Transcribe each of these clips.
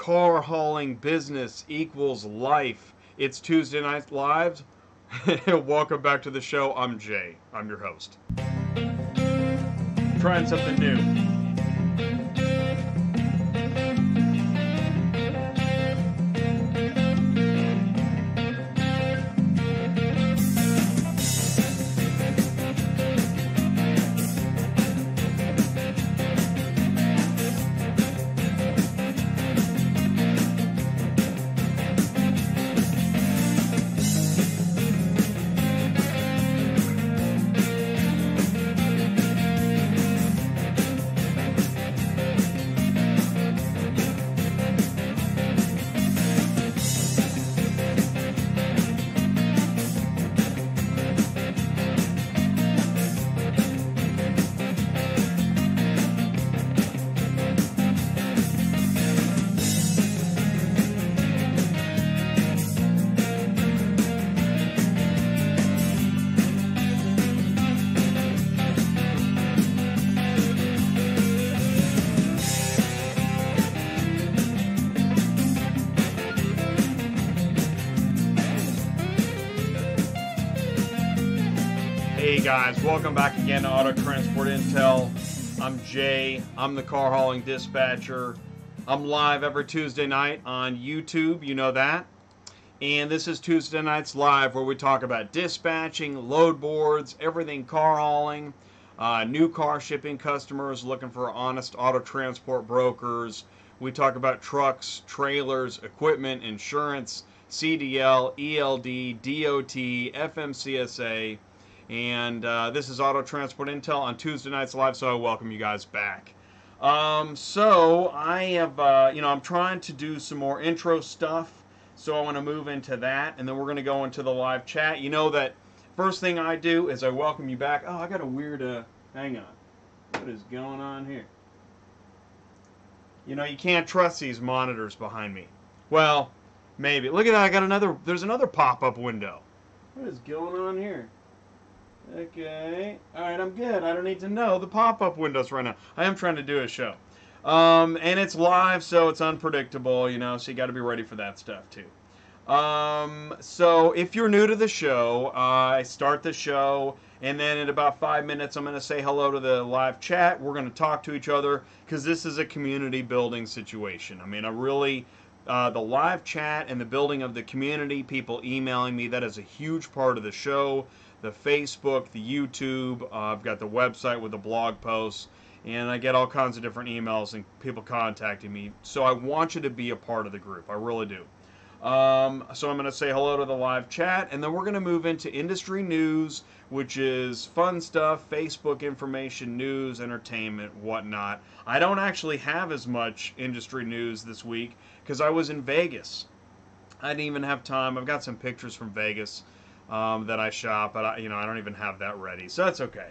car hauling business equals life. It's Tuesday Night Live. Welcome back to the show. I'm Jay. I'm your host. Trying something new. Hey guys, welcome back again to Auto Transport Intel. I'm Jay. I'm the car hauling dispatcher. I'm live every Tuesday night on YouTube, you know that. And this is Tuesday Nights Live, where we talk about dispatching, load boards, everything car hauling, new car shipping customers looking for honest auto transport brokers. We talk about trucks, trailers, equipment, insurance, CDL, ELD, DOT, FMCSA. And this is Auto Transport Intel on Tuesday Nights Live, so I welcome you guys back. So I have, I'm trying to do some more intro stuff, so I want to move into that, and then we're going to go into the live chat. You know that first thing I do is I welcome you back. Oh, I got a weird, hang on. What is going on here? You know, you can't trust these monitors behind me. Well, maybe. Look at that, there's another pop-up window. What is going on here? Okay. Alright, I'm good. I don't need to know the pop-up windows right now. I am trying to do a show. And it's live, so it's unpredictable, you know, so you got to be ready for that stuff, too. So if you're new to the show, I start the show, and then in about 5 minutes, I'm going to say hello to the live chat. We're going to talk to each other, because this is a community building situation. I mean, the live chat and the building of the community, people emailing me, that is a huge part of the show. The Facebook, the YouTube, I've got the website with the blog posts, and I get all kinds of different emails and people contacting me. So I want you to be a part of the group. I really do. So I'm going to say hello to the live chat, and then we're going to move into industry news, which is fun stuff, Facebook information, news, entertainment, whatnot. I don't actually have as much industry news this week because I was in Vegas. I didn't even have time. I've got some pictures from Vegas that I shot, but I don't even have that ready, so that's okay.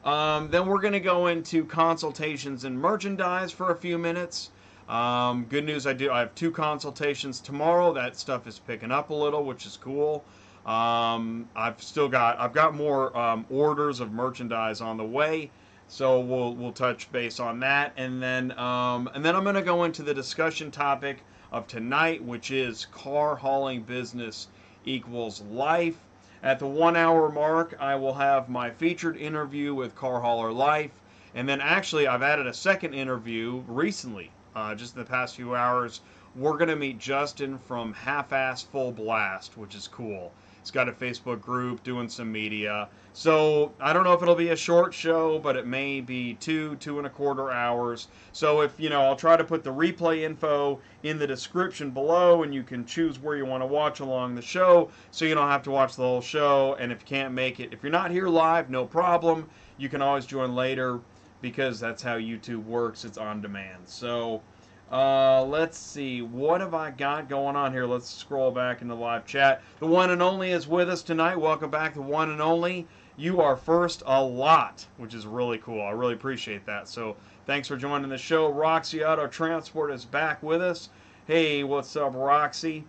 Then we're going to go into consultations and merchandise for a few minutes. Good news, I have 2 consultations tomorrow. That stuff is picking up a little, which is cool. I've got more orders of merchandise on the way, so we'll touch base on that, and then I'm going to go into the discussion topic of tonight, which is car hauling business equals life. At the 1 hour mark, I will have my featured interview with CarHauler.Life. And then actually, I've added a second interview recently, just in the past few hours. We're going to meet Justin from Half-Ass Full Blast, which is cool. He's got a Facebook group doing some media. So I don't know if it'll be a short show, but it may be 2.25 hours. So if, I'll try to put the replay info in the description below, and you can choose where you want to watch along the show, so you don't have to watch the whole show. And if you can't make it, if you're not here live, no problem. You can always join later, because that's how YouTube works. It's on demand. So let's see, what have I got going on here? Let's scroll back into live chat. The one and only is with us tonight. Welcome back, the one and only. You are first a lot, which is really cool. I really appreciate that. So thanks for joining the show. Roxy Auto Transport is back with us. Hey, what's up, Roxy?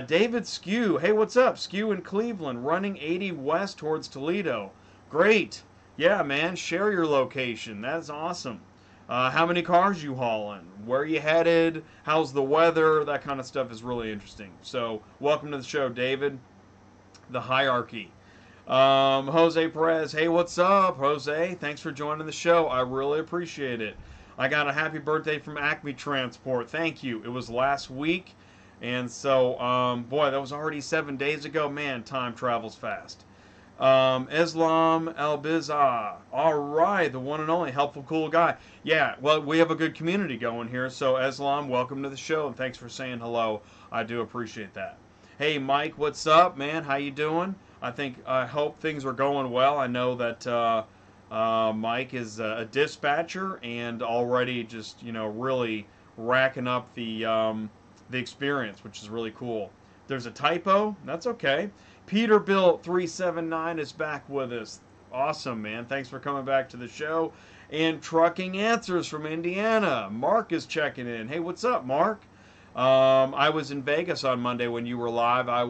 David Skew. Hey, what's up? Skew in Cleveland, running 80 west towards Toledo. Great. Yeah, man, share your location. That's awesome. How many cars you hauling? Where you headed? How's the weather? That kind of stuff is really interesting. So welcome to the show, David. The hierarchy. Jose Perez, hey, what's up, Jose? Thanks for joining the show. I really appreciate it. I got a happy birthday from Acme Transport. Thank you. It was last week, and so, boy, that was already 7 days ago. Man, time travels fast. Islam Albiza. All right, the one and only helpful, cool guy. Yeah, well, we have a good community going here. So, Islam, welcome to the show, and thanks for saying hello. I do appreciate that. Hey, Mike, what's up, man? How you doing? I hope things are going well. I know that Mike is a dispatcher and already just really racking up the experience, which is really cool. There's a typo. That's okay. Peterbilt 379 is back with us. Awesome, man. Thanks for coming back to the show. And Trucking Answers from Indiana. Mark is checking in. Hey, what's up, Mark? I was in Vegas on Monday when you were live. I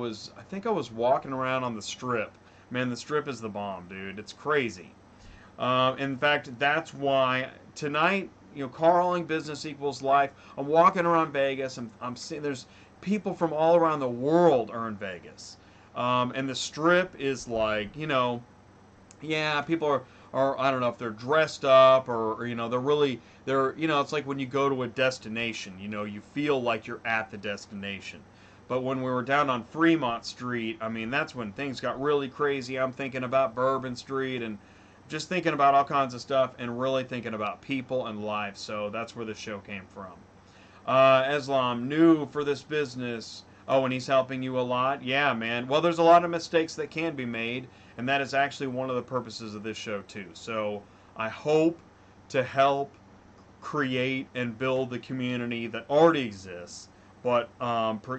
think I was walking around on the Strip. Man, the Strip is the bomb, dude. It's crazy. In fact, that's why tonight, car hauling business equals life. I'm walking around Vegas. I'm seeing there's people from all around the world are in Vegas. And the Strip is like, yeah, people are I don't know if they're dressed up or they're it's like when you go to a destination, you feel like you're at the destination. But when we were down on Fremont Street, I mean, that's when things got really crazy. I'm thinking about Bourbon Street and just thinking about all kinds of stuff and really thinking about people and life. So that's where the show came from. Islam, new for this business. Oh, and he's helping you a lot? Yeah, man. Well, there's a lot of mistakes that can be made, and that is actually one of the purposes of this show, too. So I hope to help create and build the community that already exists, but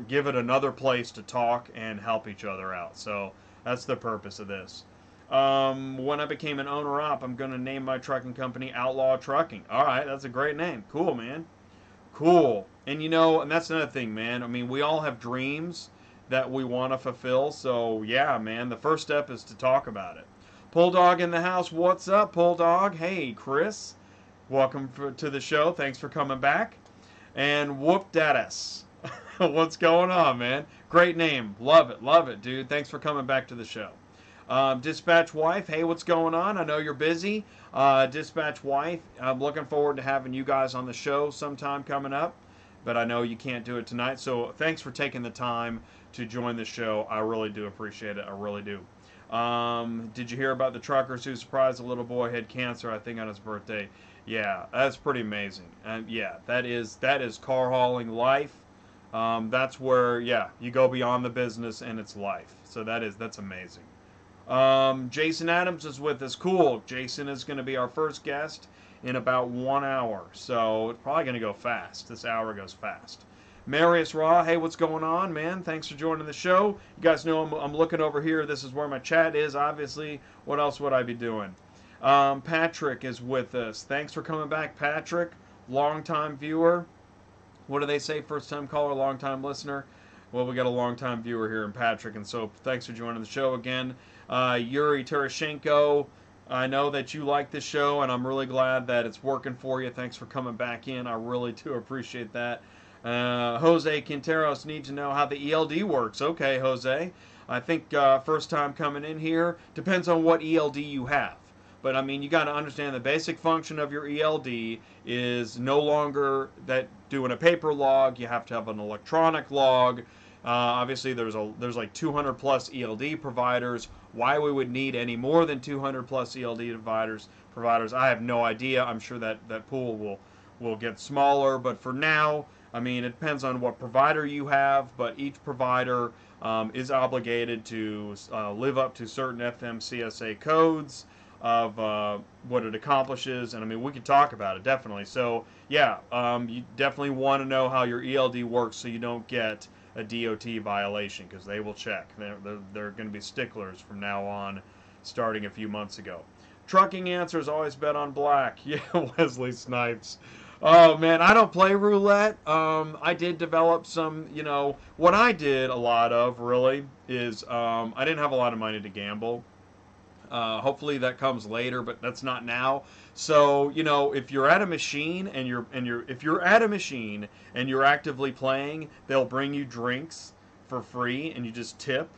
give it another place to talk and help each other out. So that's the purpose of this. When I became an owner-op, I'm going to name my trucking company Outlaw Trucking. All right, that's a great name. Cool, man. Cool. And and that's another thing, man. I mean, we all have dreams that we want to fulfill. So, yeah, man, the first step is to talk about it. Bulldog in the house. What's up, Bulldog? Hey, Chris. Welcome to the show. Thanks for coming back. And Whoop Datus. What's going on, man? Great name. Love it, dude. Thanks for coming back to the show. Dispatch Wife, hey, what's going on? I know you're busy. Dispatch Wife, I'm looking forward to having you guys on the show sometime coming up, but I know you can't do it tonight, so thanks for taking the time to join the show. I really do appreciate it. I really do. Did you hear about the truckers who surprised a little boy had cancer, I think, on his birthday? Yeah, that's pretty amazing. And yeah, that is CarHauler.Life. That's where, you go beyond the business and it's life. So that's amazing. Jason Adams is with us. Cool. Jason is going to be our first guest in about 1 hour. So it's probably going to go fast. This hour goes fast. Marius Raw, hey, what's going on, man? Thanks for joining the show. You guys know I'm looking over here. This is where my chat is, obviously. What else would I be doing? Patrick is with us. Thanks for coming back, Patrick. Long-time viewer. What do they say? First-time caller, long-time listener. Well, we got a long-time viewer here in Patrick, and so thanks for joining the show again. Yuri Terashenko, I know that you like this show, and I'm really glad that it's working for you. Thanks for coming back in. I really do appreciate that. Jose Quinteros needs to know how the ELD works. Okay, Jose. I think first time coming in here, depends on what ELD you have. But, I mean, you got to understand the basic function of your ELD is no longer that doing a paper log. You have to have an electronic log. Obviously, there's like 200 plus ELD providers. Why we would need any more than 200 plus ELD providers, I have no idea. I'm sure that pool will get smaller. But for now, I mean, it depends on what provider you have. But each provider is obligated to live up to certain FMCSA codes of what it accomplishes. And I mean, we could talk about it, definitely. So, yeah, you definitely want to know how your ELD works so you don't get a DOT violation, because they will check. They're going to be sticklers from now on, starting a few months ago. Trucking Answers, always bet on black. Yeah, Wesley Snipes. Oh, man, I don't play roulette. I did develop some, what I did a lot of, really, is I didn't have a lot of money to gamble. Hopefully that comes later, but that's not now. So if you're at a machine and if you're at a machine and you're actively playing, they'll bring you drinks for free, and you just tip.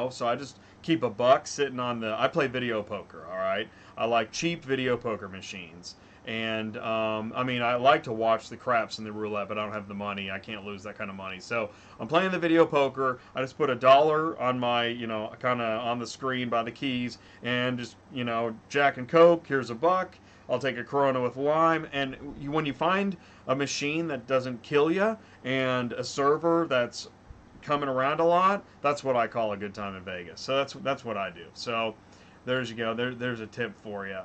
So I just keep a buck sitting on the. I play video poker. All right, I like cheap video poker machines. And I mean, I like to watch the craps in the roulette, but I don't have the money. I can't lose that kind of money. So I'm playing the video poker. I just put $1 on my, kind of on the screen by the keys, and just, Jack and Coke. Here's a buck. I'll take a Corona with lime. And when you find a machine that doesn't kill you and a server that's coming around a lot, that's what I call a good time in Vegas. So that's what I do. So there's you go. There's a tip for you.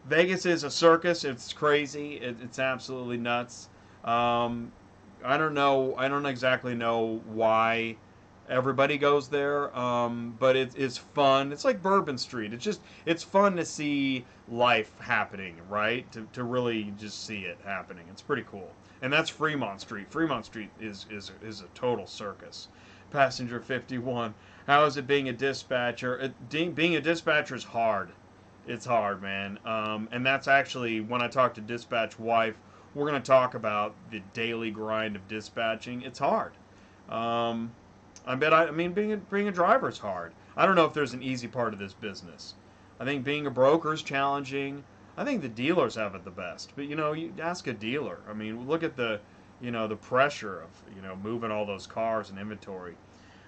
Vegas is a circus. It's crazy. It's absolutely nuts. I don't know. I don't exactly know why everybody goes there, but it's fun. It's like Bourbon Street. It's fun to see life happening, right? To really just see it happening. It's pretty cool. And that's Fremont Street. Fremont Street is a total circus. Passenger 51. How is it being a dispatcher? Being a dispatcher is hard. It's hard, man. And that's actually, when I talk to Dispatch Wife, we're going to talk about the daily grind of dispatching. It's hard. I mean, being a driver is hard. I don't know if there's an easy part of this business. I think being a broker is challenging. I think the dealers have it the best. But, you ask a dealer. I mean, look at the pressure of, moving all those cars and inventory.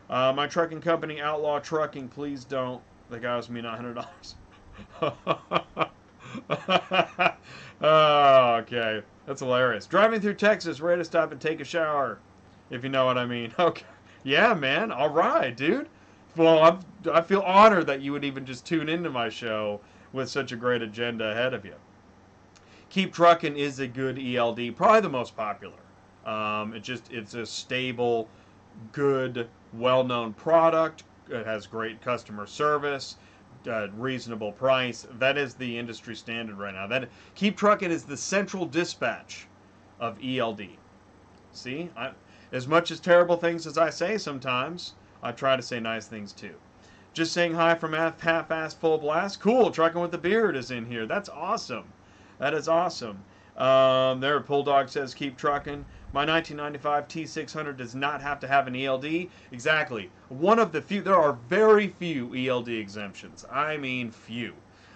My trucking company, Outlaw Trucking, please don't. The guy owes me $900. Oh, okay. That's hilarious. Driving through Texas, ready to stop and take a shower, if you know what I mean. Okay. Yeah, man. All right, dude. Well, I feel honored that you would even just tune into my show with such a great agenda ahead of you. Keep Trucking is a good ELD, probably the most popular. It's a stable, good, well-known product. It has great customer service. Reasonable price. That is the industry standard right now. Keep Trucking is the central dispatch of ELD. See, as much as terrible things as I say sometimes, I try to say nice things too. Just saying hi from half-assed full blast. Cool, Trucking with the Beard is in here. That's awesome. That is awesome. There, Bulldog says keep trucking. My 1995 T600 does not have to have an ELD. Exactly. One of the few. There are very few ELD exemptions. I mean few.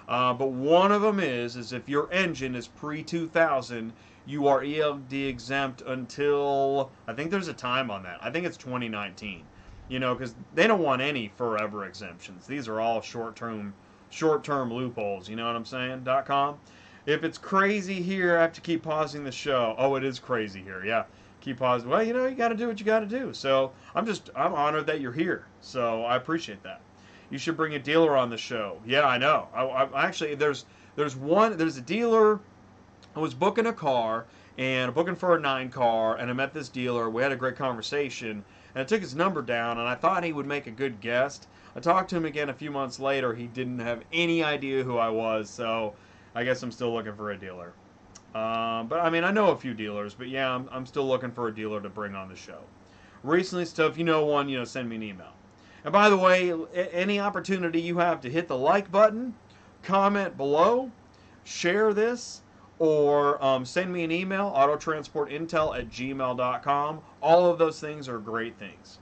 But one of them is if your engine is pre-2000, you are ELD exempt until, I think there's a time on that. I think it's 2019. Because they don't want any forever exemptions. These are all short-term loopholes. You know what I'm saying? .com. If it's crazy here, I have to keep pausing the show. Oh, it is crazy here. Yeah, keep pausing. Well, you got to do what you got to do. So I'm honored that you're here. So I appreciate that. You should bring a dealer on the show. Yeah, I know. I actually there's a dealer. I was booking a car and booking for a 9 car, and I met this dealer. We had a great conversation, and I took his number down, and I thought he would make a good guest. I talked to him again a few months later. He didn't have any idea who I was, so I guess I'm still looking for a dealer. But I mean, I know a few dealers, but yeah, I'm still looking for a dealer to bring on the show. Recently stuff, if you know one, send me an email. And by the way, any opportunity you have to hit the like button, comment below, share this, or send me an email, autotransportintel@gmail.com. All of those things are great things.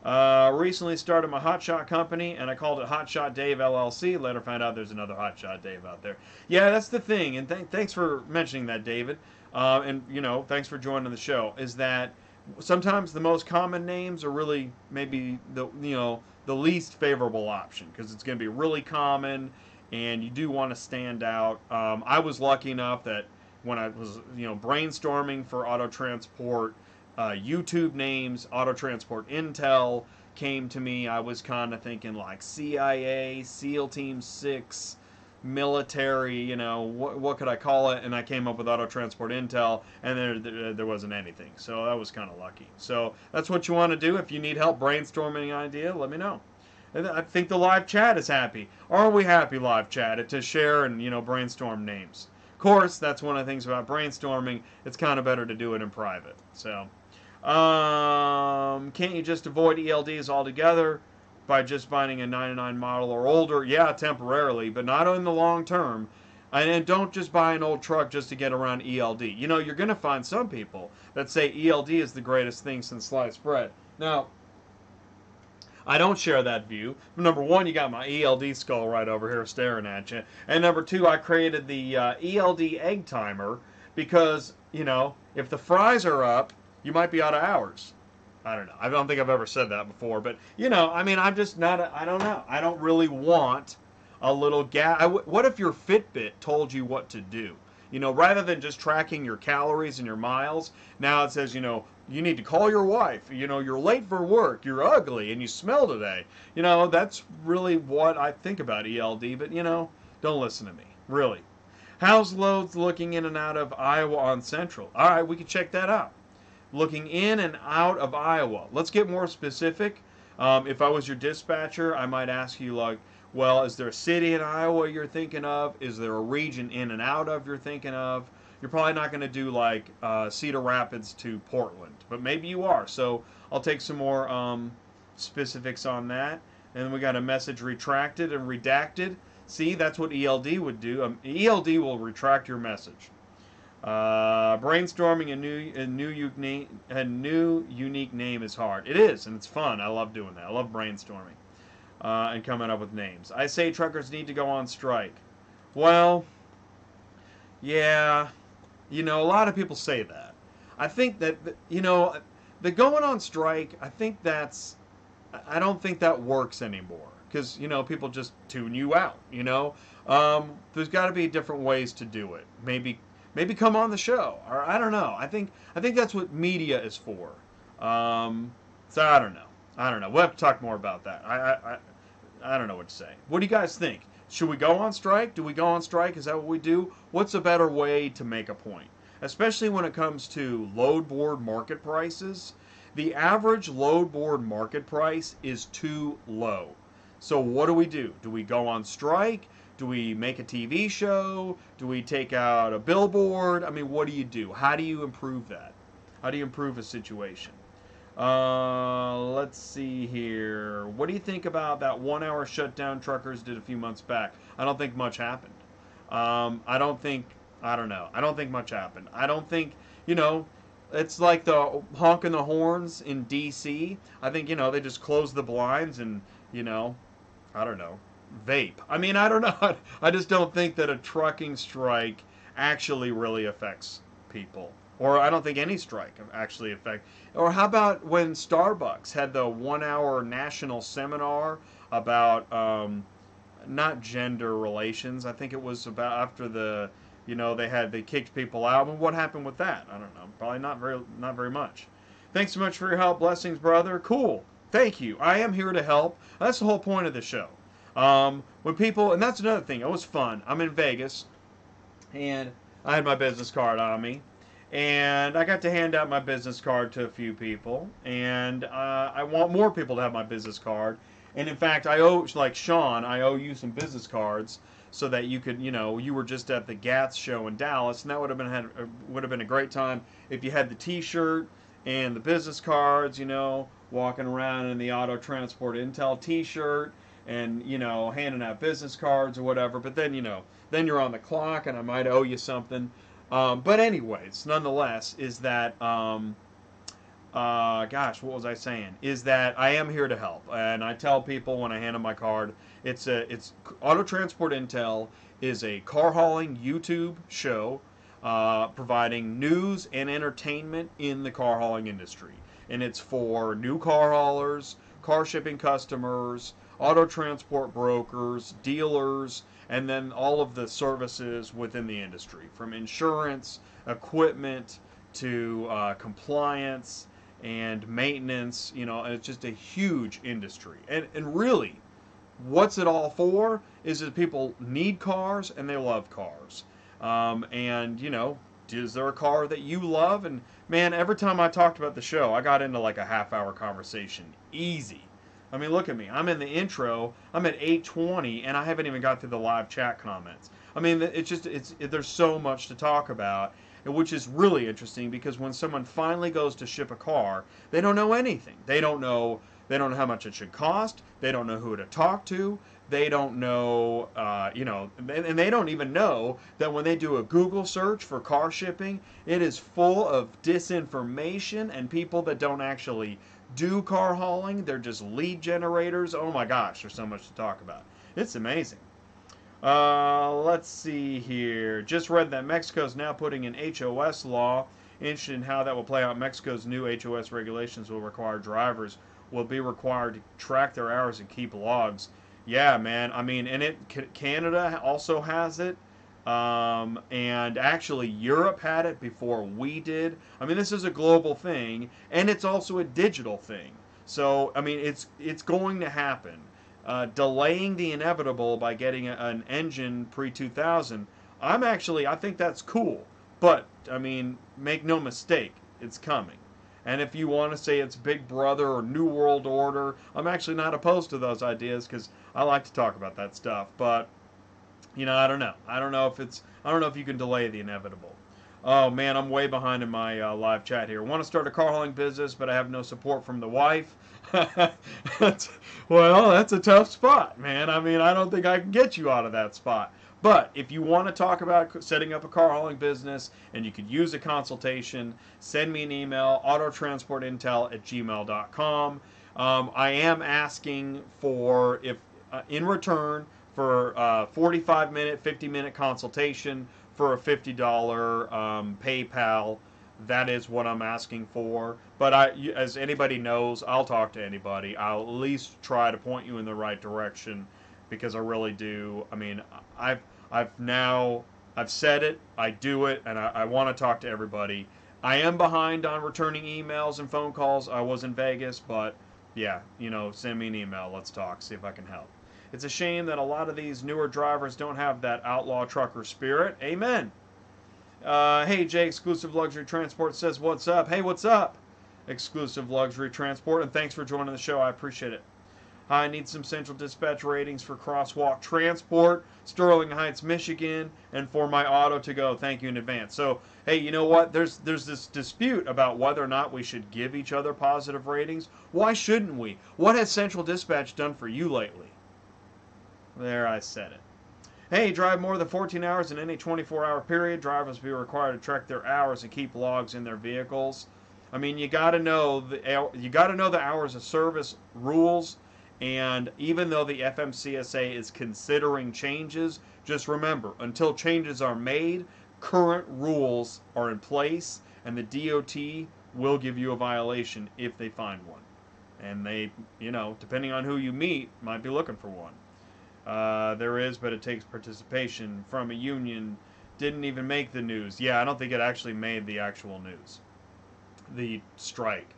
Recently started my hotshot company, and I called it Hotshot Dave LLC. Later found out there's another Hotshot Dave out there. Yeah, that's the thing, and thanks for mentioning that, David. And thanks for joining the show. Is that sometimes the most common names are really maybe the least favorable option, because it's going to be really common, and you do want to stand out. I was lucky enough that when I was brainstorming for Auto Transport, YouTube names, Auto Transport Intel came to me. I was kind of thinking like CIA, SEAL Team 6, military, what could I call it? And I came up with Auto Transport Intel, and there wasn't anything. So that was kind of lucky. So that's what you want to do. If you need help brainstorming an idea, let me know. And I think the live chat is happy. Are we happy, live chat, to share and brainstorm names? Of course, that's one of the things about brainstorming. It's kind of better to do it in private. So, can't you just avoid ELDs altogether? by just finding a 99 model or older. Yeah, temporarily, but not in the long term. And don't just buy an old truck just to get around ELD. You know, you're going to find some people that say ELD is the greatest thing since sliced bread. Now, I don't share that view. Number one, you got my ELD skull right over here staring at you. And number two, I created the ELD egg timer because, you know, if the fries are up, you might be out of hours. I don't know. I don't think I've ever said that before. But, you know, I mean, I'm just not, I don't know. I don't really want a little what if your Fitbit told you what to do? You know, rather than just tracking your calories and your miles, now it says, you know, you need to call your wife. You know, you're late for work, you're ugly, and you smell today. You know, that's really what I think about ELD, but, you know, don't listen to me. Really. How's loads looking in and out of Iowa on Central? All right, we can check that out. Looking in and out of Iowa. Let's get more specific. If I was your dispatcher, I might ask you, like, well, is there a city in Iowa you're thinking of? Is there a region in and out of you're thinking of? You're probably not going to do like Cedar Rapids to Portland, but maybe you are. So I'll take some more specifics on that. And then we got a message retracted and redacted. See, that's what ELD would do. ELD will retract your message. Brainstorming a new unique name is hard. It is, and it's fun. I love doing that. I love brainstorming. And coming up with names. I say truckers need to go on strike. Well, yeah, you know, a lot of people say that. I think that, you know, the going on strike, I don't think that works anymore. Because, you know, people just tune you out, you know. There's got to be different ways to do it. Maybe come on the show. Or I don't know. I think that's what media is for. So I don't know. We'll have to talk more about that. I don't know what to say. What do you guys think? Should we go on strike? Do we go on strike? Is that what we do? What's a better way to make a point? Especially when it comes to load board market prices. The average load board market price is too low. So what do? Do we go on strike? Do we make a TV show? Do we take out a billboard? I mean, what do? How do you improve that? How do you improve a situation? Let's see here. What do you think about that 1 hour shutdown truckers did a few months back? I don't think much happened. I don't think much happened. I don't think, you know, it's like the honking the horns in DC. I think, you know, they just close the blinds and, you know, I don't know, vape. I mean, I don't know. I just don't think that a trucking strike actually really affects people. Or I don't think any strike actually affects. Or how about when Starbucks had the 1 hour national seminar about not gender relations. I think it was about after the, you know, they kicked people out. Well, what happened with that? I don't know. Probably not very much. Thanks so much for your help. Blessings, brother. Cool. Thank you. I am here to help. That's the whole point of the show. When people, and that's another thing. It was fun. I'm in Vegas, and I had my business card on me. And I got to hand out my business card to a few people, and I want more people to have my business card. And in fact, I owe, like Sean, I owe you some business cards so that you could, you know, you were just at the GATS show in Dallas, and that would have been a great time if you had the T-shirt and the business cards, you know, walking around in the Auto Transport Intel T-shirt, and you know, handing out business cards or whatever. But then, you know, then you're on the clock, and I might owe you something. But anyways, nonetheless, is that, gosh, what was I saying? Is that I am here to help. And I tell people when I hand them my card, it's Auto Transport Intel is a car hauling YouTube show, providing news and entertainment in the car hauling industry. And it's for new car haulers, car shipping customers, auto transport brokers, dealers, and then all of the services within the industry, from insurance, equipment, to compliance and maintenance, you know, and it's just a huge industry. And really, what's it all for is that people need cars and they love cars. And, you know, is there a car that you love? And, man, every time I talked about the show, I got into like a half-hour conversation. Easy. I mean, look at me. I'm in the intro. I'm at 8:20, and I haven't even got through the live chat comments. I mean, there's so much to talk about, which is really interesting because when someone finally goes to ship a car, they don't know anything. They don't know They don't know how much it should cost. They don't know who to talk to. They don't know, and they don't even know that when they do a Google search for car shipping, it is full of disinformation and people that don't actually do car hauling. They're just lead generators. Oh my gosh, there's so much to talk about. It's amazing. Let's see here. Just read that Mexico is now putting in HOS law. Interested in how that will play out. Mexico's new HOS regulations will require drivers will be required to track their hours and keep logs. Yeah, man. I mean, and Canada also has it. And actually, Europe had it before we did. I mean, this is a global thing, and it's also a digital thing. So, I mean, it's going to happen. Delaying the inevitable by getting an engine pre-2000, I think that's cool. But, I mean, make no mistake, it's coming. And if you want to say it's Big Brother or New World Order, I'm actually not opposed to those ideas because I like to talk about that stuff. But, I don't know. I don't know if you can delay the inevitable. Oh man, I'm way behind in my live chat here. Want to start a car hauling business, but I have no support from the wife. Well, that's a tough spot, man. I mean, I don't think I can get you out of that spot. But if you want to talk about setting up a car hauling business and you could use a consultation, send me an email, autotransportintel@gmail.com. I am asking for, in return, for 45-minute, 50-minute consultation for a $50 PayPal. That is what I'm asking for. But as anybody knows, I'll talk to anybody. I'll at least try to point you in the right direction because I really do. I mean, I've said it, I do it, and I want to talk to everybody. I am behind on returning emails and phone calls. I was in Vegas, but yeah, send me an email. Let's talk, see if I can help. It's a shame that a lot of these newer drivers don't have that outlaw trucker spirit. Amen. Hey, Jay, Exclusive Luxury Transport says, what's up? Hey, what's up? Exclusive Luxury Transport, and thanks for joining the show. I appreciate it. I need some central dispatch ratings for Crosswalk Transport, Sterling Heights, Michigan, and for my auto to go. Thank you in advance. So, hey, you know what? There's this dispute about whether or not we should give each other positive ratings. Why shouldn't we? What has Central Dispatch done for you lately? There, I said it. Hey, drive more than 14 hours in any 24-hour period. Drivers will be required to track their hours and keep logs in their vehicles. I mean, you got to know the hours of service rules. And even though the FMCSA is considering changes, just remember, until changes are made, current rules are in place, and the DOT will give you a violation if they find one. And they, depending on who you meet, might be looking for one. There is, but it takes participation from a union. Didn't even make the news. Yeah, I don't think it actually made the actual news. The strike.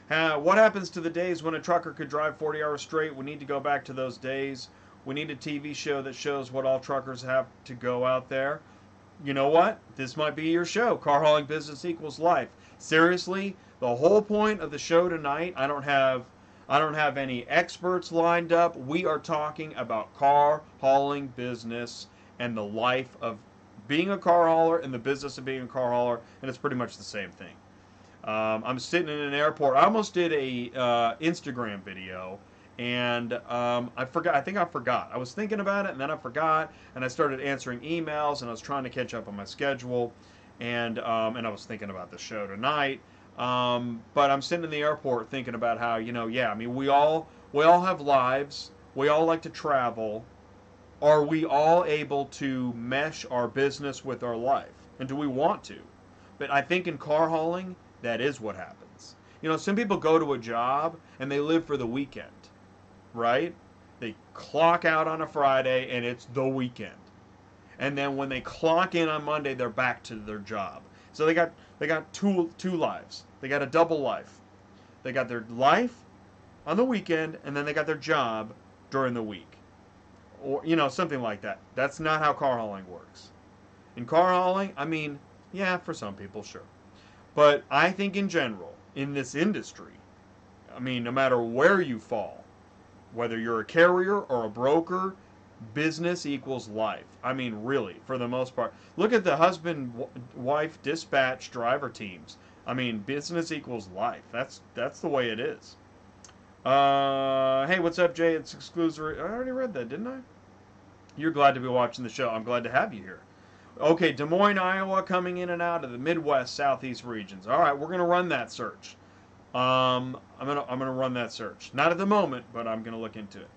What happens to the days when a trucker could drive 40 hours straight? We need to go back to those days. We need a TV show that shows what all truckers have to go out there. You know what? This might be your show. Car hauling business equals life. Seriously, the whole point of the show tonight, I don't have any experts lined up. We are talking about car hauling business and the life of being a car hauler and the business of being a car hauler, and it's pretty much the same thing. I'm sitting in an airport. I almost did a Instagram video, and I forgot. I think I forgot. I was thinking about it, and then I forgot, and I started answering emails, and I was trying to catch up on my schedule, and I was thinking about the show tonight. But I'm sitting in the airport thinking about how, I mean, we all have lives. We all like to travel. Are we all able to mesh our business with our life? And do we want to? But I think in car hauling, that is what happens. Some people go to a job and they live for the weekend, right? They clock out on a Friday and it's the weekend. And then when they clock in on Monday, they're back to their job. So they got two lives. They got a double life. They got their life on the weekend, and then they got their job during the week. Or, something like that. That's not how car hauling works. In car hauling, I mean, yeah, for some people, sure. But I think in general, in this industry, I mean, no matter where you fall, whether you're a carrier or a broker, business equals life. I mean, really, for the most part. Look at the husband-wife dispatch driver teams. I mean, business equals life. That's the way it is. Hey, what's up, Jay? It's exclusive. I already read that, didn't I? You're glad to be watching the show. I'm glad to have you here. Okay, Des Moines, Iowa, coming in and out of the Midwest, Southeast regions. All right, we're gonna run that search. I'm gonna run that search. Not at the moment, but I'm gonna look into it.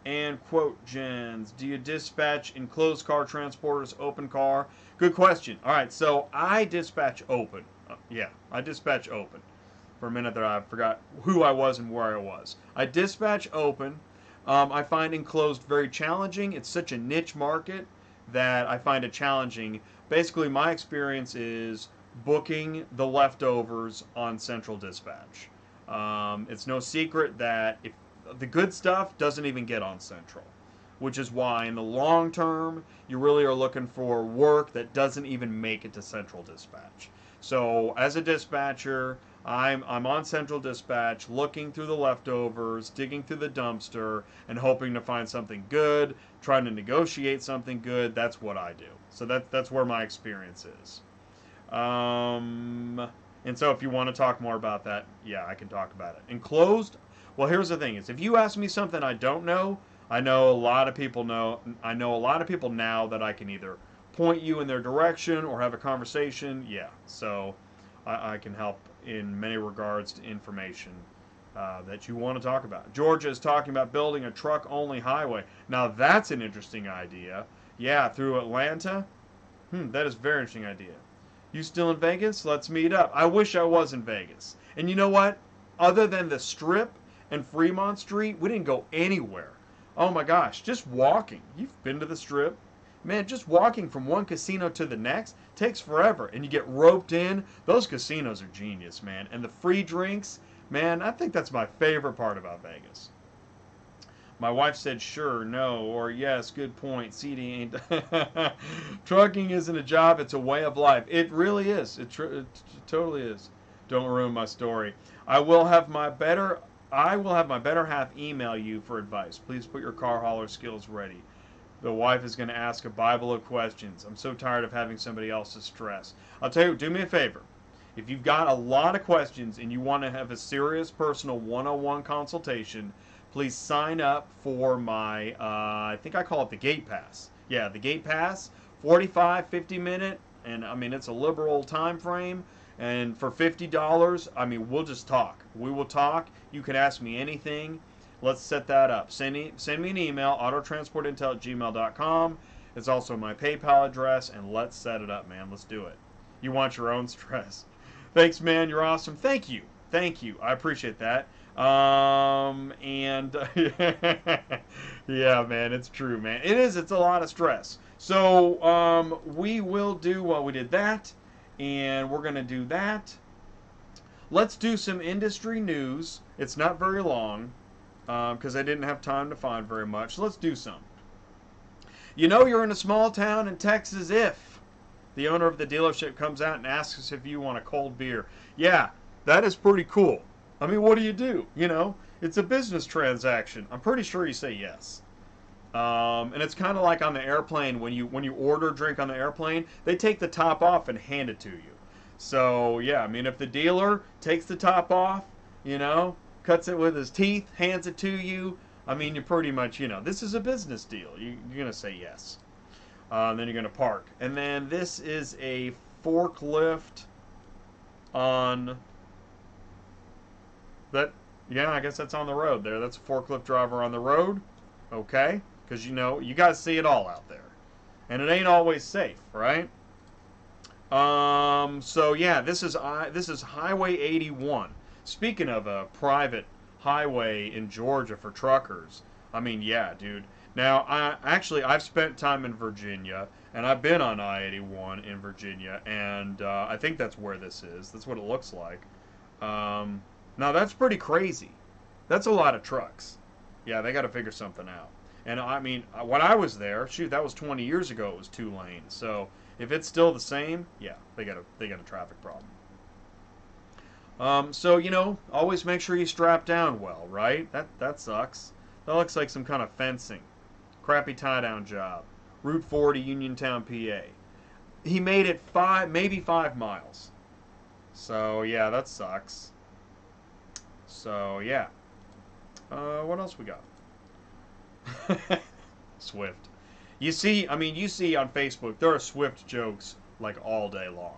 And quote Jens, do you dispatch enclosed car transporters, open car? Good question. All right, so I dispatch open. Yeah, I dispatch open. For a minute there, I forgot who I was and where I was. I dispatch open. I find enclosed very challenging. It's such a niche market that I find it challenging. Basically, my experience is booking the leftovers on Central Dispatch. It's no secret that if the good stuff doesn't even get on Central, which is why in the long term you really are looking for work that doesn't even make it to Central Dispatch. So as a dispatcher, I'm on Central Dispatch looking through the leftovers, digging through the dumpster, and hoping to find something good, trying to negotiate something good. That's what I do. So that's where my experience is. And so if you want to talk more about that, yeah, I can talk about it. Enclosed, well, here's the thing is if you ask me something I don't know, I know a lot of people know. I know a lot of people now that I can either point you in their direction or have a conversation. Yeah, so I can help in many regards to information that you want to talk about. Georgia is talking about building a truck-only highway. Now that's an interesting idea. Yeah, through Atlanta. That is a very interesting idea. You still in Vegas? Let's meet up. I wish I was in Vegas. And you know what? Other than the Strip and Fremont Street, we didn't go anywhere. Oh my gosh, just walking. You've been to the Strip? Man, just walking from one casino to the next takes forever. And you get roped in. Those casinos are genius, man. And the free drinks, man, I think that's my favorite part about Vegas. My wife said sure, no, or yes, good point. CD ain't. Trucking isn't a job, it's a way of life. It really is. It totally is. Don't ruin my story. I will have my better half email you for advice. Please put your car hauler skills ready. The wife is going to ask a Bible of questions. I'm so tired of having somebody else's stress. I'll tell you, do me a favor. If you've got a lot of questions and you want to have a serious personal one-on-one consultation, please sign up for my, I think I call it the Gate Pass. Yeah, the Gate Pass, 45, 50 minute, and I mean, it's a liberal time frame. And for $50, I mean, we'll just talk. We will talk. You can ask me anything. Let's set that up. Send me an email, autotransportintel@gmail.com. It's also my PayPal address, and let's set it up, man. Let's do it. You want your own stress. Thanks, man. You're awesome. Thank you. Thank you. I appreciate that. And yeah, man, it's true, man. It is. It's a lot of stress. So we will do, well, we did that, and we're going to do that. Let's do some industry news. It's not very long because I didn't have time to find very much. So let's do some. You know you're in a small town in Texas if the owner of the dealership comes out and asks us if you want a cold beer. Yeah, that is pretty cool. I mean, what do? You know, it's a business transaction. I'm pretty sure you say yes. And it's kind of like on the airplane when you order a drink on the airplane, they take the top off and hand it to you. So yeah, I mean, if the dealer takes the top off, you know, cuts it with his teeth, hands it to you, I mean, you're pretty much, you know, this is a business deal. You're gonna say yes. Then you're gonna park, and then this is a forklift on that. Yeah, I guess that's on the road there. That's a forklift driver on the road. Okay, because you know you guys see it all out there, and it ain't always safe, right? So yeah, this is Highway 81. Speaking of a private highway in Georgia for truckers, I mean, yeah, dude. Now, I've spent time in Virginia, and I've been on I-81 in Virginia, and I think that's where this is. That's what it looks like. Now, that's pretty crazy. That's a lot of trucks. Yeah, they got to figure something out. And I mean, when I was there, shoot, that was 20 years ago. It was 2 lanes. So if it's still the same, yeah, they got a traffic problem. So you know, always make sure you strap down well, right? That sucks. That looks like some kind of fencing. Crappy tie-down job. Route 40, Uniontown, PA. He made it maybe 5 miles. So yeah, that sucks. So yeah. What else we got? Swift. You see, I mean, you see on Facebook, there are Swift jokes like all day long.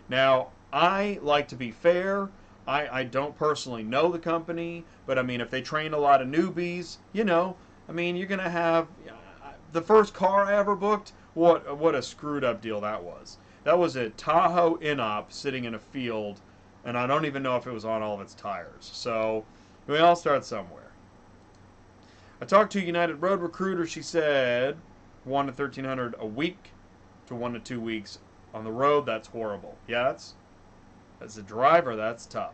Now, I like to be fair. I don't personally know the company, but I mean, if they train a lot of newbies, you know, I mean, you're going to have the first car I ever booked. What a screwed up deal that was. That was a Tahoe Inop sitting in a field, and I don't even know if it was on all of its tires. So, we all start somewhere. I talked to United Road Recruiter. She said 1 to 1,300 a week to 1 to 2 weeks on the road. That's horrible. Yeah, as a driver, that's tough.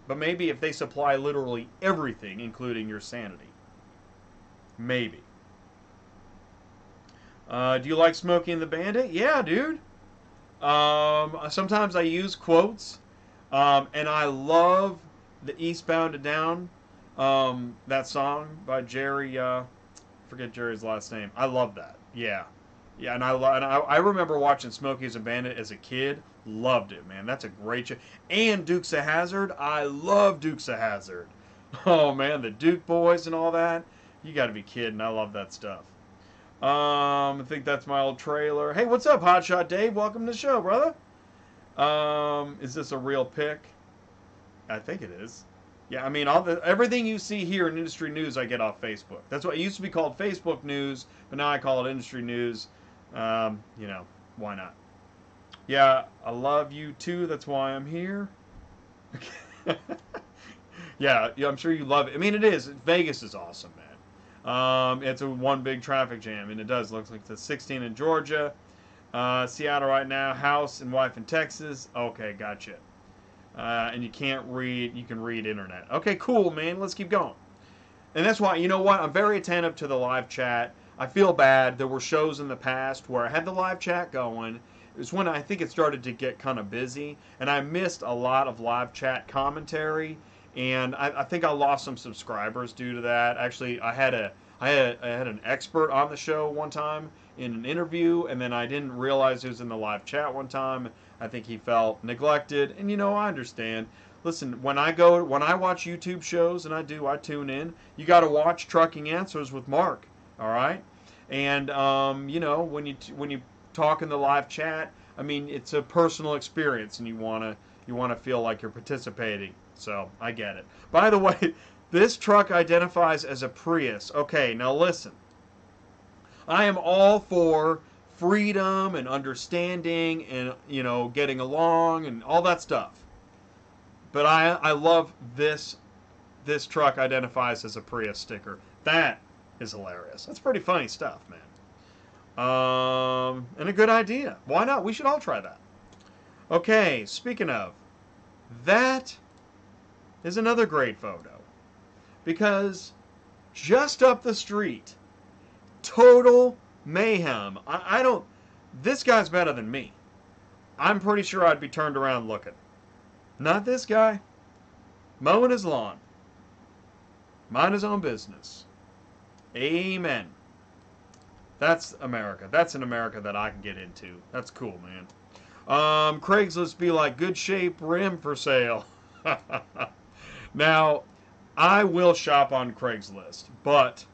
But maybe if they supply literally everything, including your sanity. Maybe. Do you like Smokey and the Bandit? Yeah, dude. Sometimes I use quotes. And I love the Eastbound and Down. That song by Jerry, forget Jerry's last name. I love that. Yeah. Yeah, and I remember watching Smokey as a Bandit as a kid. Loved it, man. That's a great show. And Dukes of Hazzard. I love Dukes of Hazzard. Oh, man, the Duke Boys and all that. You got to be kidding. I love that stuff. I think that's my old trailer. Hey, what's up, Hotshot Dave? Welcome to the show, brother. Is this a real pic? I think it is. Yeah, I mean, everything you see here in industry news, I get off Facebook. That's what it used to be called, Facebook news, but now I call it industry news. You know, why not? Yeah, I love you too. That's why I'm here. yeah, I'm sure you love it. I mean, it is. Vegas is awesome, man. It's a one big traffic jam, and it does. Looks like the 16 in Georgia, Seattle right now, house and wife in Texas. Okay, gotcha. And you can't read. You can read internet. Okay, cool, man. Let's keep going. And that's why, you know what? I'm very attentive to the live chat. I feel bad. There were shows in the past where I had the live chat going. It was when I think it started to get kind of busy, and I missed a lot of live chat commentary. And I think I lost some subscribers due to that. Actually, I had an expert on the show one time in an interview, and then I didn't realize he was in the live chat one time. I think he felt neglected, and you know, I understand. Listen, when I watch YouTube shows, and I tune in. You got to watch Trucking Answers with Mark, all right? And you know, when you talk in the live chat, I mean, it's a personal experience, and you wanna feel like you're participating. So I get it. By the way, this truck identifies as a Prius. Okay, now listen. I am all for freedom and understanding and, you know, getting along and all that stuff. But I love this truck identifies as a Prius sticker. That is hilarious. That's pretty funny stuff, man. And a good idea. Why not? We should all try that. Okay, speaking of, that is another great photo. Because just up the street, total mayhem. I don't, this guy's better than me. I'm pretty sure I'd be turned around looking. Not this guy. Mowing his lawn. Mind his own business. Amen. That's America. That's an America that I can get into. That's cool, man. Craigslist be like, good shape rim for sale. Now, I will shop on Craigslist, but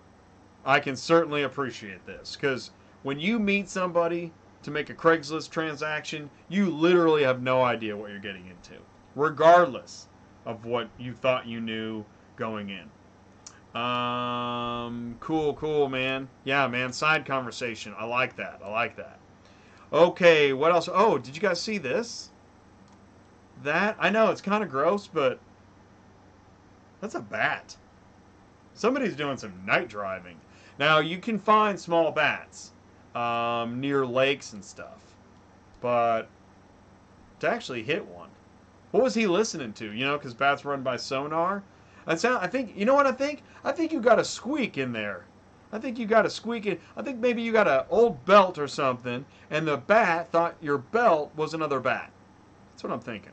I can certainly appreciate this, because when you meet somebody to make a Craigslist transaction, you literally have no idea what you're getting into, regardless of what you thought you knew going in. Cool, man. Yeah, man, side conversation. I like that. Okay, what else? Oh, did you guys see this? That, I know, it's kind of gross, but that's a bat. Somebody's doing some night driving. Now, you can find small bats near lakes and stuff, but to actually hit one, what was he listening to? You know, because bats run by sonar. I think, you know what I think? I think you got a squeak in there. I think you got a squeak in. I think maybe you got an old belt or something, and the bat thought your belt was another bat. That's what I'm thinking.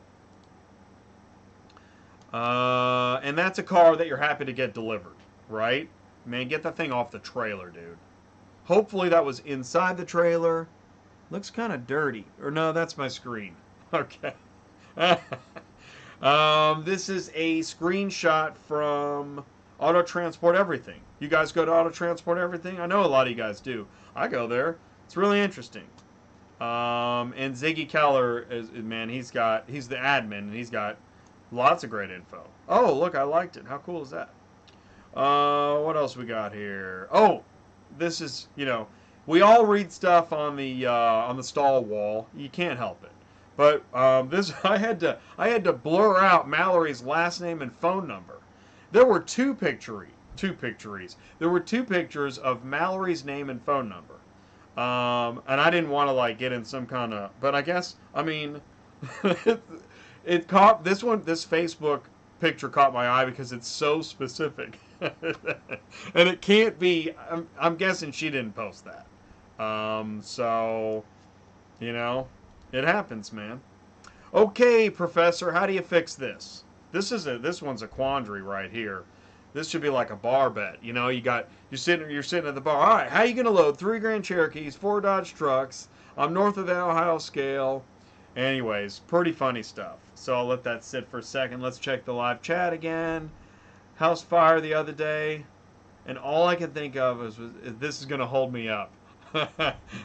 And that's a car that you're happy to get delivered, right? Man, get that thing off the trailer, dude. Hopefully that was inside the trailer. Looks kind of dirty. Or no, that's my screen. Okay. This is a screenshot from Auto Transport Everything. You guys go to Auto Transport Everything? I know a lot of you guys do. I go there. It's really interesting. And Ziggy Keller is, man, he's the admin, and he's got lots of great info. Oh, look, I liked it. How cool is that? What else we got here? Oh, this is, we all read stuff on the stall wall. You can't help it. But this I had to blur out Mallory's last name and phone number. There were two pictures. There were two pictures of Mallory's name and phone number. And I didn't want to like get in some kind of, but I guess, I mean, it caught this Facebook picture caught my eye because it's so specific. And it can't be, I'm guessing she didn't post that. So, it happens, man. Okay, Professor, how do you fix this? This one's a quandary right here. This should be like a bar bet. You're sitting at the bar. All right, how you gonna load 3 Grand Cherokees, 4 Dodge trucks? I'm north of the Ohio scale. Anyways, pretty funny stuff. So I'll let that sit for a second. Let's check the live chat again. House fire the other day, and all I can think of is this is gonna hold me up.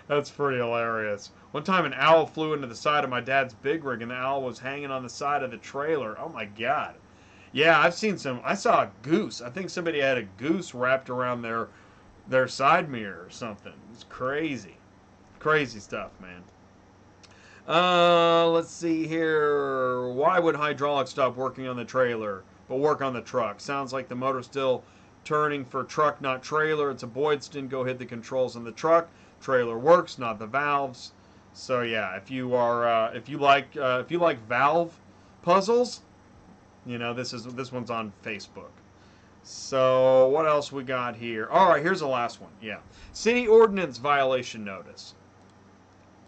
That's pretty hilarious. One time an owl flew into the side of my dad's big rig, and the owl was hanging on the side of the trailer. Oh my God. Yeah, I saw a goose. I think somebody had a goose wrapped around their side mirror or something. It's crazy. Crazy stuff, man. Let's see here. Why would hydraulics stop working on the trailer but work on the truck? Sounds like the motor's still turning for truck, not trailer. It's a Boydston. Go hit the controls on the truck. Trailer works, not the valves. So yeah, if you like valve puzzles, this one's on Facebook. So what else we got here? All right, here's the last one. Yeah, city ordinance violation notice.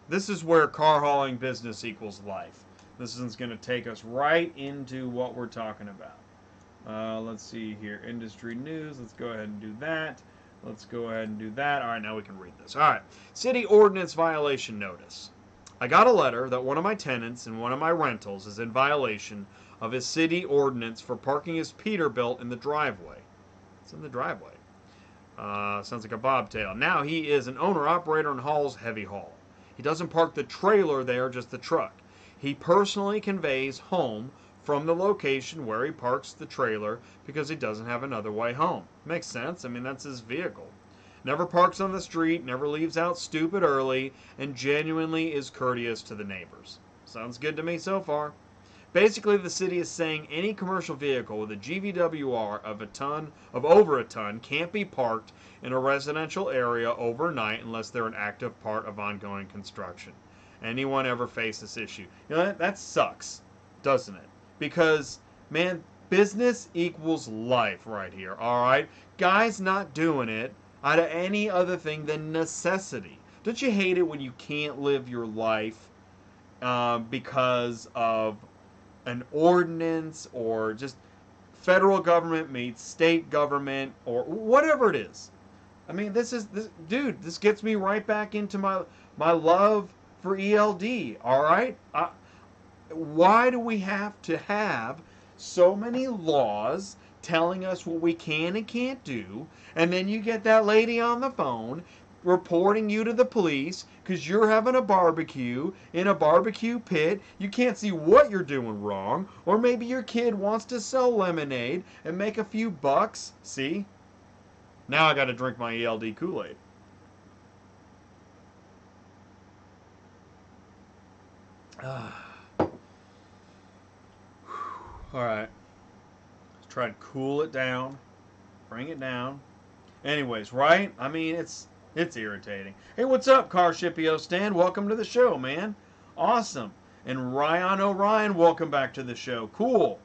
This is where car hauling business equals life. This is going to take us right into what we're talking about. Let's see here, industry news. Let's go ahead and do that. Let's go ahead and do that. All right, now we can read this. All right, city ordinance violation notice. I got a letter that one of my tenants in one of my rentals is in violation of his city ordinance for parking his Peterbilt in the driveway. It's in the driveway. Sounds like a bobtail. Now he is an owner-operator and hauls heavy haul. He doesn't park the trailer there, just the truck. He personally conveys home from the location where he parks the trailer because he doesn't have another way home. Makes sense. I mean, that's his vehicle. Never parks on the street, never leaves out stupid early, and genuinely is courteous to the neighbors. Sounds good to me so far. Basically, the city is saying any commercial vehicle with a GVWR of over a ton can't be parked in a residential area overnight unless they're an active part of ongoing construction. Anyone ever face this issue? That sucks, doesn't it? Because, man, business equals life right here, all right? Guys not doing it out of any other thing than necessity. Don't you hate it when you can't live your life because of an ordinance or just federal government meets state government or whatever it is? I mean, this gets me right back into my love for ELD, all right? Why do we have to have so many laws telling us what we can and can't do, and then you get that lady on the phone reporting you to the police because you're having a barbecue in a barbecue pit. You can't see what you're doing wrong, or maybe your kid wants to sell lemonade and make a few bucks. See? Now I got to drink my ELD Kool-Aid. All right. Let's try to cool it down. Bring it down. Anyways, right? I mean, it's irritating. Hey, what's up, Carshipio Stan? Welcome to the show, man. Awesome. And Ryan O'Ryan, welcome back to the show. Cool.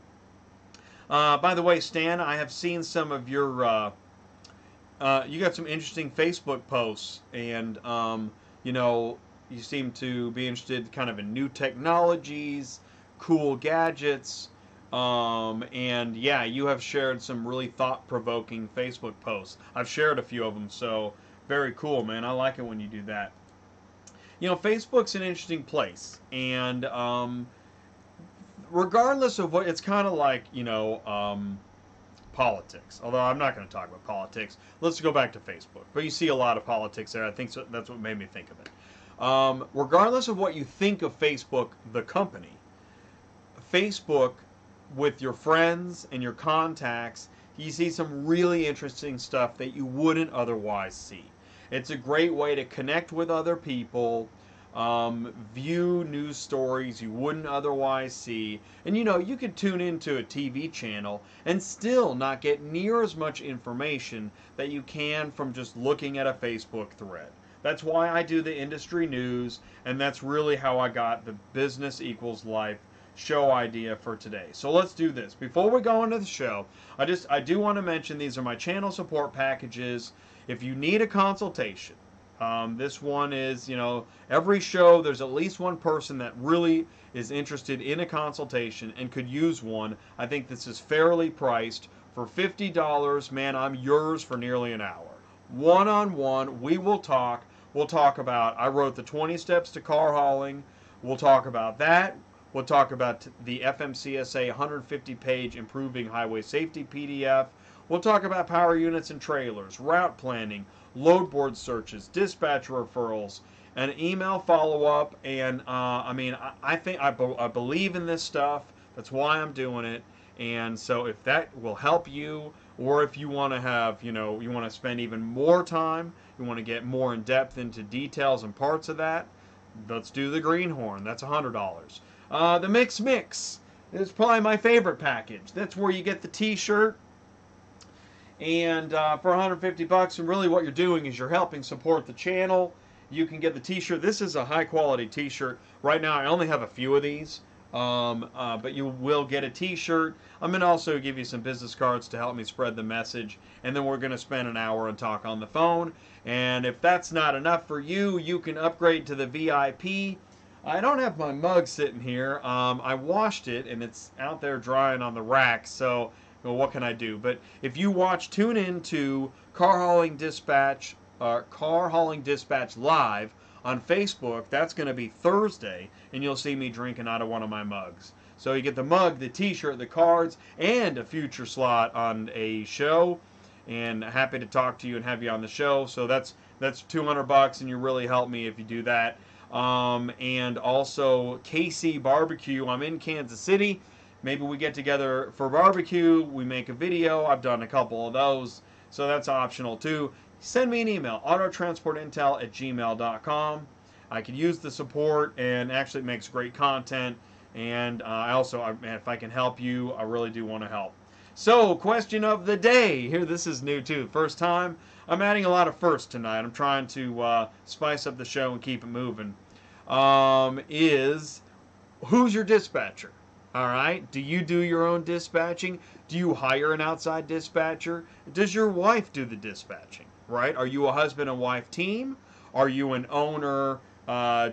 By the way, Stan, I have seen some of your, you got some interesting Facebook posts, and, you seem to be interested kind of in new technologies, cool gadgets, and yeah, you have shared some really thought-provoking Facebook posts. I've shared a few of them, so very cool, man. I like it when you do that. Facebook's an interesting place, and regardless of what, it's kind of like, politics. Although I'm not going to talk about politics. Let's go back to Facebook. But you see a lot of politics there. I think so, that's what made me think of it. Regardless of what you think of Facebook, the company, Facebook, with your friends and your contacts, you see some really interesting stuff that you wouldn't otherwise see. It's a great way to connect with other people, view news stories you wouldn't otherwise see. And you could tune into a TV channel and still not get near as much information that you can from just looking at a Facebook thread. That's why I do the industry news, and that's really how I got the Business Equals Life show idea for today. So let's do this. Before we go into the show, I do want to mention these are my channel support packages. If you need a consultation, this one is, every show there's at least one person that really is interested in a consultation and could use one. I think this is fairly priced. For $50, man, I'm yours for nearly an hour. One-on-one, we will talk. We'll talk about, I wrote the 20 steps to car hauling. We'll talk about that. We'll talk about the FMCSA 150-page Improving Highway Safety PDF. We'll talk about power units and trailers, route planning, load board searches, dispatch referrals, an email follow-up, and I believe in this stuff. That's why I'm doing it. And so if that will help you, or if you want to have, you want to spend even more time, you want to get more in depth into details and parts of that, let's do the greenhorn. That's $100. The Mix is probably my favorite package. That's where you get the t-shirt, and for $150, and really what you're doing is you're helping support the channel. You can get the t-shirt. This is a high quality t-shirt. Right now I only have a few of these, but you will get a t-shirt. I'm going to also give you some business cards to help me spread the message, and then we're going to spend an hour and talk on the phone. And if that's not enough for you, you can upgrade to the VIP. I don't have my mug sitting here. I washed it, and it's out there drying on the rack, so what can I do? But if you tune in to Car Hauling Dispatch Live on Facebook, that's going to be Thursday, and you'll see me drinking out of one of my mugs. So you get the mug, the t-shirt, the cards, and a future slot on a show, and happy to talk to you and have you on the show. So that's $200, and you really help me if you do that. And also KC Barbecue. I'm in Kansas City. Maybe we get together for barbecue. We make a video. I've done a couple of those, so that's optional too. Send me an email, autotransportintel@gmail.com. I could use the support, and actually it makes great content. And if I can help you, I really do want to help. So, question of the day. Here, this is new too. First time. I'm adding a lot of firsts tonight. I'm trying to spice up the show and keep it moving. Is who's your dispatcher? All right. Do you do your own dispatching? Do you hire an outside dispatcher? Does your wife do the dispatching? Right? Are you a husband and wife team? Are you an owner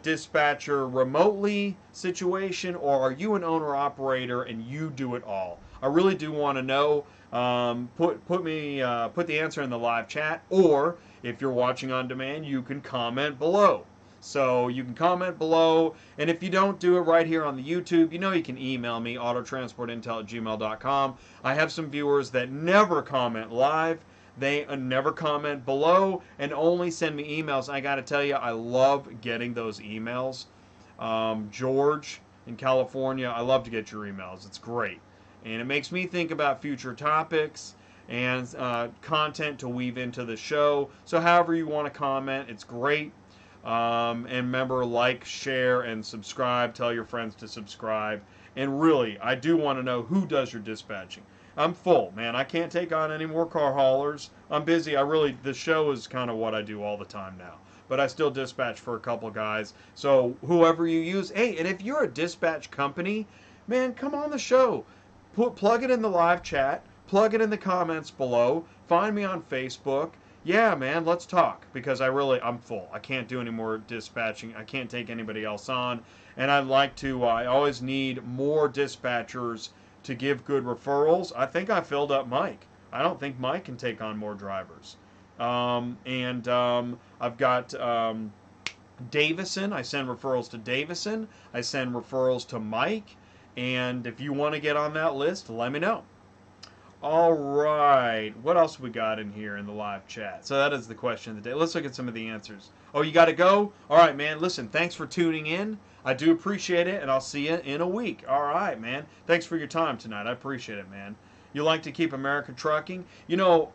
dispatcher remotely situation, or are you an owner operator and you do it all? I really do want to know. Put the answer in the live chat, or if you're watching on demand, you can comment below. So you can comment below, and if you don't do it right here on the YouTube, you can email me, autotransportintel@gmail.com. I have some viewers that never comment live. They never comment below and only send me emails. I got to tell you, I love getting those emails. George in California, I love to get your emails. It's great. And it makes me think about future topics and content to weave into the show. So however you want to comment, it's great. And remember, like, share, and subscribe. Tell your friends to subscribe. And really, I do want to know who does your dispatching. I'm full, man. I can't take on any more car haulers. I'm busy. The show is kind of what I do all the time now. But I still dispatch for a couple guys. So whoever you use. Hey, and if you're a dispatch company, man, come on the show. Plug it in the live chat. Plug it in the comments below. Find me on Facebook. Yeah, man, let's talk, because I'm full. I can't do any more dispatching. I can't take anybody else on. And I always need more dispatchers to give good referrals. I think I filled up Mike. I don't think Mike can take on more drivers. I've got Davison. I send referrals to Davison. I send referrals to Mike. And if you want to get on that list, let me know. All right. What else we got in here in the live chat? So that is the question of the day. Let's look at some of the answers. Oh, you got to go? All right, man. Listen, thanks for tuning in. I do appreciate it, and I'll see you in a week. All right, man. Thanks for your time tonight. I appreciate it, man. You like to keep America trucking? You know,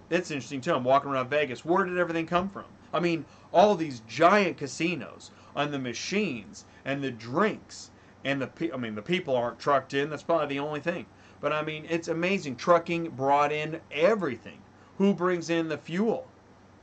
it's interesting, too. I'm walking around Vegas. Where did everything come from? I mean, all these giant casinos and the machines and the drinks and the people aren't trucked in. That's probably the only thing. But I mean, it's amazing. Trucking brought in everything. Who brings in the fuel?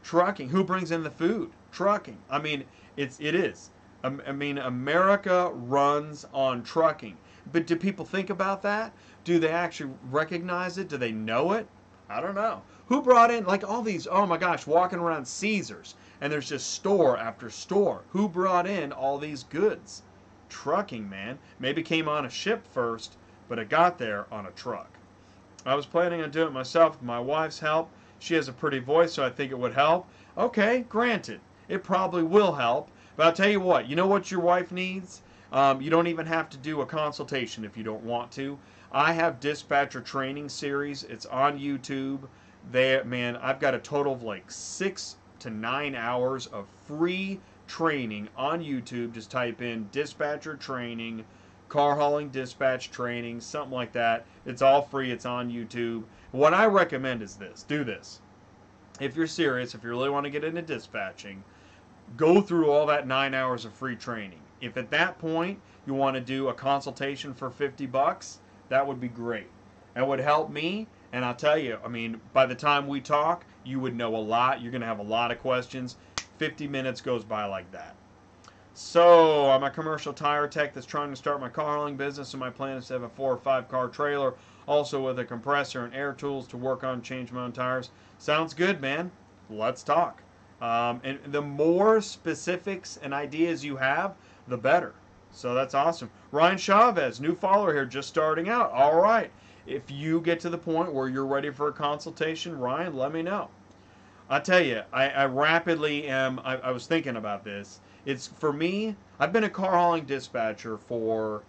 Trucking. Who brings in the food? Trucking. I mean, it is. I mean, America runs on trucking. But do people think about that? Do they actually recognize it? Do they know it? I don't know. Who brought in, like, all these, oh my gosh, walking around Caesars, and there's just store after store. Who brought in all these goods? Trucking, man. Maybe came on a ship first, but it got there on a truck. I was planning on doing it myself with my wife's help. She has a pretty voice, so I think it would help. Okay, granted. It probably will help. But I'll tell you what your wife needs? You don't even have to do a consultation if you don't want to. I have dispatcher training series. It's on YouTube. Man, I've got a total of like 6 to 9 hours of free training on YouTube. Just type in dispatcher training, car hauling dispatch training, something like that. It's all free. It's on YouTube. What I recommend is this. Do this. If you're serious, if you really want to get into dispatching, go through all that 9 hours of free training. If at that point you want to do a consultation for $50, that would be great. That would help me. And I'll tell you, I mean, by the time we talk, you would know a lot. You're going to have a lot of questions. 50 minutes goes by like that. So, I'm a commercial tire tech that's trying to start my car hauling business, and my plan is to have a 4 or 5 car trailer, also with a compressor and air tools to work on, change my own tires. Sounds good, man. Let's talk. And the more specifics and ideas you have, the better. So that's awesome. Ryan Chavez, new follower here, just starting out. All right. If you get to the point where you're ready for a consultation, Ryan, let me know. I tell you, I rapidly am. I was thinking about this. It's for me. I've been a car hauling dispatcher for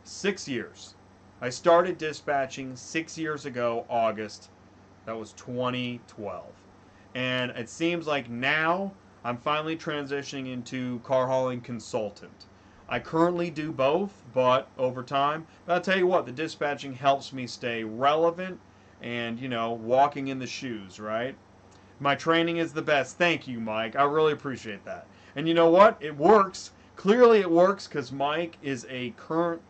6 years. I started dispatching 6 years ago, August. That was 2012. And it seems like now I'm finally transitioning into car hauling consultant. I currently do both, but over time, but I'll tell you what, the dispatching helps me stay relevant and, walking in the shoes, right? My training is the best. Thank you, Mike. I really appreciate that. And you know what? It works. Clearly it works because Mike is a current,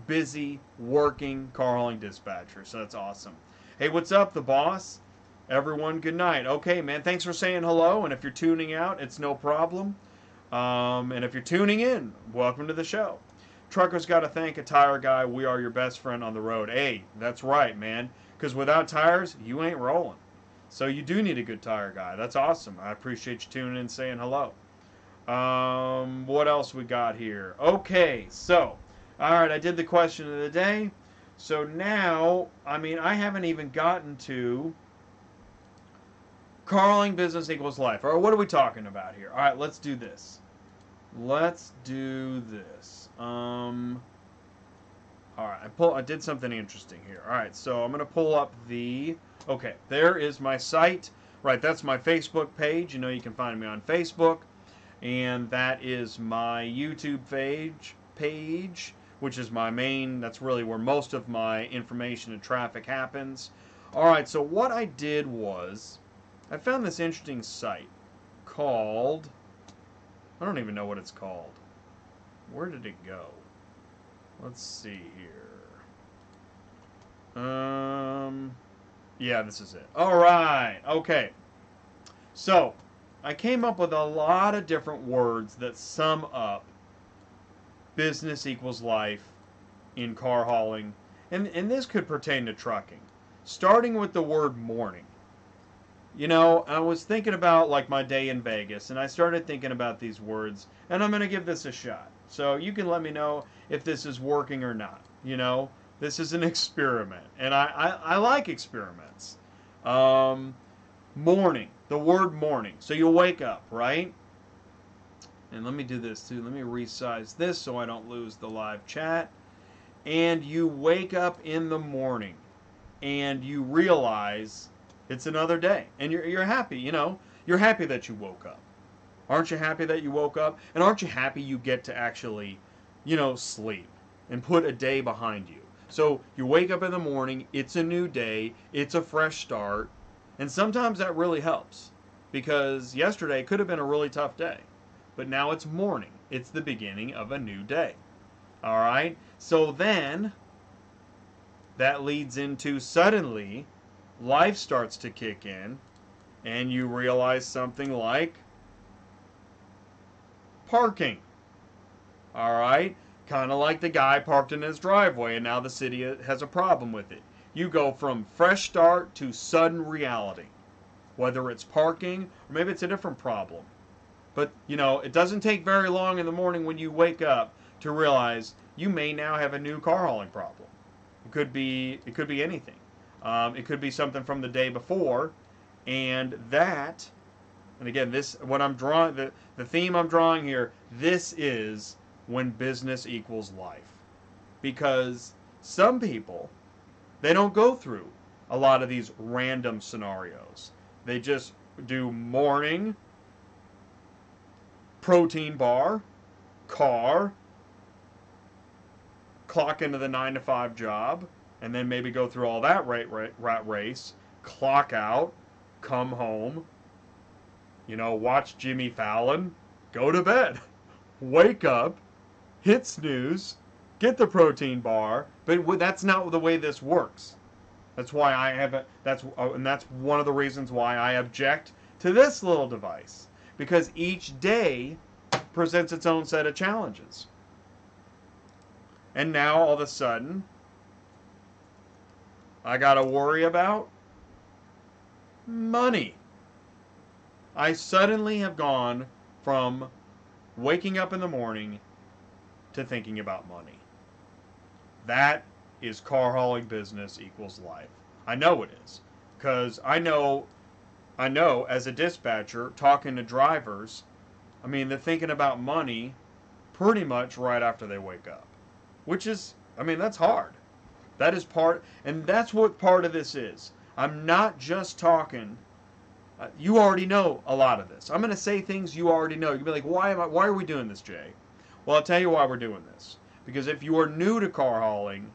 busy, working car hauling dispatcher. So that's awesome. Hey, what's up, the boss? Everyone, good night. Okay, man, thanks for saying hello. And if you're tuning out, it's no problem. And if you're tuning in, welcome to the show. Truckers got to thank a tire guy. We are your best friend on the road. Hey, that's right, man. Because without tires, you ain't rolling. So you do need a good tire guy. That's awesome. I appreciate you tuning in and saying hello. What else we got here? Okay, so, all right, I did the question of the day. So now, I haven't even gotten to car hauling business equals life. All right, what are we talking about here? All right, let's do this. All right, I did something interesting here. All right, so I'm going to pull up okay, there is my site. Right, that's my Facebook page. You can find me on Facebook. And that is my YouTube page, which is my main, that's really where most of my information and traffic happens. All right, so what I did was, I found this interesting site called, I don't even know what it's called. Where did it go? Let's see here. Yeah, this is it. All right, okay. So, I came up with a lot of different words that sum up business equals life in car hauling. And this could pertain to trucking. Starting with the word morning. I was thinking about like my day in Vegas, and I started thinking about these words, and I'm going to give this a shot. So you can let me know if this is working or not. This is an experiment, and I like experiments. Morning, the word morning. So you'll wake up, right? And let me do this too. Let me resize this so I don't lose the live chat. And you wake up in the morning. and you realize it's another day, and you're happy. You're happy that you woke up. Aren't you happy that you woke up? And aren't you happy you get to actually, sleep and put a day behind you? So you wake up in the morning, it's a new day, it's a fresh start, and sometimes that really helps because yesterday could have been a really tough day, but now it's morning. It's the beginning of a new day. All right? So then that leads into suddenly life starts to kick in and you realize something like parking. All right? Kind of like the guy parked in his driveway and now the city has a problem with it. You go from fresh start to sudden reality. Whether it's parking or maybe it's a different problem. But, it doesn't take very long in the morning when you wake up to realize you may now have a new car hauling problem. It could be anything. It could be something from the day before, and again, what I'm drawing, the theme I'm drawing here, this is when business equals life. Because some people, they don't go through a lot of these random scenarios. They just do morning, protein bar, car, clock into the 9 to 5 job, and then maybe go through all that rat race, clock out, come home, watch Jimmy Fallon, go to bed, wake up, hit snooze, get the protein bar, but that's not the way this works. That's why that's one of the reasons why I object to this little device. Because each day presents its own set of challenges. And now, all of a sudden, I got to worry about money. I suddenly have gone from waking up in the morning to thinking about money. That is car hauling business equals life. I know it is. Because I know as a dispatcher, talking to drivers, they're thinking about money pretty much right after they wake up. Which is, that's hard. That is part, and that's what part of this is. I'm not just talking, you already know a lot of this. I'm going to say things you already know. You'll be like, why are we doing this, Jay? Well, I'll tell you why we're doing this. Because if you are new to car hauling,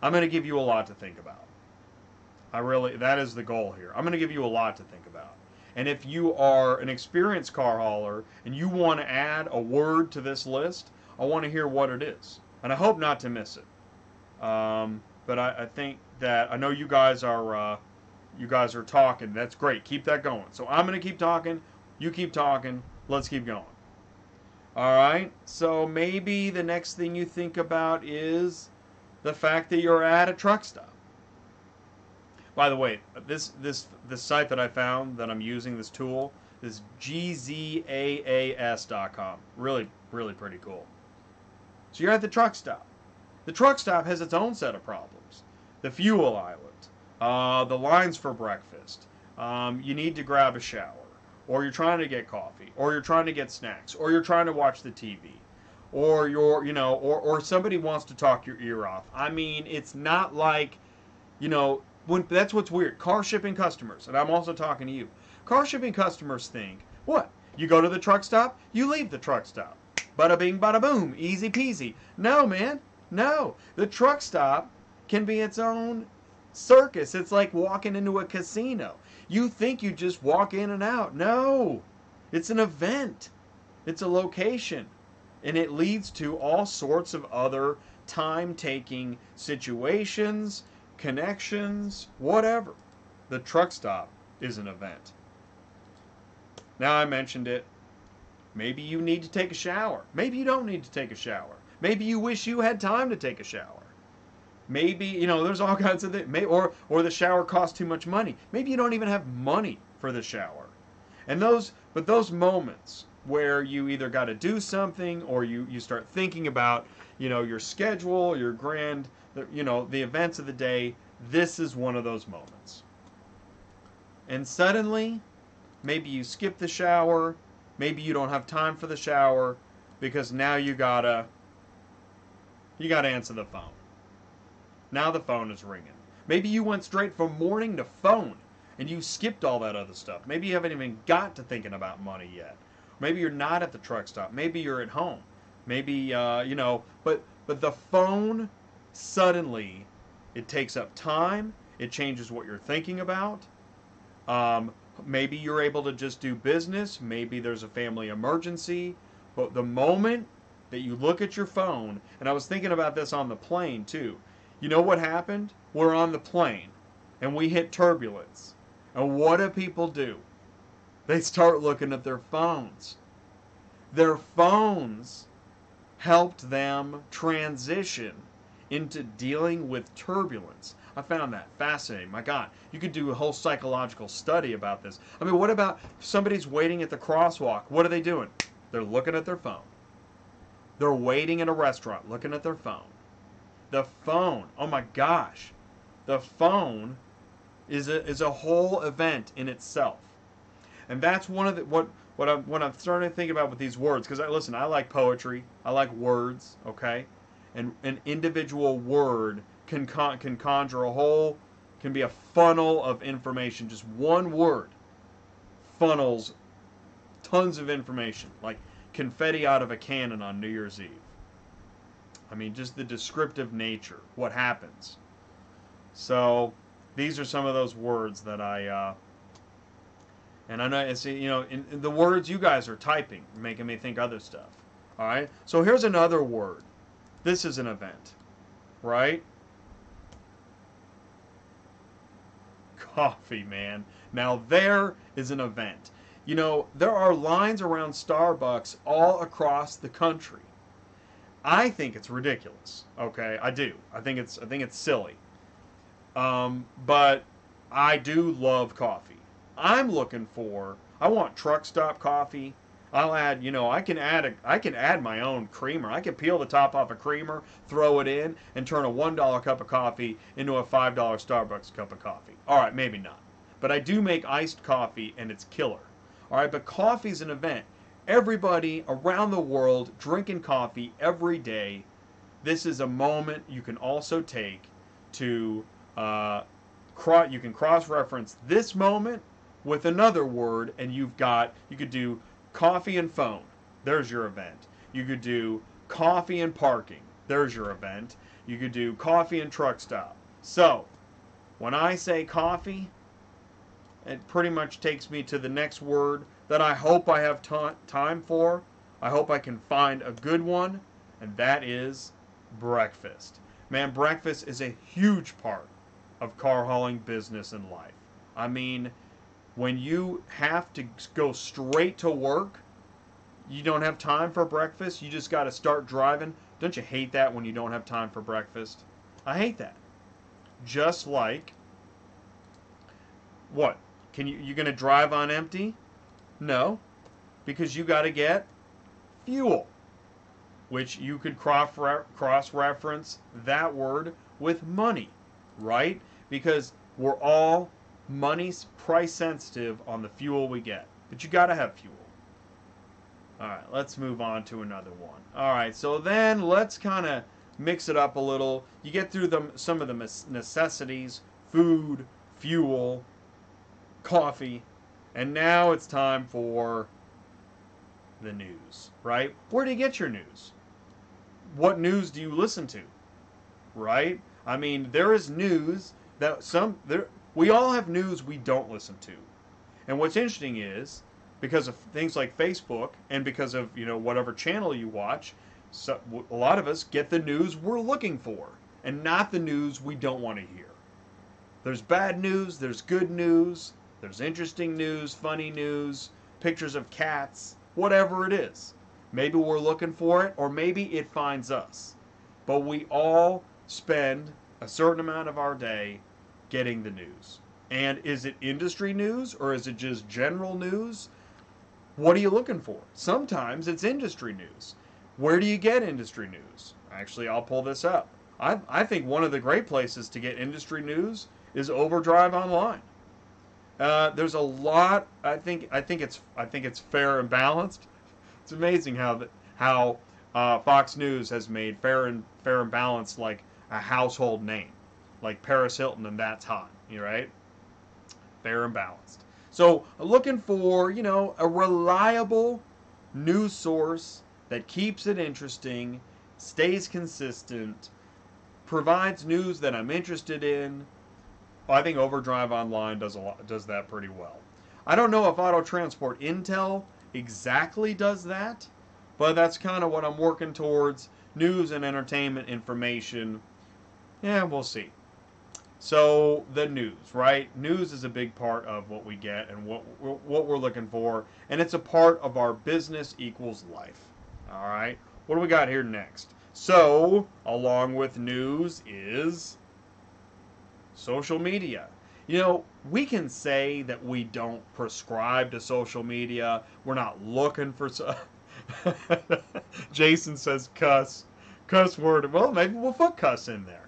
I'm going to give you a lot to think about. That is the goal here. I'm going to give you a lot to think about. And if you are an experienced car hauler and you want to add a word to this list, I want to hear what it is. And I hope not to miss it. But I think that I know you guys are talking. That's great. Keep that going. So I'm going to keep talking. You keep talking. Let's keep going. All right. So maybe the next thing you think about is the fact that you're at a truck stop. By the way, this site that I found that I'm using, this tool, is gzaas.com. Really, really pretty cool. So you're at the truck stop. The truck stop has its own set of problems. The fuel island, the lines for breakfast, you need to grab a shower, or you're trying to get coffee, or you're trying to get snacks, or you're trying to watch the TV, or or somebody wants to talk your ear off. It's not like, that's what's weird. Car shipping customers, and I'm also talking to you. Car shipping customers think, what? You go to the truck stop, you leave the truck stop. Bada bing, bada boom, easy peasy. No, man, no. The truck stop can be its own circus. It's like walking into a casino. You think you just walk in and out. No, it's an event. It's a location. And it leads to all sorts of other time-taking situations, connections, whatever. The truck stop is an event. Now I mentioned it. Maybe you need to take a shower. Maybe you don't need to take a shower. Maybe you wish you had time to take a shower. Maybe, there's all kinds of things. Or the shower costs too much money. Maybe you don't even have money for the shower. And those moments where you either got to do something or you start thinking about, your schedule, your the events of the day, this is one of those moments. And suddenly, maybe you skip the shower. Maybe you don't have time for the shower because now you gotta answer the phone. Now the phone is ringing. Maybe you went straight from morning to phone and you skipped all that other stuff. Maybe you haven't even got to thinking about money yet. Maybe you're not at the truck stop. Maybe you're at home. Maybe but the phone suddenly it takes up time. It changes what you're thinking about. Maybe you're able to just do business. Maybe there's a family emergency. But the moment that you look at your phone, and I was thinking about this on the plane too. You know what happened? We're on the plane and we hit turbulence. And what do people do? They start looking at their phones. Their phones helped them transition into dealing with turbulence. I found that fascinating. My God, you could do a whole psychological study about this. I mean, what about if somebody's waiting at the crosswalk? What are they doing? They're looking at their phone. They're waiting at a restaurant, looking at their phone. The phone, oh my gosh, the phone is a whole event in itself. And that's one of the what I'm starting to think about with these words, because listen, I like poetry, I like words, okay, and an individual word can conjure a whole, can be a funnel of information. Just one word funnels tons of information, like confetti out of a cannon on New Year's Eve. I mean, just the descriptive nature, what happens. So these are some of those words that and I know, see, in the words you guys are typing, making me think other stuff. All right. So here's another word. This is an event, right? Coffee, man. Now there is an event. There are lines around Starbucks all across the country. I think it's ridiculous. Okay, I do. I think it's silly. But I do love coffee. I want truck stop coffee. I'll add, I can add my own creamer. I can peel the top off a creamer, throw it in, and turn a $1 cup of coffee into a $5 Starbucks cup of coffee. All right, maybe not. But I do make iced coffee, and it's killer. All right, but coffee's an event. Everybody around the world drinking coffee every day. This is a moment you can also take to you can cross-reference this moment with another word, and you could do coffee and phone. There's your event. You could do coffee and parking. There's your event. You could do coffee and truck stop. So, when I say coffee, it pretty much takes me to the next word that I hope I have time for. I hope I can find a good one, and that is breakfast. Man, breakfast is a huge part of car hauling business and life. I mean, when you have to go straight to work, you don't have time for breakfast, you just got to start driving. Don't you hate that when you don't have time for breakfast? I hate that. Just like, what? You going to drive on empty? No, because you got to get fuel, which you could cross-reference that word with money, right? Because we're all money price sensitive on the fuel we get, but you got to have fuel. All right, let's move on to another one. All right, so then let's kind of mix it up a little. You get through some of the necessities, food, fuel, coffee, and now it's time for the news, right? Where do you get your news? What news do you listen to, right? I mean, there is news that we all have news we don't listen to. And what's interesting is, because of things like Facebook and because of, whatever channel you watch, a lot of us get the news we're looking for and not the news we don't want to hear. There's bad news, there's good news, there's interesting news, funny news, pictures of cats, whatever it is. Maybe we're looking for it, or maybe it finds us. But we all spend a certain amount of our day getting the news. And is it industry news, or is it just general news? What are you looking for? Sometimes it's industry news. Where do you get industry news? Actually, I'll pull this up. I think one of the great places to get industry news is Overdrive Online. There's a lot. I think it's fair and balanced. It's amazing how Fox News has made fair and balanced like a household name. like Paris Hilton, and that's hot. You right? Fair and balanced. So looking for, a reliable news source that keeps it interesting, stays consistent, provides news that I'm interested in. I think Overdrive Online does that pretty well. I don't know if Auto Transport Intel exactly does that, but that's kind of what I'm working towards. News and entertainment information. Yeah, we'll see. So the news, right? News is a big part of what we get and what we're looking for, and it's a part of our business equals life. All right. What do we got here next? So, along with news is social media. We can say that we don't prescribe to social media. We're not looking for. Jason says cuss word. Well, maybe we'll put cuss in there.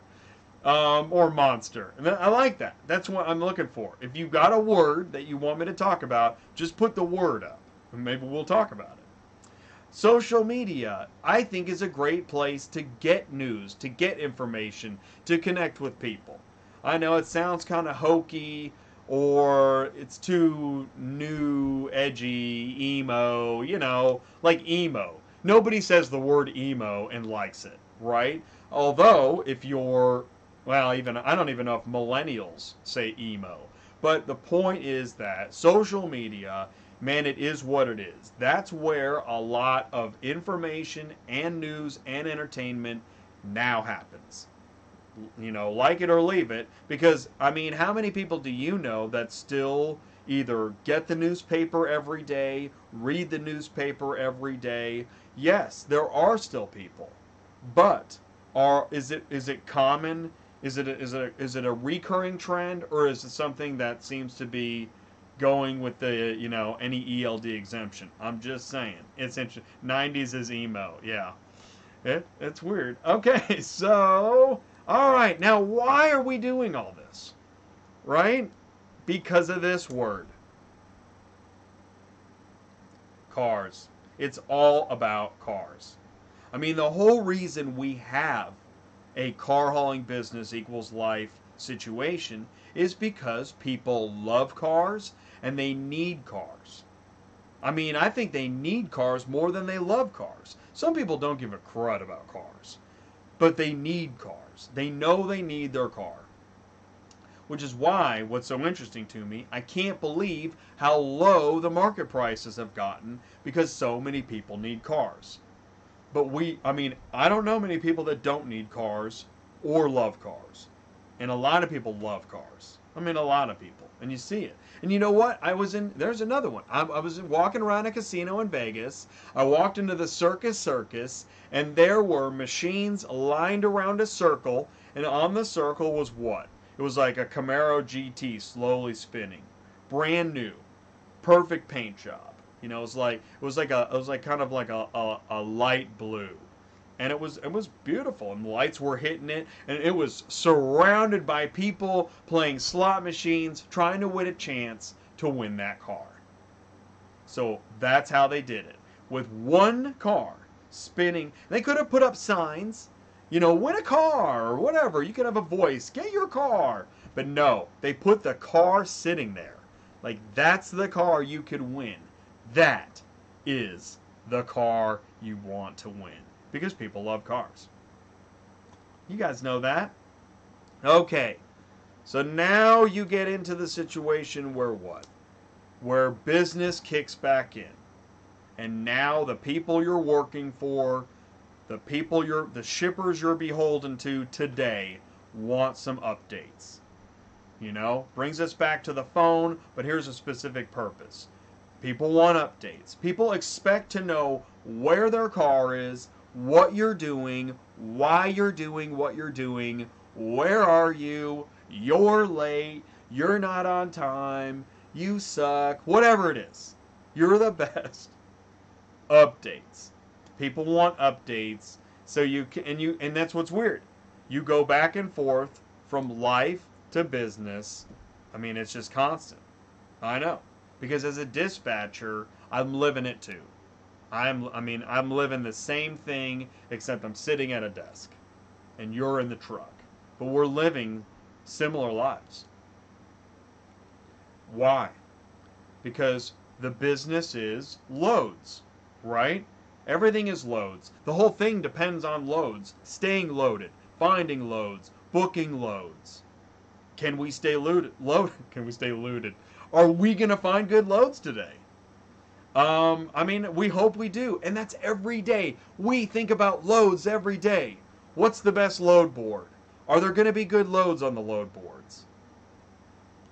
Or monster. And I like that. That's what I'm looking for. If you've got a word that you want me to talk about, just put the word up, and maybe we'll talk about it. Social media, I think, is a great place to get news, to get information, to connect with people. I know it sounds kind of hokey, or it's too new, edgy, emo, like emo. Nobody says the word emo and likes it, right? Although, if you're even I don't even know if millennials say emo. But the point is that social media, man, it is what it is. That's where a lot of information and news and entertainment now happens. Like it or leave it. Because, how many people do you know that still either get the newspaper every day, read the newspaper every day? Yes, there are still people. But is it common? Is it a recurring trend, or is it something that seems to be going with the any ELD exemption? I'm just saying, it's interesting. 90s is emo, yeah. It's weird. Okay, so all right, now why are we doing all this? Right? Because of this word, cars. It's all about cars. The whole reason we have a car hauling business equals life situation is because people love cars and they need cars. I think they need cars more than they love cars. Some people don't give a crud about cars, but they need cars. They know they need their car. Which is why, what's so interesting to me, I can't believe how low the market prices have gotten because so many people need cars. But I don't know many people that don't need cars or love cars. And a lot of people love cars. A lot of people. And you see it. And you know what? There's another one. I was walking around a casino in Vegas. I walked into the circus, and there were machines lined around a circle, and on the circle was what? It was like a Camaro GT slowly spinning. Brand new. Perfect paint job. It was kind of like a light blue. And it was beautiful, and the lights were hitting it, and it was surrounded by people playing slot machines, trying to win a chance to win that car. So that's how they did it. With one car spinning, they could have put up signs, win a car or whatever. You could have a voice, get your car. But no, they put the car sitting there. Like, that's the car you could win. That is the car you want to win. Because people love cars. You guys know that? Okay. So now you get into the situation where what? Where business kicks back in. And now the people you're working for, the shippers you're beholden to today want some updates. Brings us back to the phone, but here's a specific purpose. People want updates. People expect to know where their car is, what you're doing, why you're doing what you're doing, where are you, you're late, you're not on time, you suck, whatever it is. You're the best. Updates. People want updates, so and that's what's weird. You go back and forth from life to business. It's just constant. I know. Because as a dispatcher, I'm living it too. I'm living the same thing, except I'm sitting at a desk, and you're in the truck. But we're living similar lives. Why? Because the business is loads, right? Everything is loads. The whole thing depends on loads. Staying loaded, finding loads, booking loads. Can we stay loaded? Can we stay loaded? Are we going to find good loads today? I mean, we hope we do. And that's every day. We think about loads every day. What's the best load board? Are there going to be good loads on the load boards?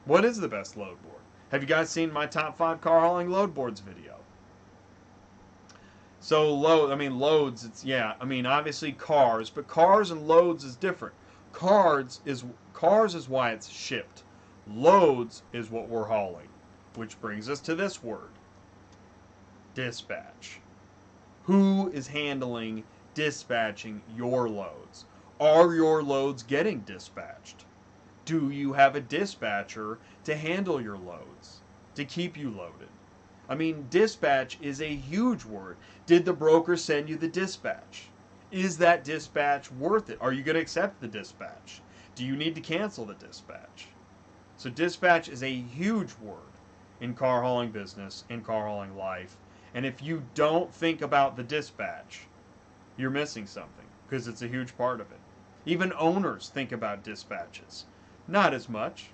What is the best load board? Have you guys seen my top 5 car hauling load boards video? So loads, it's, yeah, I mean, obviously cars, but cars and loads is different. Cars is why it's shipped. Loads is what we're hauling, which brings us to this word. Dispatch. Who is handling dispatching your loads? Are your loads getting dispatched? Do you have a dispatcher to handle your loads, to keep you loaded? I mean, dispatch is a huge word. Did the broker send you the dispatch? Is that dispatch worth it? Are you going to accept the dispatch? Do you need to cancel the dispatch? So dispatch is a huge word in car hauling business, in car hauling life. And if you don't think about the dispatch, you're missing something, because it's a huge part of it. Even owners think about dispatches. Not as much.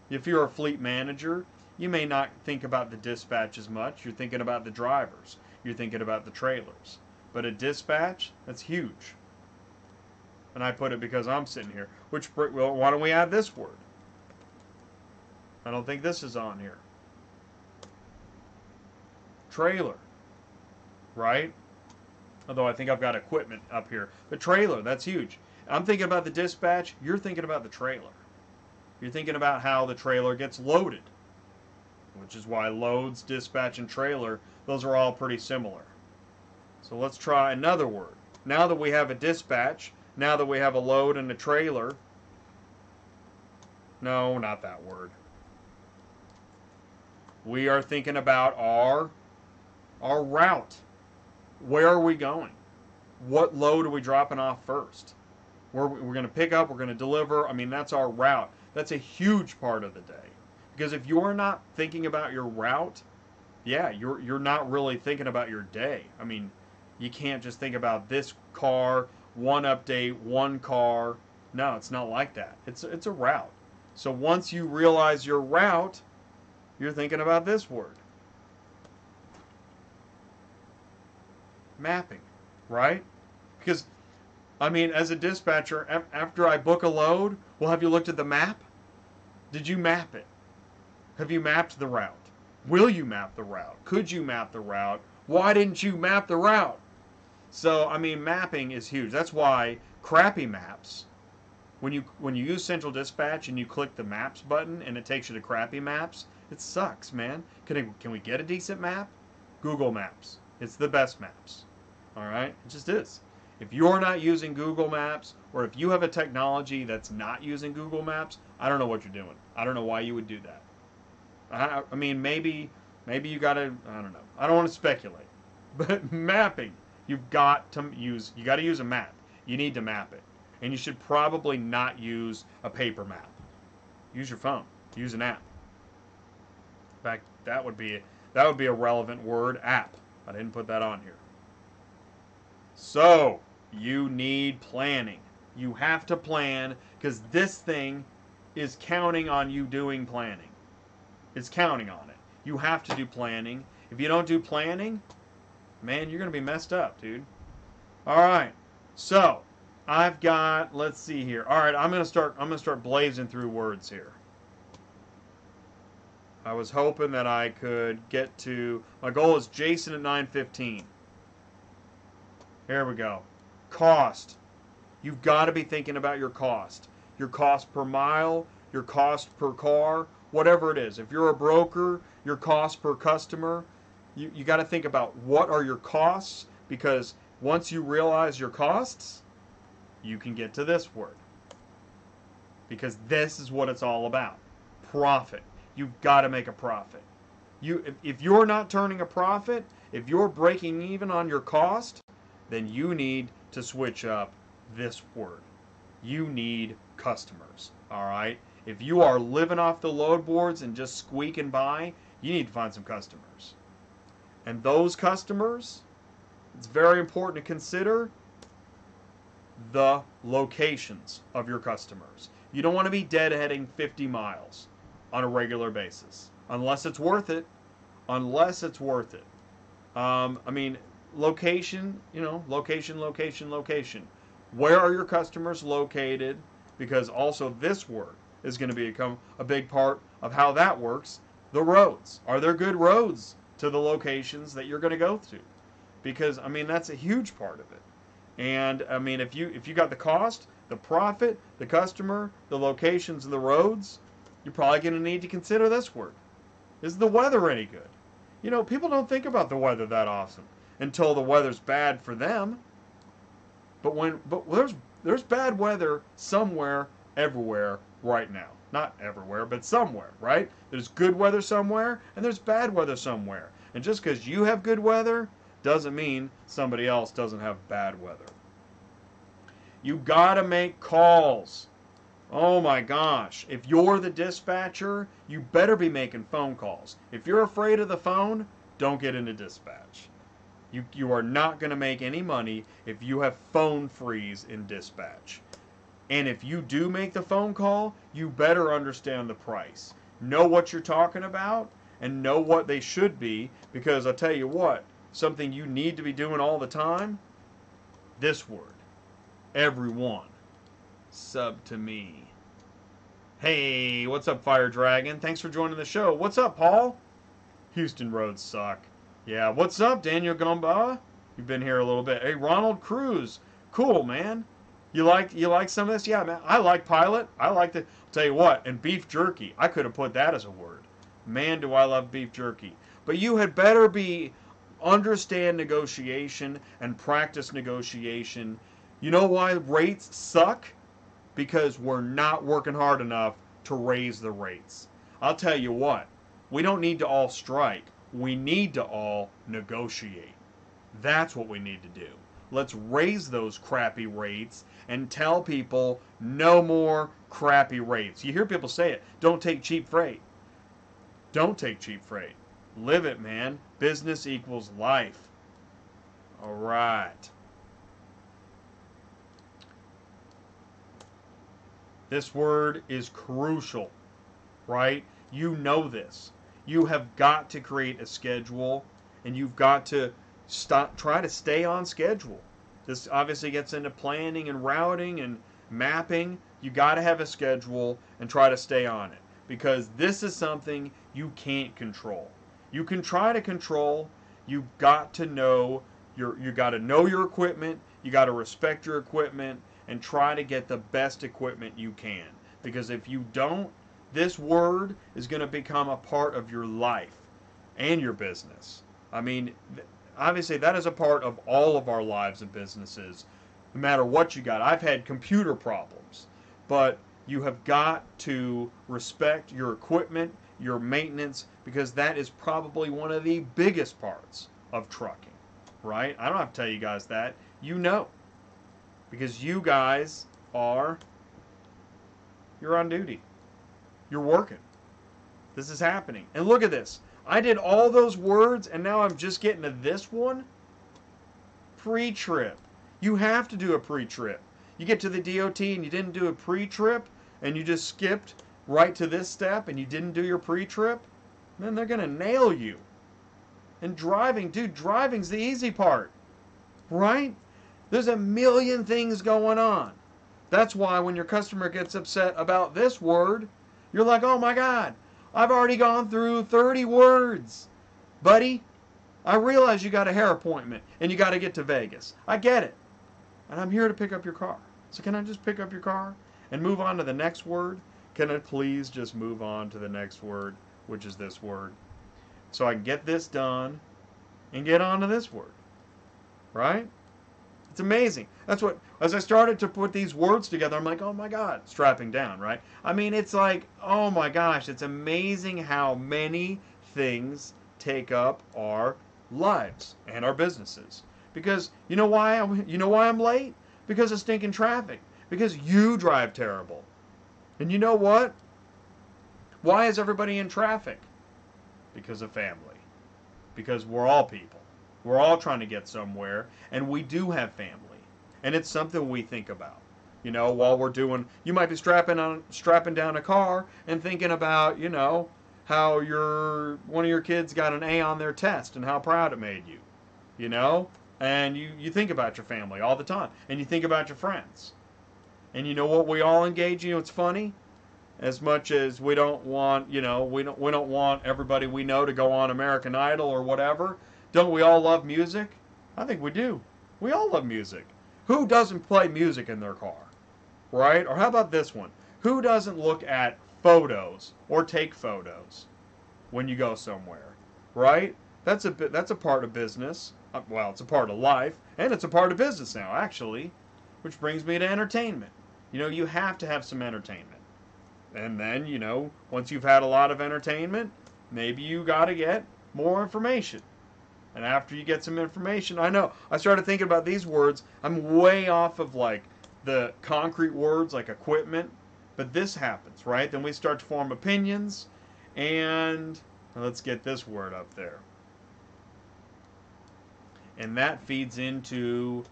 If you're a fleet manager, you may not think about the dispatch as much. You're thinking about the drivers. You're thinking about the trailers. But a dispatch, that's huge. And I put it because I'm sitting here. Well, why don't we add this word? I don't think this is on here. Trailer. Right? Although I think I've got equipment up here. But trailer, that's huge. I'm thinking about the dispatch. You're thinking about the trailer. You're thinking about how the trailer gets loaded, which is why loads, dispatch, and trailer, those are all pretty similar. So let's try another word. Now that we have a dispatch, now that we have a load and a trailer, no, not that word. We are thinking about our route. Where are we going? What load are we dropping off first? We're going to pick up, we're going to deliver. I mean, that's our route. That's a huge part of the day. Because if you're not thinking about your route, yeah, you're not really thinking about your day. I mean, you can't just think about this car, one update, one car. No, it's not like that. It's a route. So once you realize your route, you're thinking about this word. Mapping, right? Because, I mean, as a dispatcher, after I book a load, well, have you looked at the map? Did you map it? Have you mapped the route? Will you map the route? Could you map the route? Why didn't you map the route? So, I mean, mapping is huge. That's why crappy maps, when you use Central Dispatch and you click the Maps button and it takes you to crappy maps, it sucks, man. Can we get a decent map? Google Maps. It's the best maps. All right? It just is. If you're not using Google Maps, or if you have a technology that's not using Google Maps, I don't know what you're doing. I don't know why you would do that. I mean, maybe you got to, I don't know. I don't want to speculate. But mapping, you got to use a map. You need to map it. And you should probably not use a paper map. Use your phone. Use an app. In fact, that would be a relevant word, app. I didn't put that on here. So, you need planning. You have to plan, because this thing is counting on you doing planning. It's counting on it. You have to do planning. If you don't do planning, man, you're going to be messed up, dude. All right. So, I've got, let's see here. All right, I'm going to start blazing through words here. I was hoping that I could get to, my goal is Jason at 9:15. Here we go. Cost. You've got to be thinking about your cost. Your cost per mile, your cost per car, whatever it is. If you're a broker, your cost per customer, you got to think about what are your costs, because once you realize your costs, you can get to this word. Because this is what it's all about. Profit. You've got to make a profit. If you're not turning a profit, if you're breaking even on your cost, then you need to switch up this word. You need customers, all right? If you are living off the load boards and just squeaking by, you need to find some customers. And those customers, it's very important to consider the locations of your customers. You don't want to be deadheading 50 miles on a regular basis, unless it's worth it. Unless it's worth it. I mean, location, location. Where are your customers located? Because also this word is going to become a big part of how that works. The roads. Are there good roads to the locations that you're going to go to? Because, I mean, that's a huge part of it. And, I mean, if you got the cost, the profit, the customer, the locations, and the roads, you're probably going to need to consider this word. Is the weather any good? You know, people don't think about the weather that often until the weather's bad for them. But there's bad weather somewhere, everywhere, right now. Not everywhere, but somewhere, right? There's good weather somewhere, and there's bad weather somewhere. And just because you have good weather doesn't mean somebody else doesn't have bad weather. You gotta make calls. Oh my gosh. If you're the dispatcher, you better be making phone calls. If you're afraid of the phone, don't get into dispatch. You are not going to make any money if you have phone freeze in dispatch. And if you do make the phone call, you better understand the price. Know what you're talking about and know what they should be, because I'll tell you what, something you need to be doing all the time, this word. Everyone. Sub to me. Hey, what's up, Fire Dragon? Thanks for joining the show. What's up, Paul? Houston roads suck. Yeah, what's up, Daniel Gumba? You've been here a little bit. Hey, Ronald Cruz. Cool, man. You like some of this? Yeah, man. I like Pilot. I like the. I'll tell you what, and beef jerky. I could have put that as a word. Man, do I love beef jerky. But you had better understand negotiation and practice negotiation. You know why rates suck? Because we're not working hard enough to raise the rates. I'll tell you what, we don't need to all strike. We need to all negotiate. That's what we need to do. Let's raise those crappy rates and tell people no more crappy rates. You hear people say it, don't take cheap freight. Don't take cheap freight. Live it, man. Business equals life. All right. This word is crucial, right? You know this. You have got to create a schedule, and you've got to try to stay on schedule. This obviously gets into planning and routing and mapping. You got to have a schedule and try to stay on it, because this is something you can't control. You can try to control. You've got to know you got to know your equipment. You got to respect your equipment and try to get the best equipment you can. Because if you don't, this word is going to become a part of your life and your business. I mean, obviously that is a part of all of our lives and businesses, no matter what you got. I've had computer problems, but you have got to respect your equipment, your maintenance, because that is probably one of the biggest parts of trucking, right? I don't have to tell you guys that. You know. Because you guys you're on duty. You're working. This is happening. And look at this. I did all those words, and now I'm just getting to this one. Pre-trip. You have to do a pre-trip. You get to the DOT and you didn't do a pre-trip, and you just skipped right to this step, and you didn't do your pre-trip, then they're going to nail you. And driving, dude, driving's the easy part. Right? There's a million things going on. That's why when your customer gets upset about this word, you're like, oh my God, I've already gone through 30 words. Buddy, I realize you got a hair appointment and you got to get to Vegas. I get it. And I'm here to pick up your car. So can I just pick up your car and move on to the next word? Can I please just move on to the next word, which is this word? So I can get this done and get on to this word. Right? It's amazing. That's what, as I started to put these words together, I'm like, oh my God, strapping down, right? I mean, it's like, oh my gosh, it's amazing how many things take up our lives and our businesses. Because you know why I'm late? Because of stinking traffic. Because you drive terrible. And you know what? Why is everybody in traffic? Because of family. Because we're all people. We're all trying to get somewhere, and we do have family. And it's something we think about. You know, while we're doing, you might be strapping down a car and thinking about, you know, how one of your kids got an A on their test and how proud it made you. You know? And you think about your family all the time. And you think about your friends. And you know what we all engage in? You know, it's funny. As much as we don't want, you know, we don't want everybody we know to go on American Idol or whatever. Don't we all love music? I think we do. We all love music. Who doesn't play music in their car? Right? Or how about this one? Who doesn't look at photos or take photos when you go somewhere? Right? That's a part of business. Well, it's a part of life, and it's a part of business now, actually. Which brings me to entertainment. You know, you have to have some entertainment. And then, you know, once you've had a lot of entertainment, maybe you got to get more information. And after you get some information, I know, I started thinking about these words. I'm way off of like the concrete words like equipment, but this happens, right? Then we start to form opinions, and let's get this word up there. And that feeds into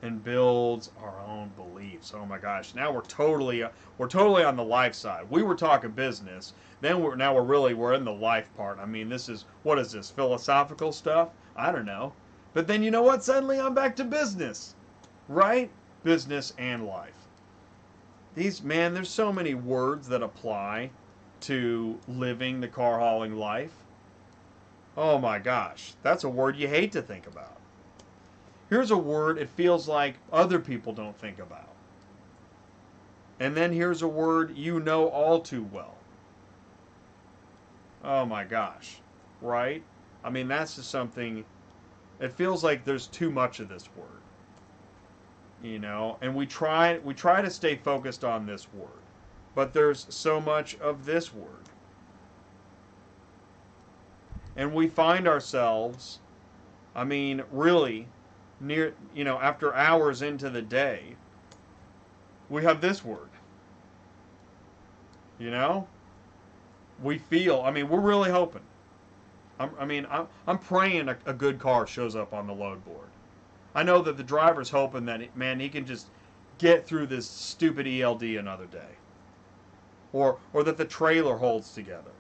and builds our own beliefs. Oh my gosh! Now we're totally on the life side. We were talking business, then we're in the life part. I mean, what is this, philosophical stuff? I don't know. But then you know what? Suddenly I'm back to business, right? Business and life. There's so many words that apply to living the car hauling life. Oh my gosh, that's a word you hate to think about. Here's a word it feels like other people don't think about. And then here's a word you know all too well. Oh my gosh, right? I mean, that's just something, it feels like there's too much of this word. You know, and we try to stay focused on this word. But there's so much of this word. And we find ourselves, I mean, really, near, you know, after hours into the day, we have this word. You know? We feel, I mean, we're really hoping. I'm praying a good car shows up on the load board. I know that the driver's hoping that, man, he can just get through this stupid ELD another day. Or that the trailer holds together.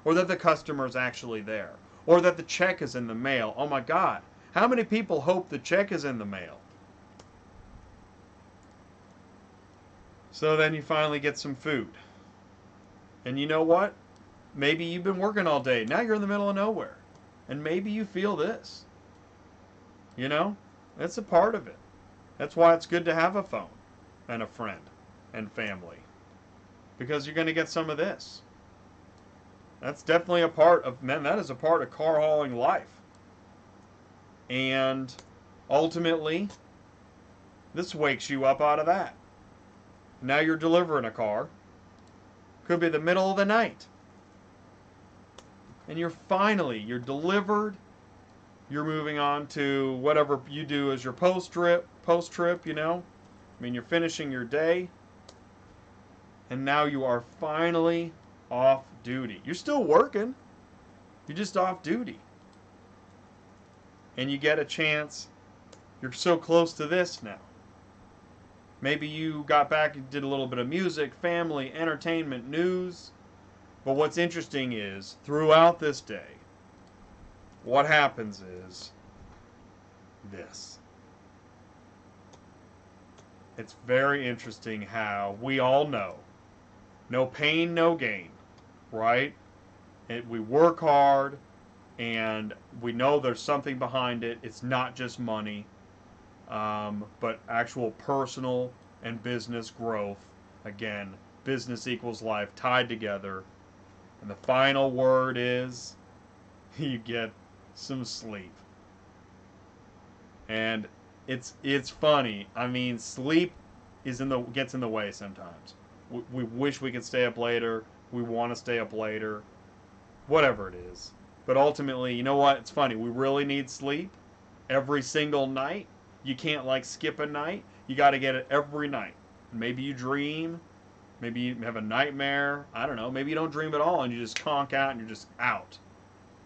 Or that the customer's actually there. Or that the check is in the mail. Oh my God. How many people hope the check is in the mail? So then you finally get some food. And you know what? Maybe you've been working all day. Now you're in the middle of nowhere. And maybe you feel this. You know? That's a part of it. That's why it's good to have a phone and a friend and family. Because you're going to get some of this. That's definitely a part of, man, that is a part of car hauling life. And ultimately, this wakes you up out of that. Now you're delivering a car. Could be the middle of the night. And you're delivered. You're moving on to whatever you do as your post-trip, you know. I mean, you're finishing your day. And now you are finally off duty. You're still working. You're just off duty. And you get a chance. You're so close to this now. Maybe you got back and did a little bit of music, family, entertainment, news. But what's interesting is, throughout this day, what happens is this. It's very interesting how we all know, no pain, no gain, right? We work hard, and we know there's something behind it. It's not just money, but actual personal and business growth. Again, business equals life tied together. And the final word is you get some sleep. And it's funny. I mean, sleep gets in the way sometimes. We wish we could stay up later. We want to stay up later. Whatever it is. But ultimately, you know what? It's funny. We really need sleep every single night. You can't like skip a night. You got to get it every night. Maybe you dream. Maybe you have a nightmare. I don't know. Maybe you don't dream at all and you just conk out and you're just out.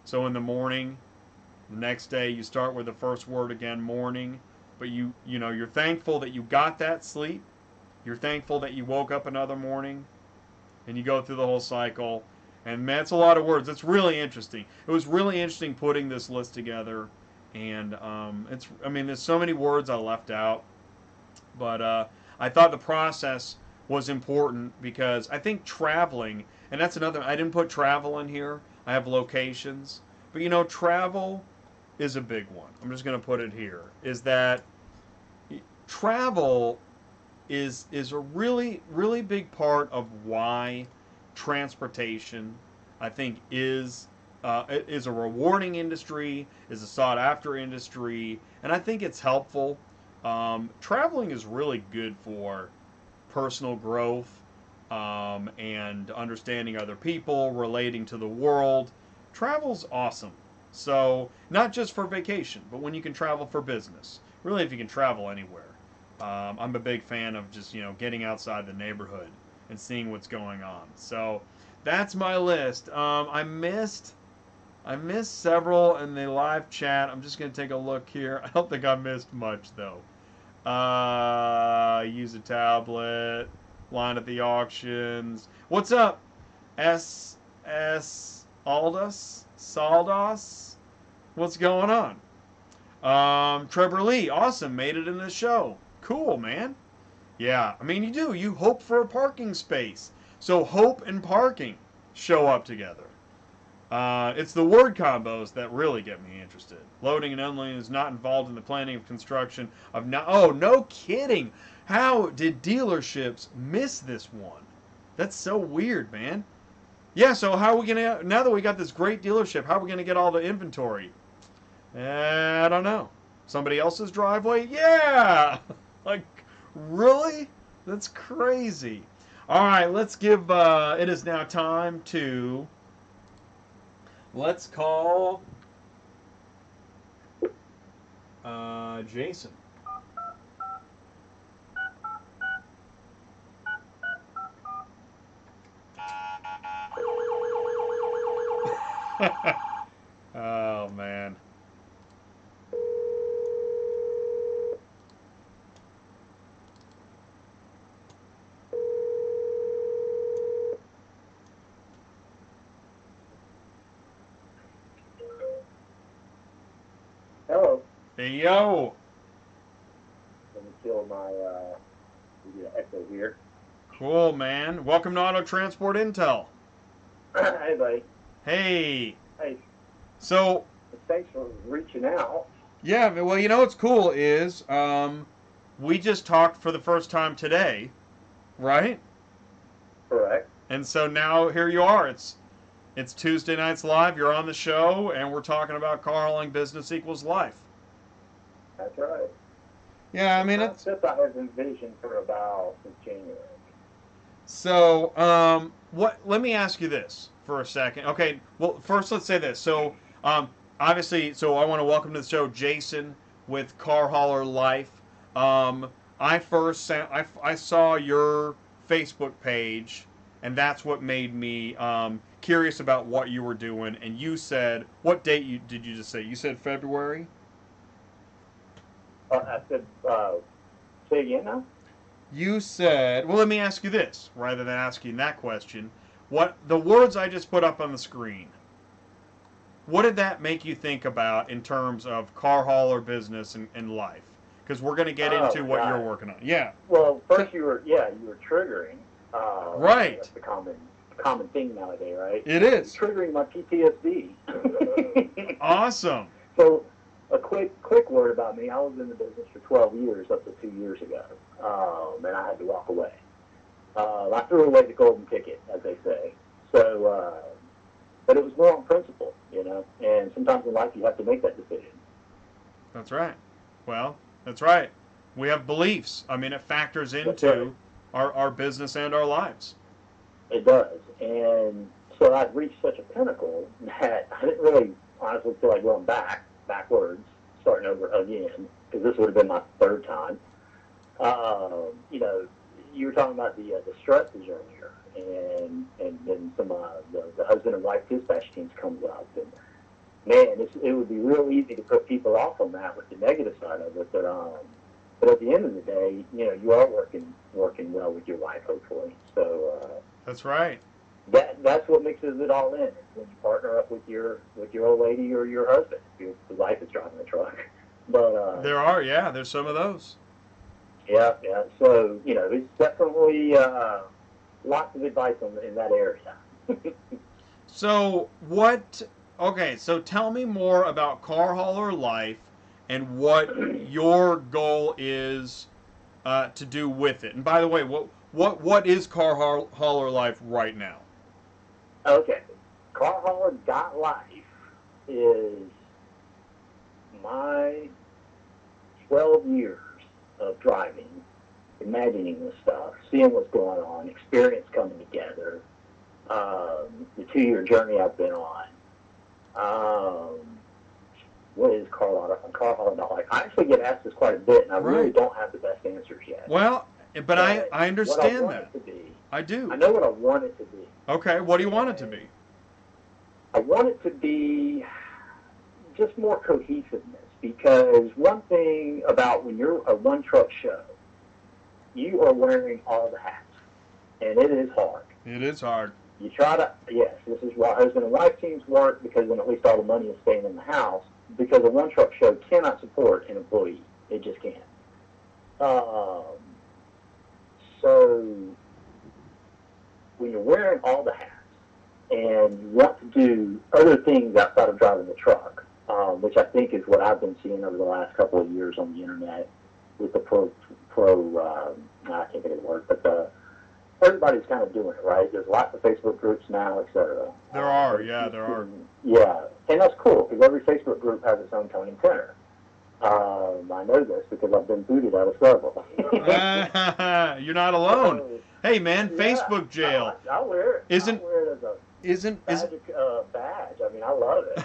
So in the morning, the next day, you start with the first word again, morning. But you're thankful that you got that sleep. You're thankful that you woke up another morning, and you go through the whole cycle. And man, it's a lot of words. It's really interesting. It was really interesting putting this list together, and there's so many words I left out, but I thought the process was important because I think traveling, and that's another. I didn't put travel in here. I have locations, but travel is a big one. I'm just going to put it here. Is that travel is a really, really big part of why transportation, I think, is a rewarding industry, is a sought after industry, and I think it's helpful. Traveling is really good for personal growth and understanding other people, relating to the world. Travel's awesome. So not just for vacation, but when you can travel for business. Really, if you can travel anywhere. I'm a big fan of just, getting outside the neighborhood and seeing what's going on. So that's my list. I missed several in the live chat. I'm just going to take a look here. I don't think I missed much, though. Use a tablet. Line at the auctions. What's up? Aldous? Saldos? What's going on? Trevor Lee, awesome, made it in the show. Cool, man. Yeah, you do. You hope for a parking space. So hope and parking show up together. It's the word combos that really get me interested. Loading and unloading is not involved in the planning of construction of now. Oh, no kidding. How did dealerships miss this one? That's so weird, man. Yeah, so how are we going to, now that we got this great dealership, how are we going to get all the inventory? I don't know. Somebody else's driveway? Yeah! Like, really? That's crazy. All right, let's give, it is now time to, let's call Jason. Oh, man. Hello. Hey, yo. Let me kill my echo here. Cool, man. Welcome to Auto Transport Intel. Hey, buddy. Hey. Hey. So. Thanks for reaching out. Yeah, well, what's cool is we just talked for the first time today, right? Correct. And so now here you are. It's Tuesday nights live. You're on the show, and we're talking about car hauling business equals life. That's right. Yeah, it's. That's what I have envisioned for about since January. So, let me ask you this for a second. Okay, well, first let's say this. So, obviously, I want to welcome to the show Jason with CarHauler.Life. I saw your Facebook page, and that's what made me curious about what you were doing. And you said, what date did you just say? You said February? I said, say again now? You said, well, let me ask you this, rather than asking that question. What the words I just put up on the screen, what did that make you think about in terms of car hauler business and life? Because we're going to get into what you're working on. Yeah. Well, first you were triggering. Right. That's the common thing nowadays, right? It is. Triggering my PTSD. Awesome. So, a quick word about me. I was in the business for 12 years up to 2 years ago, and I had to walk away. I threw away the golden ticket, as they say. So, but it was more on principle, and sometimes in life you have to make that decision. That's right. Well, that's right. We have beliefs. It factors into our business and our lives. It does. And so I'd reached such a pinnacle that I didn't really honestly feel like going backwards, starting over again, because this would have been my third time. you were talking about the stresses earlier, and then some the husband and wife dispatch teams comes up, and man, it would be real easy to put people off on that with the negative side of it. But at the end of the day, you are working well with your wife, hopefully. So That's right. that's what mixes it all in. Is when you partner up with your old lady or your husband, if the wife is driving the truck. But there's some of those. yeah. So it's definitely lots of advice in that area. So what? Okay, so tell me more about CarHauler.Life and what your goal is to do with it. And by the way, what is CarHauler.Life right now? Okay, CarHauler.Life is my 12 years of driving, imagining this stuff, seeing what's going on, experience coming together, the 2-year journey I've been on. What is CarHauler.Life? I actually get asked this quite a bit, and I really don't have the best answers yet. Well, but I understand what I want that. it to be, I do. I know what I want it to be. Okay, what do you want it to be? I want it to be just more cohesiveness, because one thing about when you're a one-truck show, you are wearing all the hats, and it is hard. It is hard. You try to, yes, this is why husband and wife teams work, because then at least all the money is staying in the house, because a one-truck show cannot support an employee. It just can't. So when you're wearing all the hats and you want to do other things outside of driving the truck, which I think is what I've been seeing over the last couple of years on the internet with the I can't think of the word, but everybody's kind of doing it, right? There's lots of Facebook groups now, etc. There are. Yeah, and that's cool, because every Facebook group has its own tone and tenor. I know this because I've been booted out of several. You're not alone. Hey, man, Facebook jail. I wear it. Isn't I wear it as a badge. I mean, I love it.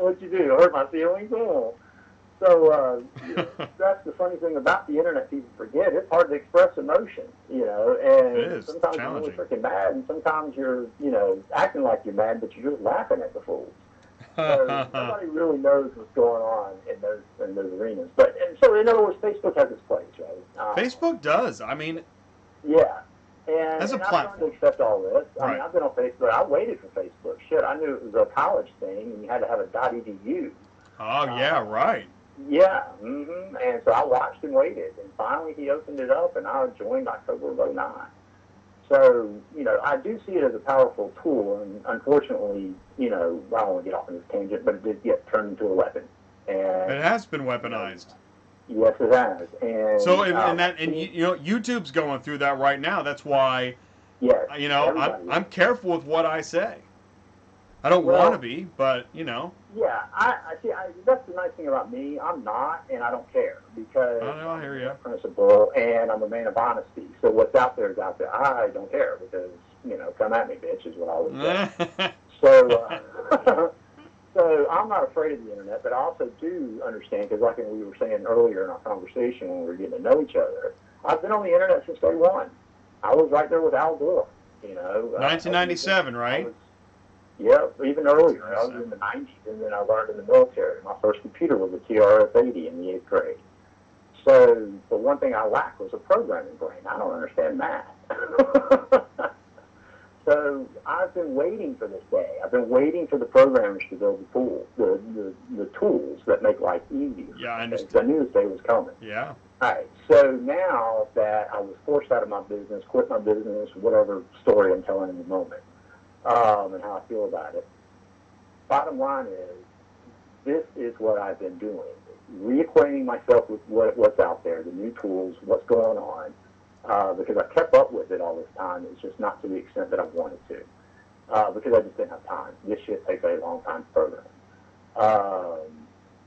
What you do? Hurt my feelings? Oh. So that's the funny thing about the internet. People forget it's hard to express emotion, and it is. Sometimes you're really freaking mad, and sometimes you're, acting like you're mad, but you're just laughing at the fools. So nobody really knows what's going on in those arenas. And so in other words, Facebook has its place, right? Facebook does. I mean, yeah. And as a platform, platform, I've learned to accept all this. I right. mean, I've been on Facebook. I waited for Facebook. Shit, I knew it was a college thing, and you had to have a .edu. Oh yeah, right. Yeah, and so I watched and waited, and finally he opened it up, and I joined October of 2009. So, I do see it as a powerful tool, and unfortunately, I don't want to get off on this tangent, but it did get turned into a weapon. And it has been weaponized. Yes, it has. And so, YouTube's going through that right now. That's why, yes, I'm careful with what I say. I don't want to be, but, Yeah, I see. That's the nice thing about me. I'm not, and I don't care, because I hear you. I'm a principal, and I'm a man of honesty. So what's out there is out there. I don't care, because, come at me, bitch, is what I would say. So I'm not afraid of the internet, but I also do understand, because like we were saying earlier in our conversation when we were getting to know each other, I've been on the internet since day one. I was right there with Al Gore, 1997, right? Yeah, even earlier. I was in the 90s, and then I learned in the military. My first computer was a TRS-80 in the 8th grade. So the one thing I lacked was a programming brain. I don't understand math. So I've been waiting for this day. I've been waiting for the programmers to build the tools that make life easier. Yeah, I understand. I knew this day was coming. Yeah. All right, so now that I was forced out of my business, quit my business, whatever story I'm telling in the moment, and how I feel about it. Bottom line is, this is what I've been doing. Reacquainting myself with what's out there, the new tools, what's going on, because I kept up with it all this time. It's just not to the extent that I wanted to, because I just didn't have time. This shit takes a long time to program.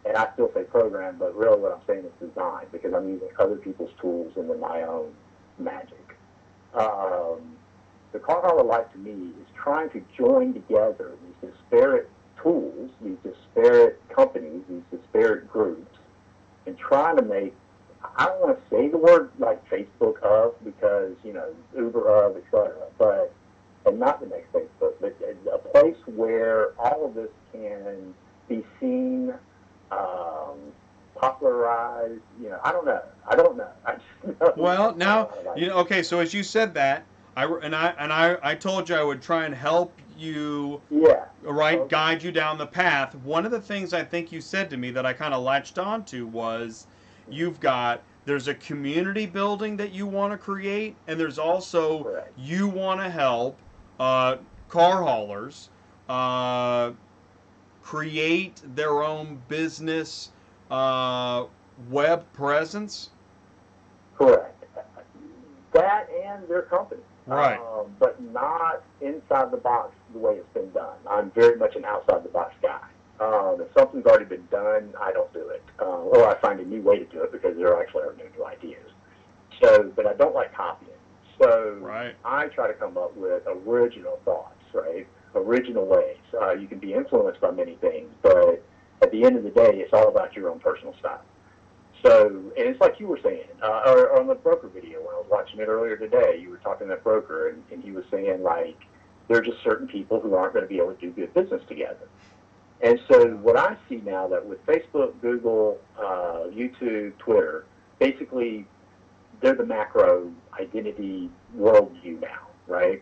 And I still say program, but really what I'm saying is design, because I'm using other people's tools and then my own magic. The CarHauler.Life to me is trying to join together these disparate tools, these disparate companies, these disparate groups, and trying to make, I don't want to say the word like Facebook where all of this can be seen, popularized. I don't know. I just know. Well, now, okay, so as you said that, I told you I would try and help you, Yeah. right, Okay. guide you down the path. One of the things I think you said to me that I kind of latched onto was there's a community building that you want to create, and there's also Correct. you want to help car haulers create their own business web presence. Correct. That and their company. Right. But not inside the box the way it's been done. I'm very much an outside the box guy. If something's already been done, I don't do it. Or I find a new way to do it because there actually are new ideas. But I don't like copying. So right. I try to come up with original thoughts, right? Original ways. You can be influenced by many things, but at the end of the day, it's all about your own personal style. So, and it's like you were saying, or on the broker video when I was watching it earlier today, you were talking to that broker, and he was saying, like, there are just certain people who aren't going to be able to do good business together. And so what I see now that with Facebook, Google, YouTube, Twitter, basically they're the macro identity worldview now, right?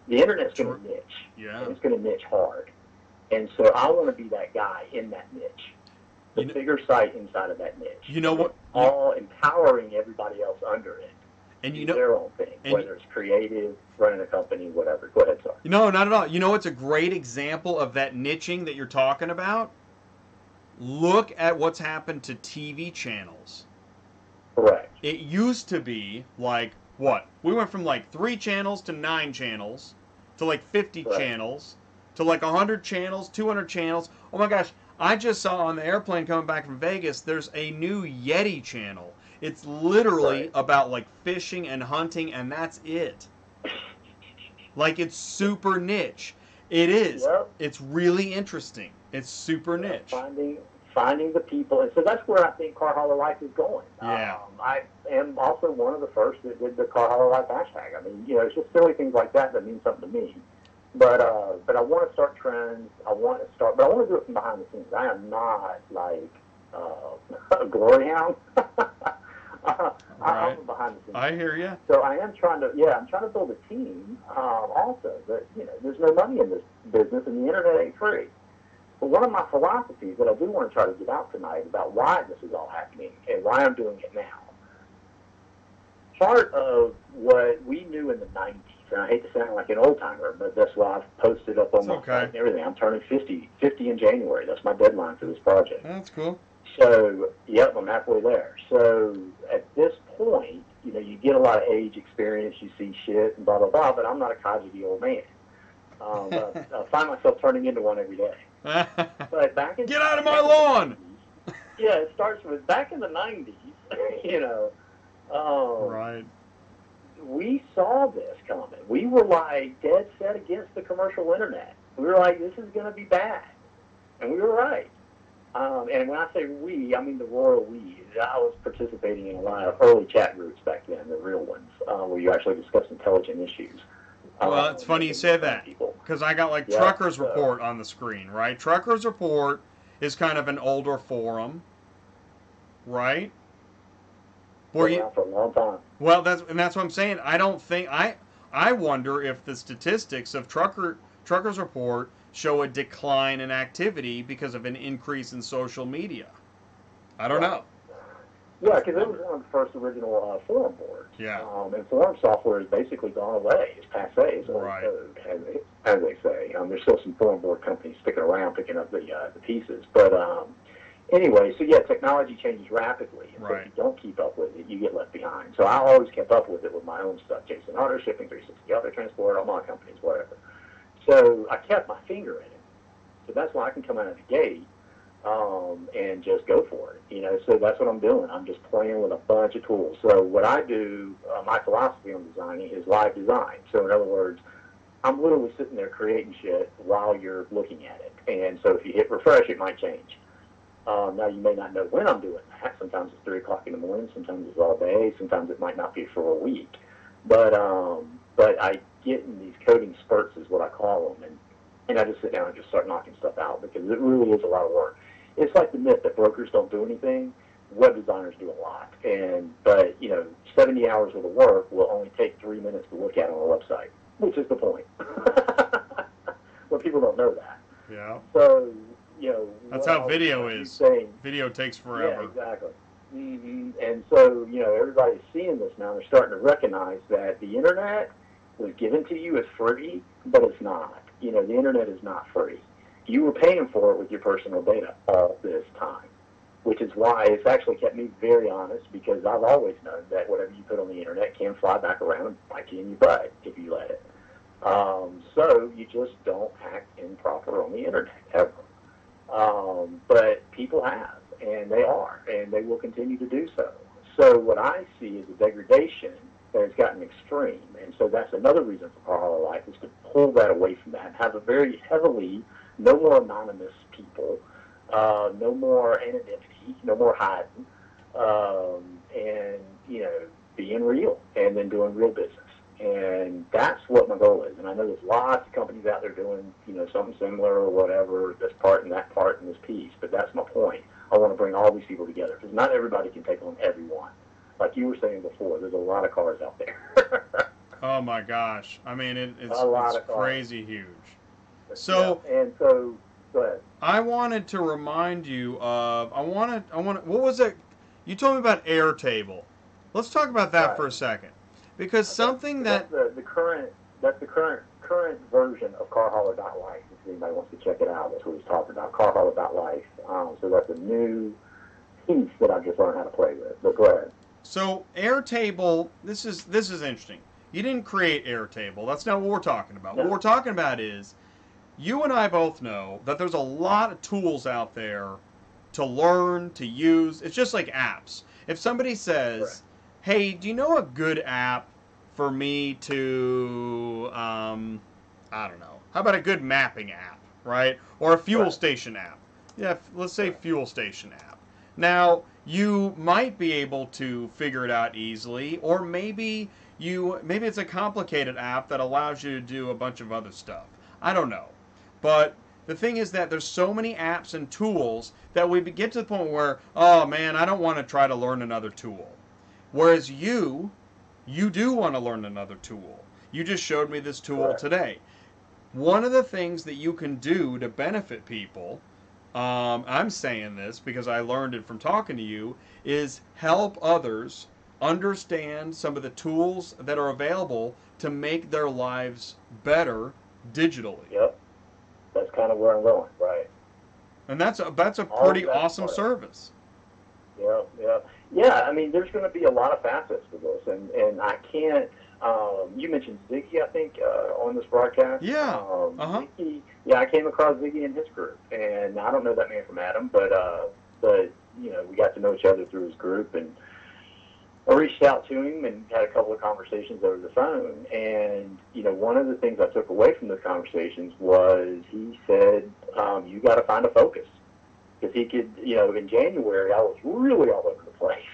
The internet's going to niche. Yeah. And it's going to niche hard. And so I want to be that guy in that niche. The bigger site inside of that niche. You know what? All empowering everybody else under it. And you do know their own thing, whether it's creative, running a company, whatever. Go ahead, sorry. No, not at all. You know what's a great example of that niching that you're talking about? Look at what's happened to TV channels. Correct. It used to be like, what? We went from like 3 channels to 9 channels to like 50 Correct. channels to like 100 channels, 200 channels. Oh my gosh, I just saw on the airplane coming back from Vegas, there's a new Yeti channel. It's literally about like fishing and hunting, and that's it. Like, it's super niche. It is. Yep. It's really interesting. It's super niche. Finding the people, and so that's where I think CarHauler.Life is going. Yeah. I am also one of the first that did the CarHauler.Life hashtag. I mean, it's just silly things like that that mean something to me. But I want to start trends. But I want to do it from behind the scenes. I am not like a glory hound. I'm behind the scenes. I hear you. So I am trying to build a team also. But there's no money in this business, and the internet ain't free. But one of my philosophies that I do want to try to get out tonight about why this is all happening and why I'm doing it now. Part of what we knew in the 90s, and I hate to sound like an old-timer, but that's why I've posted up on my site and everything. I'm turning 50 in January. That's my deadline for this project. That's cool. So, yep, I'm halfway there. So, at this point, you get a lot of age experience, you see shit and blah, blah, blah, but I'm not a codgy old man. I find myself turning into one every day. But back in Get out of my lawn! 90s, yeah, it starts with back in the 90s, right. We saw this coming. We were like dead set against the commercial internet. We were like, this is going to be bad. And we were right. And when I say we, I mean the royal we. I was participating in a lot of early chat groups back then, the real ones, where you actually discuss intelligent issues. Well, it's funny you said that, because I got like Truckers Report on the screen, right? Truckers Report is kind of an older forum, right? For a long time. Well, that's what I'm saying. I don't think I wonder if the statistics of Truckers Report show a decline in activity because of an increase in social media. I don't know. Yeah, because it was one of the first original forum boards. Yeah. And forum software has basically gone away. It's passé. It's old code, as they say. There's still some forum board companies sticking around picking up the pieces. But anyway, so yeah, technology changes rapidly. And so if you don't keep up with it, you get left behind. So I always kept up with it with my own stuff. Jason Auto Shipping, 360 Auto Transport, all my companies, whatever. So I kept my finger in it. So that's why I can come out of the gate and just go for it. So that's what I'm doing. I'm just playing with a bunch of tools. So what I do, my philosophy on designing is live design. So in other words, I'm literally sitting there creating shit while you're looking at it. And so if you hit refresh, it might change. Now, you may not know when I'm doing that. Sometimes it's 3 o'clock in the morning. Sometimes it's all day. Sometimes it might not be for a week. But I get in these coding spurts is what I call them. And and I just sit down and just start knocking stuff out because it really is a lot of work. It's like the myth that brokers don't do anything. Web designers do a lot, but 70 hours of the work will only take 3 minutes to look at on a website, which is the point. Well, people don't know that. Yeah. So that's how video is. Saying, video takes forever. Yeah, exactly. Mm-hmm. And so everybody's seeing this now. They're starting to recognize that the internet was given to you as free, but it's not. The internet is not free. You were paying for it with your personal data all this time, which is why it's actually kept me very honest, because I've always known that whatever you put on the internet can fly back around and bite you in your butt if you let it. So you just don't act improper on the internet ever. But people have, and they are, and they will continue to do so. So what I see is a degradation that has gotten extreme, and so that's another reason for CarHauler.Life is to pull that away from that, have a very heavily, no more anonymous people, no more anonymity, no more hiding, and being real, and then doing real business. And that's what my goal is. And I know there's lots of companies out there doing, something similar or whatever, this part and that part and this piece. But that's my point. I want to bring all these people together because not everybody can take on everyone. Like you were saying before, there's a lot of cars out there. Oh my gosh! I mean, it's crazy huge. So and so, go ahead. I wanted to remind you of what was it? You told me about Airtable. Let's talk about that for a second. Because something that's the current version of CarHauler.Life. If anybody wants to check it out, that's what he's talking about. CarHauler.Life. So that's a new piece that I've just learned how to play with. But go ahead. So Airtable, this is interesting. You didn't create Airtable. That's not what we're talking about. No. What we're talking about is you and I both know that there's a lot of tools out there to learn, to use. It's just like apps. If somebody says, right, hey, do you know a good app for me to, I don't know, how about a good mapping app, right? Or a fuel station app. Yeah, let's say fuel station app. Now, you might be able to figure it out easily, or maybe it's a complicated app that allows you to do a bunch of other stuff. I don't know. But the thing is that there's so many apps and tools that we get to the point where, oh man, I don't want to try to learn another tool. Whereas you do want to learn another tool. You just showed me this tool today. One of the things that you can do to benefit people, I'm saying this because I learned it from talking to you, is help others understand some of the tools that are available to make their lives better digitally. Yep. That's kind of where I'm going, right. And that's a pretty awesome service. Yeah, I mean, there's going to be a lot of facets to this, and I can't, you mentioned Ziggy, I think, on this broadcast. Yeah. Ziggy, I came across Ziggy in his group, and I don't know that man from Adam, but we got to know each other through his group, and I reached out to him and had a couple of conversations over the phone, and, one of the things I took away from those conversations was he said, you got to find a focus. Because he could, in January, I was really all over the place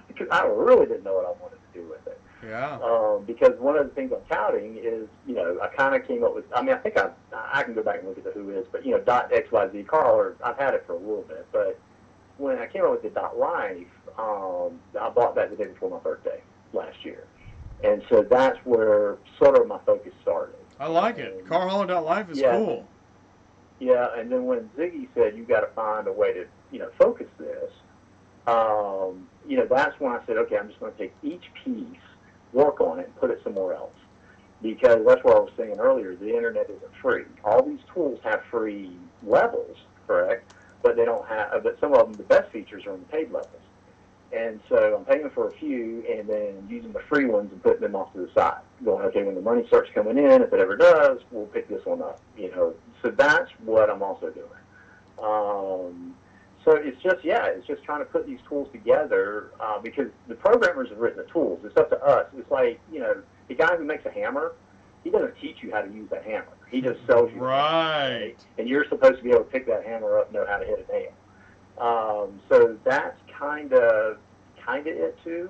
because I really didn't know what I wanted to do with it. Yeah. Because one of the things I'm touting is, I kind of came up with, I think I can go back and look at the who is, but, .xyz CarHauler, I've had it for a little bit. But when I came up with the .life, I bought that the day before my birthday last year. And so that's where sort of my focus started. I like it. CarHauler.Life is cool. Yeah, and then when Ziggy said you got to find a way to, focus this, that's when I said, okay, I'm just going to take each piece, work on it, and put it somewhere else. Because that's what I was saying earlier, the internet isn't free. All these tools have free levels, correct? But they don't have, but some of them, the best features are in the paid levels. And so I'm paying for a few and then using the free ones and putting them off to the side. Going, okay, when the money starts coming in, if it ever does, we'll pick this one up, So that's what I'm also doing. So it's just trying to put these tools together because the programmers have written the tools. It's up to us. It's like, the guy who makes a hammer, he doesn't teach you how to use that hammer. He just sells you. Right. And you're supposed to be able to pick that hammer up and know how to hit a nail. So that's kind of it too.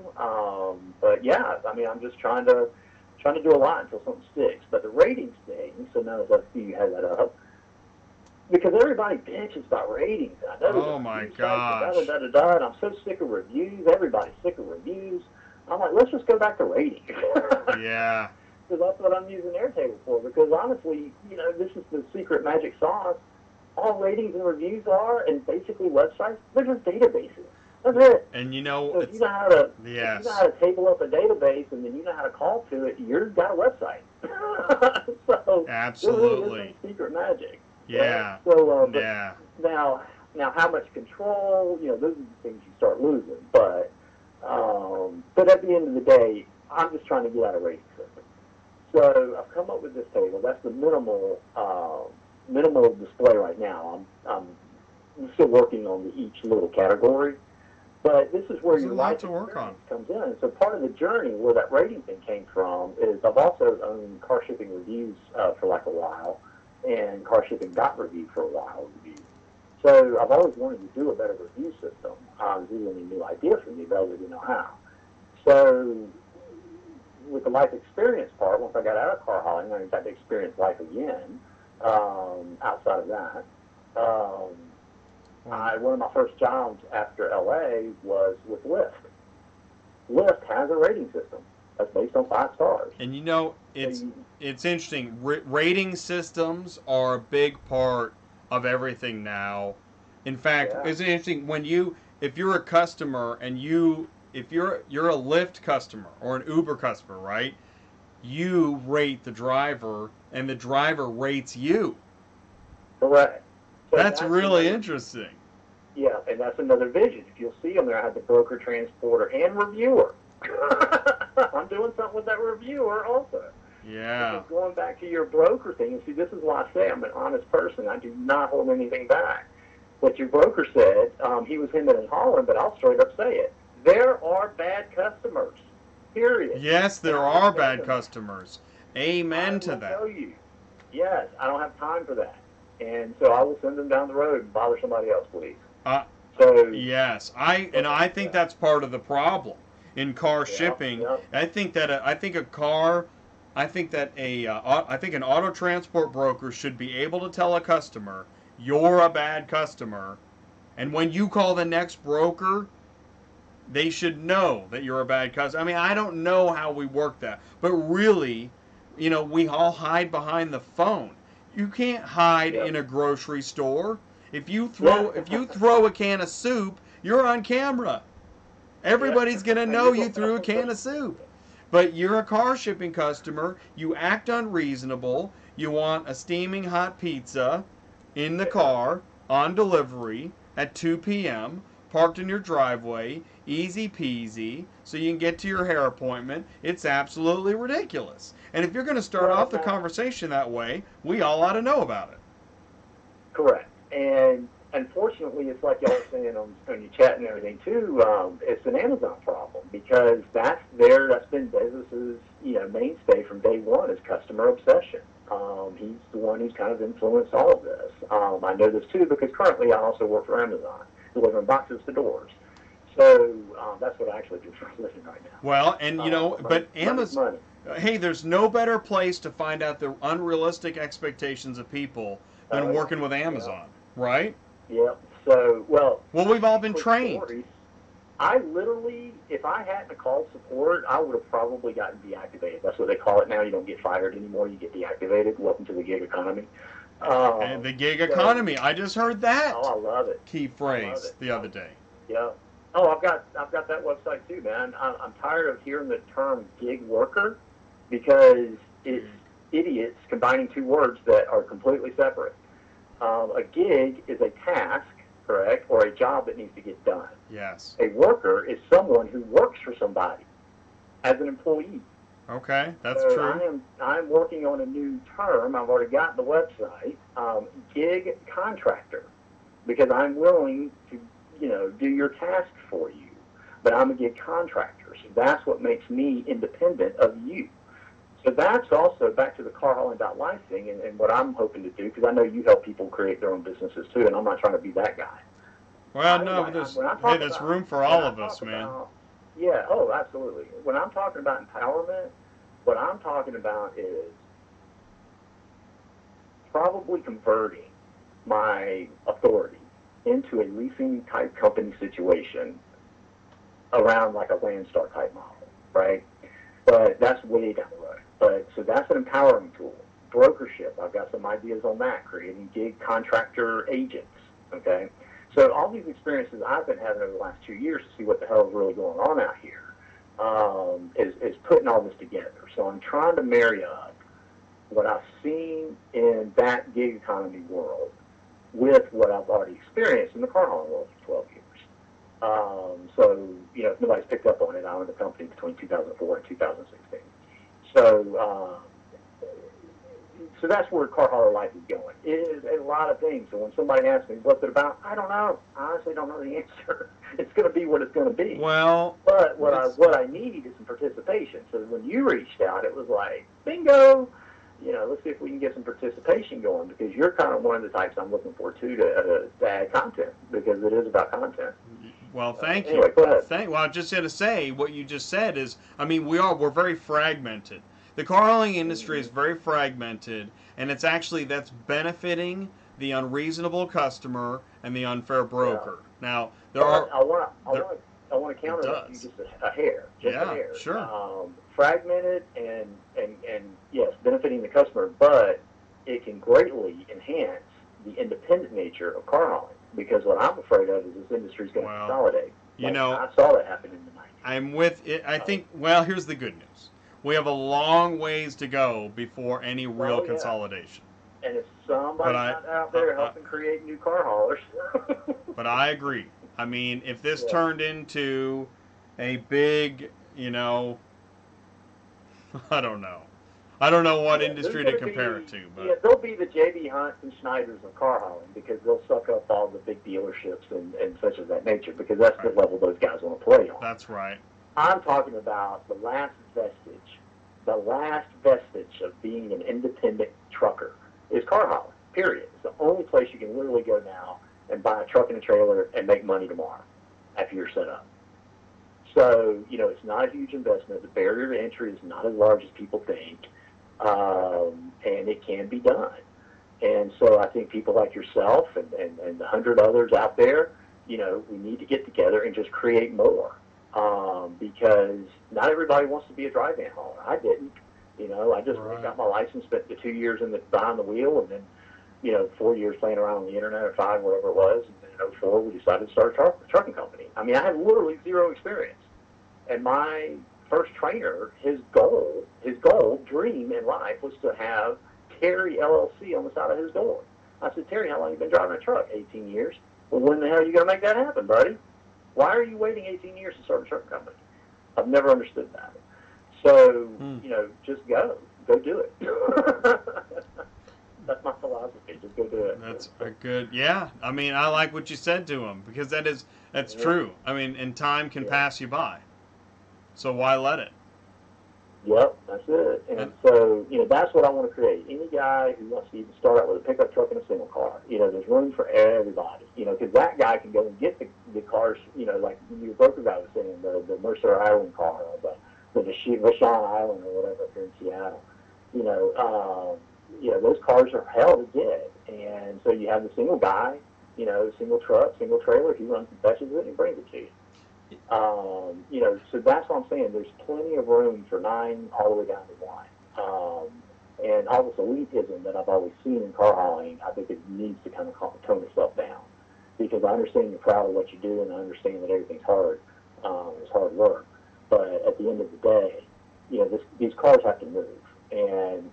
But yeah, I mean, I'm just trying to trying to do a lot until something sticks. But the ratings thing, so now that you had that up, because everybody bitches about ratings. I know Oh my gosh. and I'm so sick of reviews. Everybody's sick of reviews. I'm like, let's just go back to ratings. Yeah. So that's what I'm using Airtable for. Because honestly, this is the secret magic sauce. All ratings and reviews are, and basically websites, they're just databases. That's it. And So if you know how to, yes. if you know how to table up a database, and then you know how to call to it, you've got a website. So Absolutely. There really is some secret magic. Yeah. Right? So Yeah. now how much control? Those are the things you start losing. But at the end of the day, I'm just trying to get out of rating system. So I've come up with this table. That's the minimal display right now. I'm still working on each little category. But this is where There's your a lot life to work on. experience comes in. So part of the journey where that rating thing came from is I've also owned car shipping reviews for like a while, and car shipping got reviewed for a while. So I've always wanted to do a better review system. It was really a new idea for me, but I didn't know how. So with the life experience part, once I got out of car hauling, I got to experience life again. Outside of that, one of my first jobs after LA was with Lyft. Lyft has a rating system that's based on 5 stars. And it's interesting. Rating systems are a big part of everything now. In fact, it's interesting if you're a customer and if you're a Lyft customer or an Uber customer, right? You rate the driver, and the driver rates you. Correct. So that's really interesting. Yeah, and that's another vision. If you'll see them there, I have the broker, transporter, and reviewer. I'm doing something with that reviewer also. Yeah. Because going back to your broker thing, and see, this is why I say I'm an honest person. I do not hold anything back. What your broker said, he was hemming and hawing, but I'll straight up say it. There are bad customers. Period. Yes, there are bad customers. Amen to that. I will tell you, yes, I don't have time for that. And so I will send them down the road and bother somebody else, please. Yes, I think that's part of the problem in car shipping. Yeah. I think an auto transport broker should be able to tell a customer, you're a bad customer, and when you call the next broker, they should know that you're a bad customer. I mean, I don't know how we work that, but really, we all hide behind the phone. You can't hide in a grocery store. If you throw a can of soup, you're on camera. Everybody's going to know you threw a can of soup. But you're a car shipping customer. You act unreasonable. You want a steaming hot pizza in the car on delivery at 2 p.m., parked in your driveway, easy peasy, so you can get to your hair appointment. It's absolutely ridiculous. And if you're going to start off the conversation that way, we all ought to know about it. Correct. And unfortunately, it's like y'all were saying on your chat and everything too. It's an Amazon problem because that's been Bezos's mainstay from day one is customer obsession. He's the one who's kind of influenced all of this. I know this too because currently I also work for Amazon, delivering boxes to doors. So that's what I actually do for a living right now. Well, and but Amazon. Hey, there's no better place to find out the unrealistic expectations of people than working with Amazon, right? Yeah. So, well, we've all been trained. Stories, I literally, if I hadn't called support, I would have probably gotten deactivated. That's what they call it now. You don't get fired anymore. You get deactivated. Welcome to the gig economy. And the gig economy. I just heard that. Oh, I love it. Key phrase the other day. Yeah. Oh, I've got that website too, man. I'm tired of hearing the term gig worker because it's idiots combining 2 words that are completely separate. A gig is a task, correct, or a job that needs to get done. Yes. A worker is someone who works for somebody as an employee. Okay, that's true. I'm working on a new term. I've already got the website, gig contractor, because I'm willing to, do your task for you. But I'm a gig contractor, so that's what makes me independent of you. So that's also back to the CarHauler.Life thing and what I'm hoping to do, because I know you help people create their own businesses too, and I'm not trying to be that guy. Well, no, there's room for all of us, man. Yeah, oh, absolutely. When I'm talking about empowerment, What I'm talking about is probably converting my authority into a leasing type company situation around like a Landstar type model, right? But that's way down the road. But so that's an empowering tool. Brokership, I've got some ideas on that, creating gig contractor agents, okay? So all these experiences I've been having over the last 2 years to see what the hell is really going on out here is putting all this together. So I'm trying to marry up what I've seen in that gig economy world with what I've already experienced in the car hauling world for 12 years. So, if nobody's picked up on it, I owned the company between 2004 and 2016. So that's where CarHauler.Life is going. It is a lot of things. So when somebody asks me, what's it about? I don't know. I honestly don't know the answer. It's going to be what it's going to be. Well, but what I need is some participation. So when you reached out, it was like, bingo. Let's see if we can get some participation going, because you're kind of one of the types I'm looking for too to add content, because it is about content. Well, thank you. Anyway, go ahead. Well, I just had to say what you just said is, we're very fragmented. The car hauling industry is very fragmented, and that's benefiting the unreasonable customer and the unfair broker. Yeah. Now, I want to counter that you just a hair, a hair. Sure. Fragmented and yes, benefiting the customer, but it can greatly enhance the independent nature of car hauling, because what I'm afraid of is this industry is going to consolidate. I saw that happen in the 90s. I'm with it. I think, here's the good news. We have a long ways to go before any real consolidation. And if somebody's not out there helping create new car haulers. But I agree. If this turned into a big, I don't know. I don't know what industry to compare it to. But they'll be the J.B. Hunts and Schneiders of car hauling, because they'll suck up all the big dealerships and such of that nature, because that's the level those guys want to play on. That's right. I'm talking about the last vestige of being an independent trucker is car hauling, period. It's the only place you can literally go now and buy a truck and a trailer and make money tomorrow after you're set up. So, it's not a huge investment. The barrier to entry is not as large as people think, and it can be done. And so I think people like yourself and 100 others out there, we need to get together and just create more, because not everybody wants to be a dry van hauler. I didn't. I just got my license, spent the 2 years behind the wheel, and then 4 years playing around on the internet, or 5, whatever it was. And then in 2004, we decided to start a trucking company. I had literally zero experience. And my first trainer, his dream in life was to have Terry LLC on the side of his door. I said, Terry, how long have you been driving a truck? 18 years. Well, when the hell are you going to make that happen, buddy? Why are you waiting 18 years to start a trucking company? I've never understood that. So, just go do it. That's my philosophy. Just go do it. That's a good, I like what you said to him, because that's true. And time can pass you by. So why let it? Yep, that's it. And so, that's what I want to create. Any guy who wants to even start out with a pickup truck and a single car, there's room for everybody, because that guy can go and get the cars, like your broker guy was saying, the Mercer Island car, or the Vashon Island, or whatever, up here in Seattle. Those cars are hell to get. And so you have the single guy, single truck, single trailer. He runs and fetches it and brings it to you. So that's what I'm saying. There's plenty of room for 9 all the way down to 1. And all this elitism that I've always seen in car hauling, I think it needs to kind of tone itself down, because I understand you're proud of what you do, and I understand that everything's hard. It's hard work. But at the end of the day, these cars have to move. And,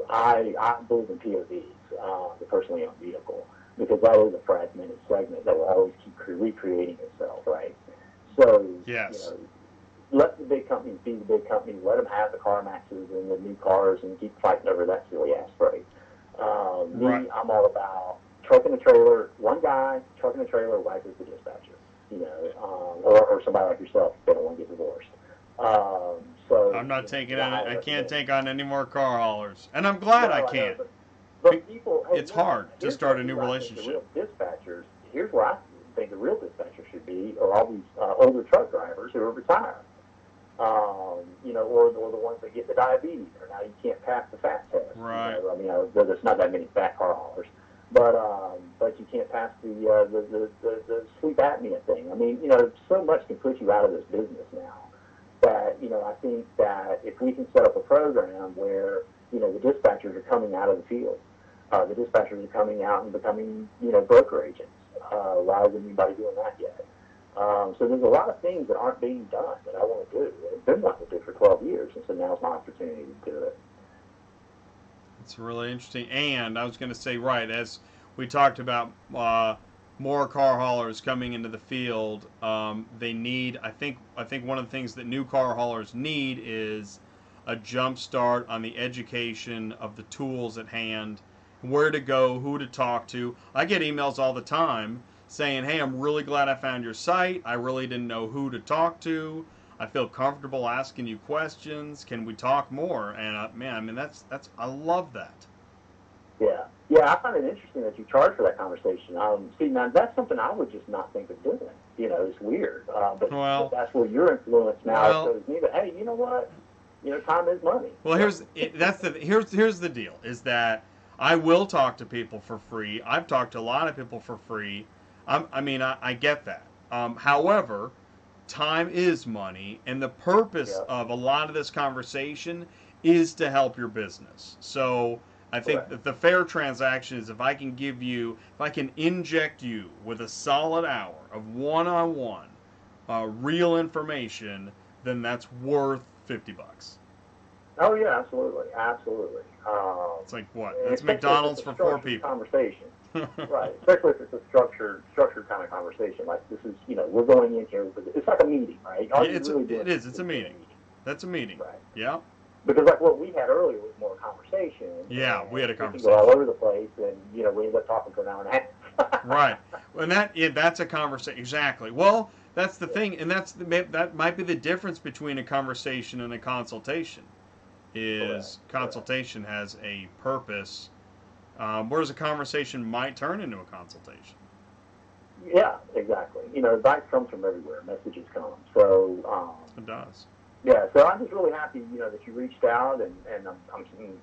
I believe in POVs, the personally owned vehicle, because that is a fragmented segment that will always keep recreating itself, right? So, yes. Let the big companies be the big companies. Let them have the CarMaxes and the new cars, and keep fighting over that silly ass freight. Me, I'm all about truck and a trailer. One guy, truck and a trailer, wife is the dispatcher. Or somebody like yourself if they don't want to get divorced. So I'm not taking on. I can't take on any more car haulers, and I'm glad I can't. But people, it's hard to start a new relationship. The real dispatchers. Here's where I think the real dispatchers should be, are all these older truck drivers who are retired. or the ones that get the diabetes, or now you can't pass the fat test. Right. I mean, there's not that many fat car haulers, but you can't pass the sleep apnea thing. I mean, so much can put you out of this business now. That I think that if we can set up a program where the dispatchers are coming out of the field, the dispatchers are coming out and becoming broker agents. Why isn't anybody doing that yet? So there's a lot of things that aren't being done that I want to do. I've been wanting to do for 12 years, and so now's my opportunity to do it. It's really interesting. And I was going to say, right, as we talked about more car haulers coming into the field, they need, I think one of the things that new car haulers need is a jump start on the education of the tools at hand, where to go, who to talk to. I get emails all the time saying, hey, I'm really glad I found your site. I really didn't know who to talk to. I feel comfortable asking you questions. Can we talk more? And man, I mean, that's I love that. Yeah, I find it interesting that you charge for that conversation. See, now that's something I would just not think of doing. It's weird, but that's where your influence now shows me that, hey, you know what? Time is money. Well, here's the deal: is that I will talk to people for free. I've talked to a lot of people for free. I get that. However, time is money, and the purpose of a lot of this conversation is to help your business. So I think that the fair transaction is if I can inject you with a solid hour of one-on-one real information, then that's worth $50. Oh yeah, absolutely. It's like what? It's McDonald's for 4 people. Conversation. Right, especially if it's a structured kind of conversation. Like this is, we're going in here. It's like a meeting, right? It is. It's a meeting. That's a meeting. Right. Yeah. Because like what we had earlier was more conversation. Yeah, we had a conversation. We can go all over the place, and we ended up talking for an hour and a half. Right, and that's a conversation. Exactly. Well, that's the thing, and that might be the difference between a conversation and a consultation. Consultation has a purpose, whereas a conversation might turn into a consultation. Yeah, exactly. Advice comes from everywhere. Messages come. So it does. Yeah, so I'm just really happy, that you reached out, and I'm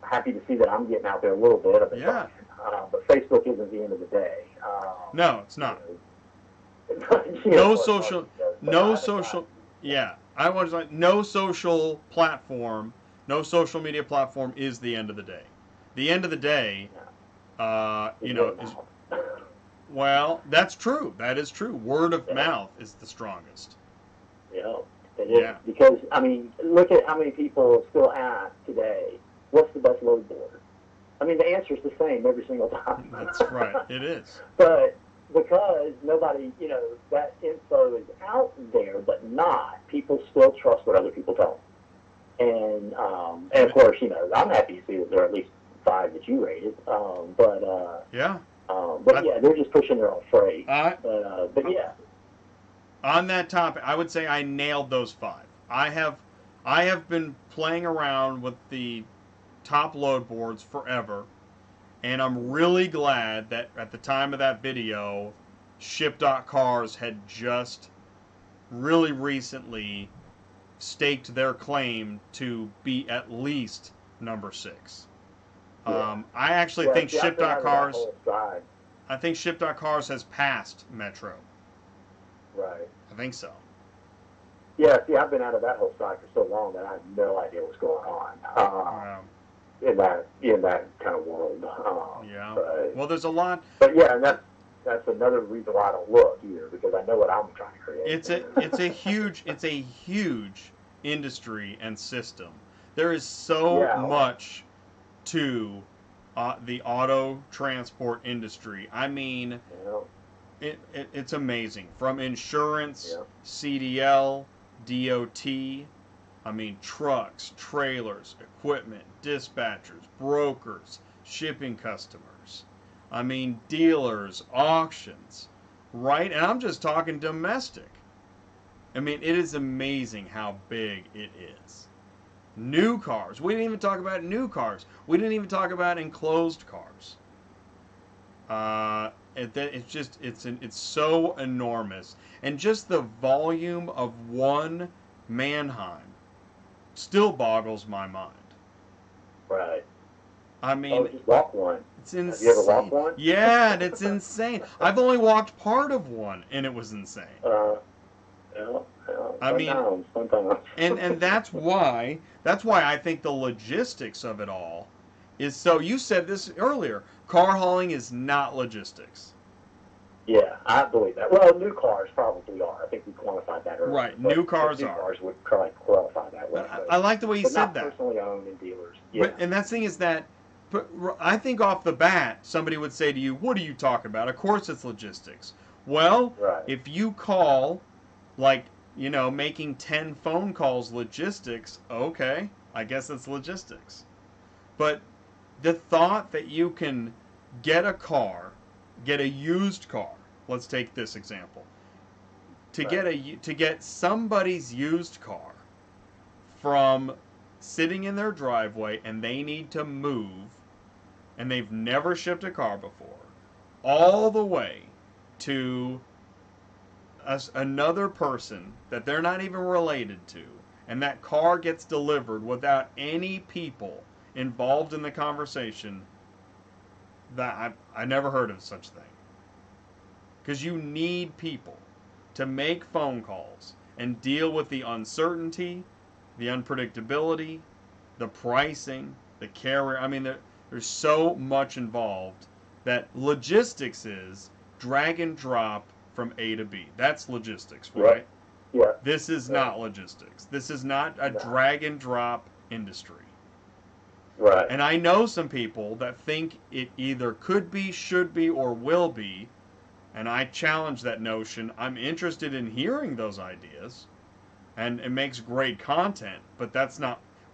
happy to see that I'm getting out there a little bit. But Facebook isn't the end of the day. No, it's not. No social. Yeah, I was like, no social platform, no social media platform is the end of the day. The end of the day, is. Well, that's true. That is true. Word of mouth is the strongest. Yeah. Because, look at how many people still ask today, what's the best load board? The answer is the same every single time. That's right. It is. But because nobody, that info is out there, but not, people still trust what other people tell them. And of course, I'm happy to see that there are at least 5 that you rated. But they're just pushing their own freight. But yeah. On that topic, I would say I nailed those 5. I have been playing around with the top load boards forever, and I'm really glad that at the time of that video, Ship.Cars had just really recently staked their claim to be at least number 6. I actually think Ship.Cars. I think Ship.Cars has passed Metro. Right. I think so. Yeah, see, I've been out of that whole side for so long that I have no idea what's going on in that kind of world. Well, there's a lot. But yeah, and that's another reason why I don't look either, because I know what I'm trying to create. It's a huge industry and system. There is so much to the auto transport industry. It's amazing. From insurance, CDL, DOT, trucks, trailers, equipment, dispatchers, brokers, shipping customers, dealers, auctions, right? And I'm just talking domestic. It is amazing how big it is. New cars. We didn't even talk about new cars. We didn't even talk about enclosed cars. It's so enormous, and just the volume of one Mannheim still boggles my mind. Right. I mean, just walk one. it's insane. Have you ever walked one? Yeah, and it's insane. I've only walked part of one, and it was insane. Yeah, I mean, sometimes. and that's why I think the logistics of it all is so. You said this earlier. Car hauling is not logistics. Yeah, I believe that. Well, new cars probably are. I think we quantified that earlier. Right, new cars are. New cars would probably qualify that way. I like the way you said that. Not personally owned in dealers. Yeah. And that thing is that, I think off the bat, somebody would say to you, what are you talking about? Of course it's logistics. Well, right. If you call, like, making 10 phone calls logistics, okay, I guess it's logistics. But the thought that you can get a used car, let's take this example, to get somebody's used car from sitting in their driveway and they need to move and they've never shipped a car before, all the way to another person that they're not even related to, and that car gets delivered without any people involved in the conversation, that I never heard of such thing. Because you need people to make phone calls and deal with the uncertainty, the unpredictability, the pricing, the carrier. I mean, there's so much involved that logistics is drag and drop from A to B. That's logistics, right? Yeah. This is not logistics. This is not a drag and drop industry. Right. And I know some people that think it either could be, should be, or will be, and I challenge that notion. I'm interested in hearing those ideas, and it makes great content, but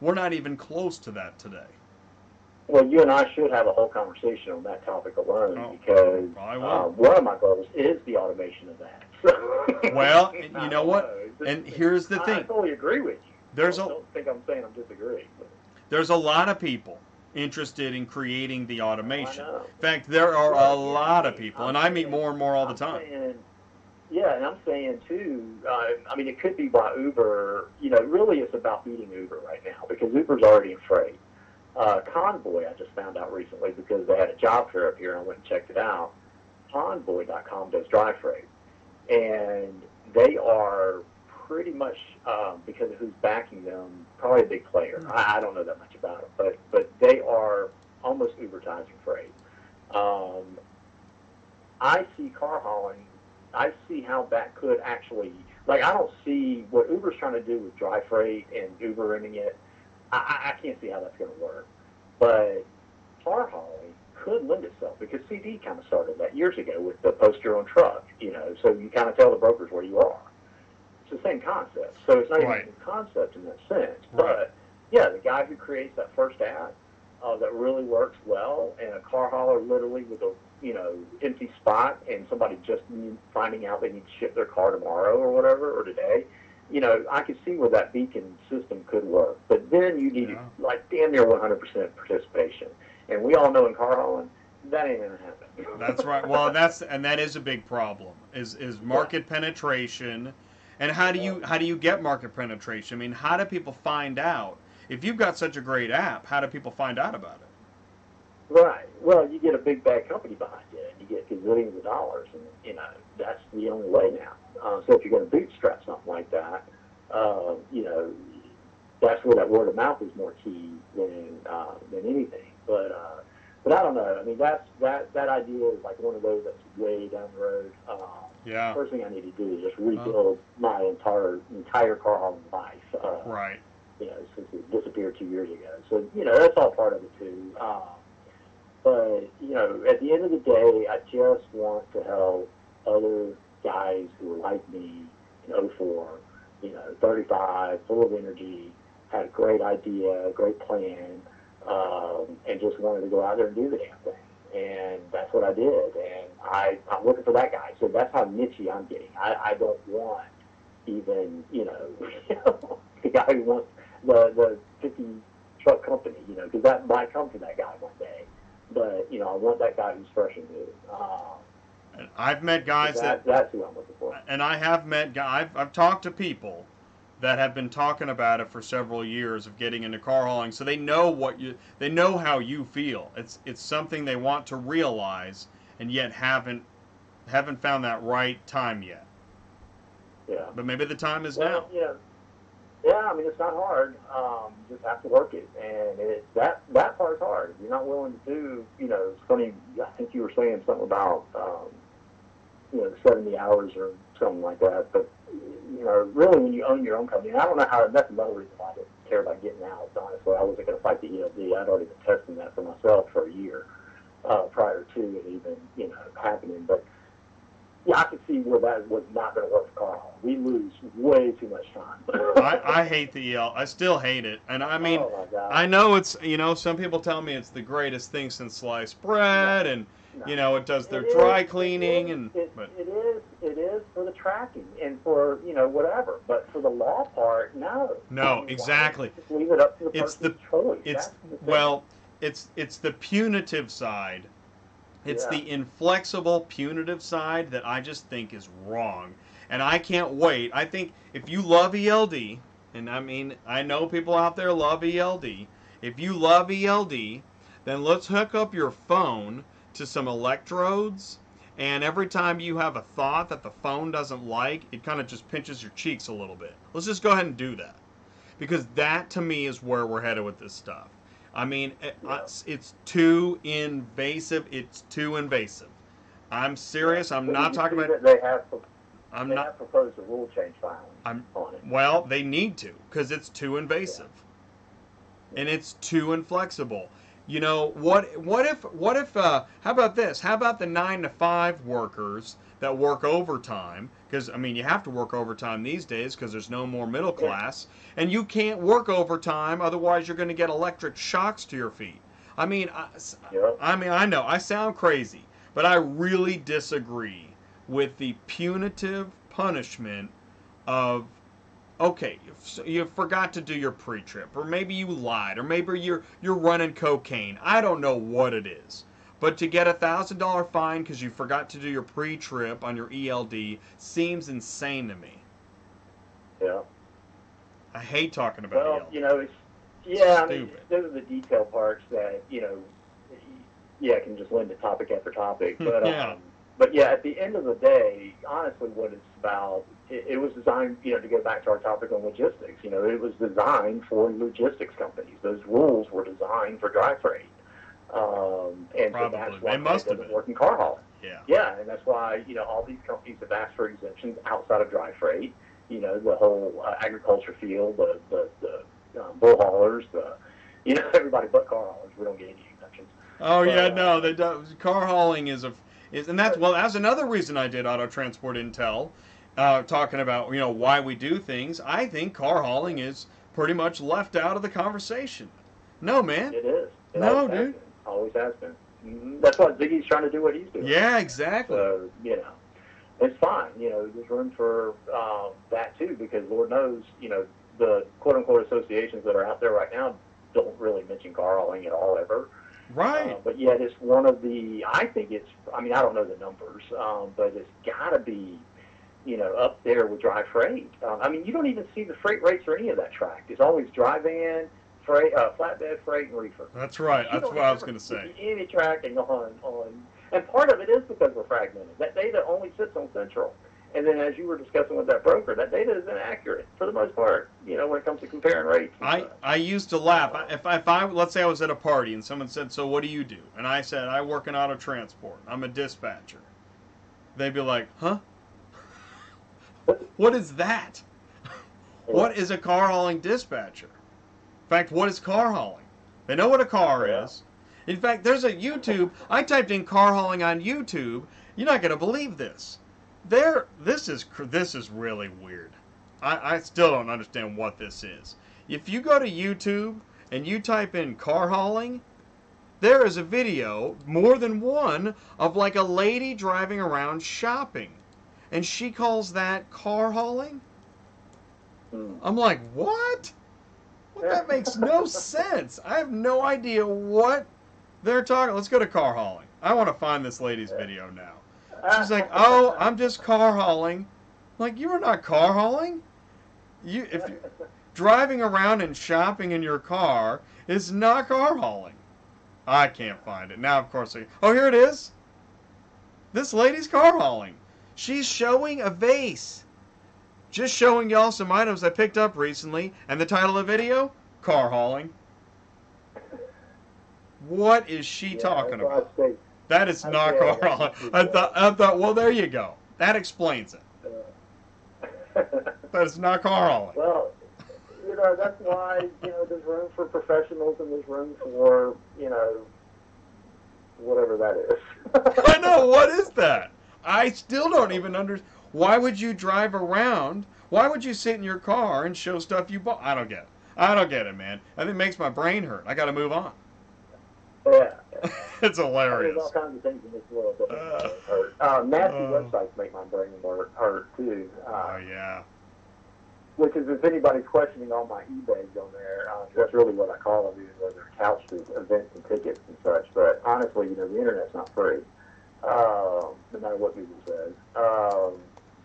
we're not even close to that today. Well, you and I should have a whole conversation on that topic alone, because one of my goals is the automation of that. Well, you know what? And here's the thing. I totally agree with you. Don't think I'm saying I'm disagreeing. There's a lot of people interested in creating the automation. In fact, there are a lot of people, and I meet more and more all the time. Yeah, and I'm saying, too, I mean, it could be why Uber, really it's about beating Uber right now, because Uber's already in freight. Convoy, I just found out recently, because they had a job fair up here, and I went and checked it out. Convoy.com does dry freight, and they are pretty much, because of who's backing them, probably a big player. I don't know that much about it, but they are almost Ubertizing freight. I see car hauling. I see how that could actually, I don't see what Uber's trying to do with dry freight and Ubering it. I can't see how that's going to work. But car hauling could lend itself, because CD kind of started that years ago with the post your own truck, so you kind of tell the brokers where you are. It's the same concept. So it's not even a concept in that sense. But, yeah, the guy who creates that first app that really works well, and a car hauler literally with a, empty spot, and somebody just finding out they need to ship their car tomorrow or whatever, or today, I could see where that beacon system could work. But then you need, damn near 100% participation. And we all know in car hauling, that ain't going to happen. That's right. Well, that is a big problem, is market penetration. And how do you get market penetration? I mean, how do people find out? If you've got such a great app, how do people find out about it? Right. Well, you get a big bad company behind you, and you get gazillions of dollars, and that's the only way now. So if you're going to bootstrap something like that, that's where that word of mouth is more key than anything. But I don't know. I mean, that idea is like one of those that's way down the road. First thing I need to do is just rebuild my entire car hauling life. Right. Since it disappeared 2 years ago. So, that's all part of it, too. But, at the end of the day, I just want to help other guys who are like me in 04, 35, full of energy, had a great idea, a great plan, and just wanted to go out there and do the damn thing. And that's what I did. And I'm looking for that guy. So that's how niche-y I'm getting. I don't want even, the guy who wants the 50 truck company, because that might come to that guy one day. But, I want that guy who's fresh and new. And I've met guys that's who I'm looking for. And I have met guys, I've talked to people that have been talking about it for several years of getting into car hauling, so they know they know how you feel. It's something they want to realize, and yet haven't found that right time yet. Yeah. But maybe the time is now. Yeah, I mean, it's not hard. You just have to work it, and that part's hard. If you're not willing to do, it's funny. I think you were saying something about, the 70 hours or something like that. But really, when you own your own company, and I don't know how. That's another reason why I didn't care about getting out. Honestly, I wasn't going to fight the ELD. I'd already been testing that for myself for a year prior to it even, happening. But yeah, I could see where that was not going to work for Carl. We lose way too much time. I hate the EL. I still hate it. And I mean, oh my God. I know it's, some people tell me it's the greatest thing since sliced bread, and, it does their dry cleaning. But it is for the tracking and for, whatever. But for the law part, no. No, exactly. Just leave it up to the person's choice. It's the punitive side. It's the inflexible, punitive side that I just think is wrong. And I can't wait. I think if you love ELD, and I mean, I know people out there love ELD. If you love ELD, then let's hook up your phone to some electrodes. And every time you have a thought that the phone doesn't like, it kind of just pinches your cheeks a little bit. Let's just go ahead and do that. Because that, to me, is where we're headed with this stuff. I mean, it's too invasive. It's too invasive. I'm serious. I'm not talking about. They have proposed a rule change filing on it. Well, they need to, because it's too invasive, and it's too inflexible. What if? How about this? How about the 9 to 5 workers that work overtime? Because I mean, you have to work overtime these days because there's no more middle class, and you can't work overtime, otherwise you're going to get electric shocks to your feet. I mean, I know I sound crazy, but I really disagree with the punitive punishment of, okay, you forgot to do your pre-trip, or maybe you lied, or maybe you're running cocaine. I don't know what it is. But to get $1,000 fine because you forgot to do your pre-trip on your ELD seems insane to me. Yeah. I hate talking about ELD. I mean, those are the detail parts that, can just lend to topic after topic. But, But at the end of the day, honestly, what it's about, it was designed, to go back to our topic on logistics. It was designed for logistics companies. Those rules were designed for dry freight. And probably. So that's why they must have been working car hauling. Yeah, and that's why, all these companies have asked for exemptions outside of dry freight. The whole agriculture field, the bull haulers, everybody but car haulers. We don't get any exemptions. Oh, no, they don't. Car hauling is and that's another reason I did Auto Transport Intel, talking about, why we do things. I think car hauling is pretty much left out of the conversation. No, man. It is. No, dude. Always has been. That's what Ziggy's trying to do what he's doing. Yeah, exactly. So, it's fine. There's room for that too, because Lord knows, the quote-unquote associations that are out there right now don't really mention car hauling at all ever. Right. But yet it's one of the, I don't know the numbers, but it's got to be, up there with dry freight. You don't even see the freight rates or any of that tracked. It's always dry van, freight, flatbed freight, and reefer. That's right. That's what I was going to say. Any tracking on, and part of it is because we're fragmented. That data only sits on Central. And then, as you were discussing with that broker, that data is inaccurate for the most part, when it comes to comparing rates. I used to laugh. If I, let's say I was at a party and someone said, "So what do you do?" And I said, "I work in auto transport. I'm a dispatcher." They'd be like, "Huh? What is that? What is a car hauling dispatcher? In fact, what is car hauling? They know what a car is. In fact, there's a YouTube. I typed in car hauling on YouTube. You're not going to believe this. This is really weird. I still don't understand what this is. If you go to YouTube and you type in car hauling, there is a video, more than one, of like a lady driving around shopping. And she calls that car hauling? I'm like, what? Well, that makes no sense. I have no idea what they're talking. Let's go to car hauling. I want to find this lady's video now. She's like, "Oh, I'm just car hauling." I'm like, you are not car hauling. if you, driving around and shopping in your car is not car hauling. I can't find it now. Of course, here it is. This lady's car hauling. She's showing a vase. Just showing y'all some items I picked up recently, and the title of the video: car hauling. What is she talking about? That is not car hauling. I thought. Well, there you go. That explains it. That is not car hauling. Well, that's why, there's room for professionals and there's room for, whatever that is. I know, what is that? I still don't even understand. Why would you drive around? Why would you sit in your car and show stuff you bought? I don't get it. I don't get it, man. And it makes my brain hurt. I got to move on. Yeah. It's hilarious. There's all kinds of things in this world that make my brain hurt. Nasty websites make my brain hurt, too. Oh, yeah. Which is, if anybody's questioning all my eBays on there, that's really what I call them, even though they're couched as events and tickets and such. But honestly, the internet's not free, no matter what Google says.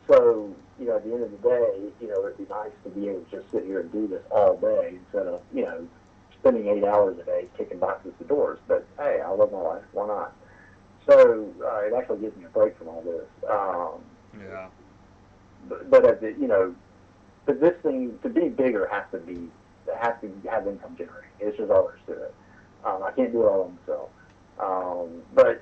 So, at the end of the day, it'd be nice to be able to just sit here and do this all day instead of, spending 8 hours a day kicking boxes to doors. But, hey, I love my life. Why not? So, it actually gives me a break from all this. Yeah. But as it, but this thing, to be bigger, has to have income generating. It's just all there is to it. I can't do it all on myself. But,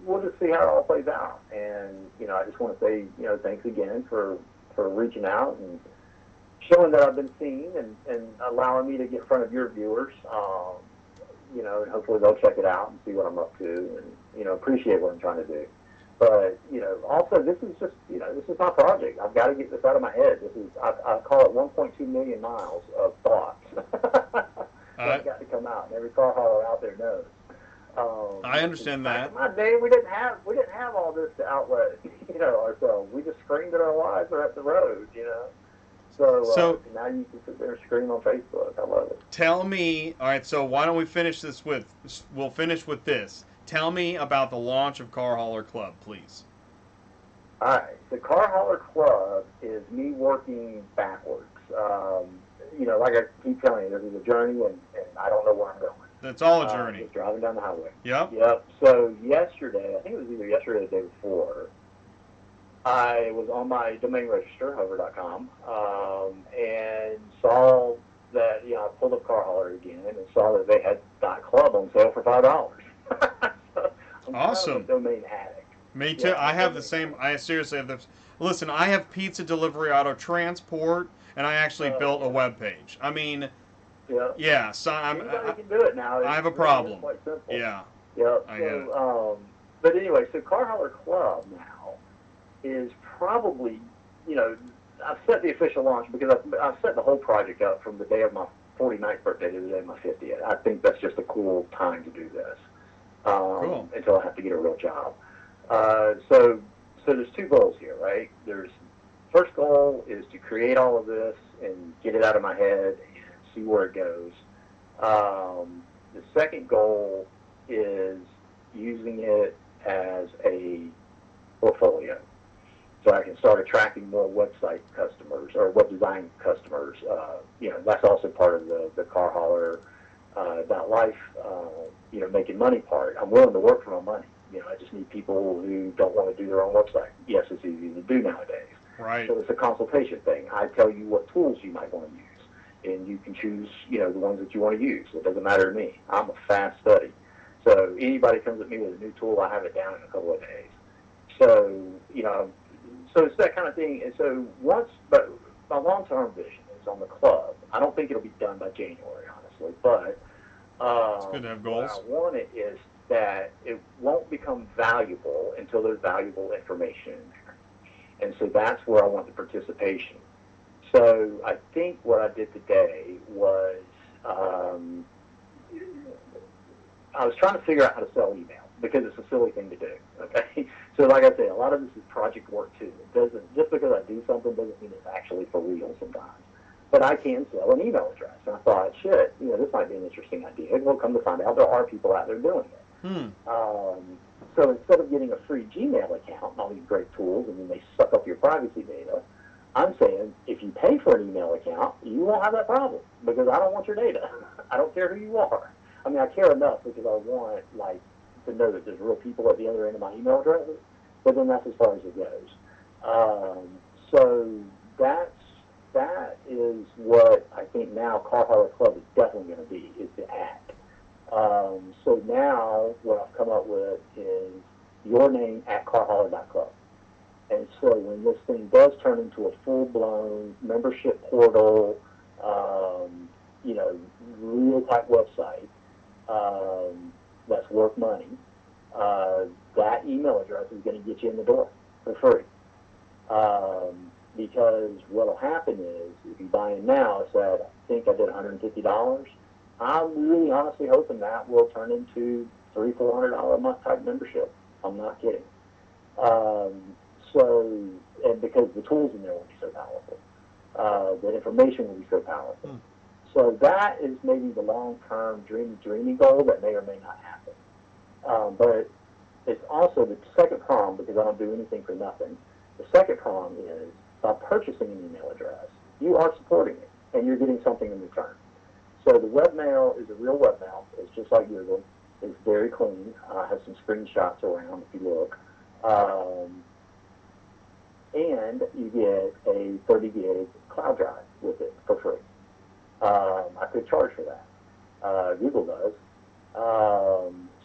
we'll just see how it all plays out. And, I just want to say, thanks again for reaching out and showing that I've been seen and allowing me to get in front of your viewers. And hopefully they'll check it out and see what I'm up to and, appreciate what I'm trying to do. But, also this is just, this is my project. I've got to get this out of my head. This is, I call it 1.2 million miles of thoughts. That's got to come out, and every car hauler out there knows. I understand that. In my day, we didn't have all this to outlet, ourselves. We just screamed at our wives or at the road, So now you can sit there and scream on Facebook. I love it. Tell me, all right, so why don't we finish this we'll finish with this. Tell me about the launch of Car Hauler Club, please. All right. The Car Hauler Club is me working backwards. Like I keep telling you, this is a journey, and I don't know where I'm going. It's all a journey. Just driving down the highway. Yep. Yep. So yesterday, I think it was either yesterday or the day before, I was on my domain register, hover.com, and saw that, I pulled up Car Hauler again and saw that they had got Club on sale for $5. So I'm awesome. Kind of a domain addict. Me too. I have the same. I seriously have this. Listen, I have pizza delivery, auto transport, and I actually built a web page. I mean, yeah. So anybody can do it now. I have a problem. It's quite simple. Yeah. Yeah. I get it. But anyway, so Car Hauler Club now is probably, I've set the official launch because I've set the whole project up from the day of my 49th birthday to the day of my 50th. I think that's just a cool time to do this. Cool. Until I have to get a real job. So there's two goals here, right? First goal is to create all of this and get it out of my head and see where it goes. The second goal is using it as a portfolio. So I can start attracting more website customers or web design customers. That's also part of the CarHauler.Life, making money part. I'm willing to work for my money. I just need people who don't want to do their own website. Yes, it's easy to do nowadays. Right. So it's a consultation thing. I tell you what tools you might want to use, and you can choose, the ones that you want to use. It doesn't matter to me. I'm a fast study. So anybody comes at me with a new tool, I have it down in a couple of days. So, so it's that kind of thing. And so but my long-term vision is on the club. I don't think it'll be done by January, honestly, but it's good to have goals. What I want it is that it won't become valuable until there's valuable information in there. And so that's where I want the participation. So I think what I did today was I was trying to figure out how to sell email because it's a silly thing to do. Okay, so like I said, a lot of this is project work too. It doesn't just because I do something doesn't mean it's actually for real sometimes. But I can sell an email address, and I thought, shit, this might be an interesting idea. Well, come to find out, there are people out there doing it. So instead of getting a free Gmail account and all these great tools, and then they suck up your privacy data, I'm saying if you you pay for an email account, you won't have that problem because I don't want your data. I don't care who you are. I mean, I care enough because I want to know that there's real people at the other end of my email addresses, but then that's as far as it goes. So that is what I think now CarHauler Club is definitely going to be, is the app. So now what I've come up with is your name at CarHauler.Club. And so when this thing does turn into a full-blown membership portal, real type website that's worth money, that email address is going to get you in the door for free. Because what will happen is, if you buy in now, I said, I think I did $150. I'm really honestly hoping that will turn into $300-400 a month type membership. I'm not kidding. And because the tools in there will be so powerful, the information will be so powerful. So that is maybe the long-term dreamy goal that may or may not happen. But it's also the second prong, because I don't do anything for nothing. The second prong is, by purchasing an email address, you are supporting it, and you're getting something in return. So the webmail is a real webmail. It's just like Google. It's very clean. I have some screenshots around if you look. And you get a 30 gig cloud drive with it for free. I could charge for that. Google does.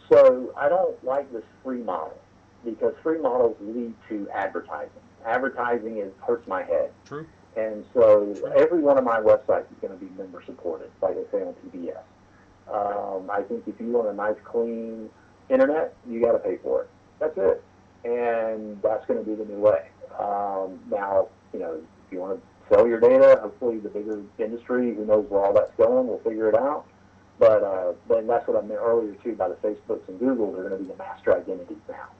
So I don't like this free model, because free models lead to advertising. Advertising hurts my head. True. And so every one of my websites is going to be member supported, like they say on PBS. I think if you want a nice, clean internet, you got to pay for it. That's it. And that's going to be the new way. Now, if you want to sell your data, hopefully the bigger industry, who knows where all that's going, will figure it out. But then that's what I meant earlier, too, by the Facebooks and Google. They're going to be the master identities now.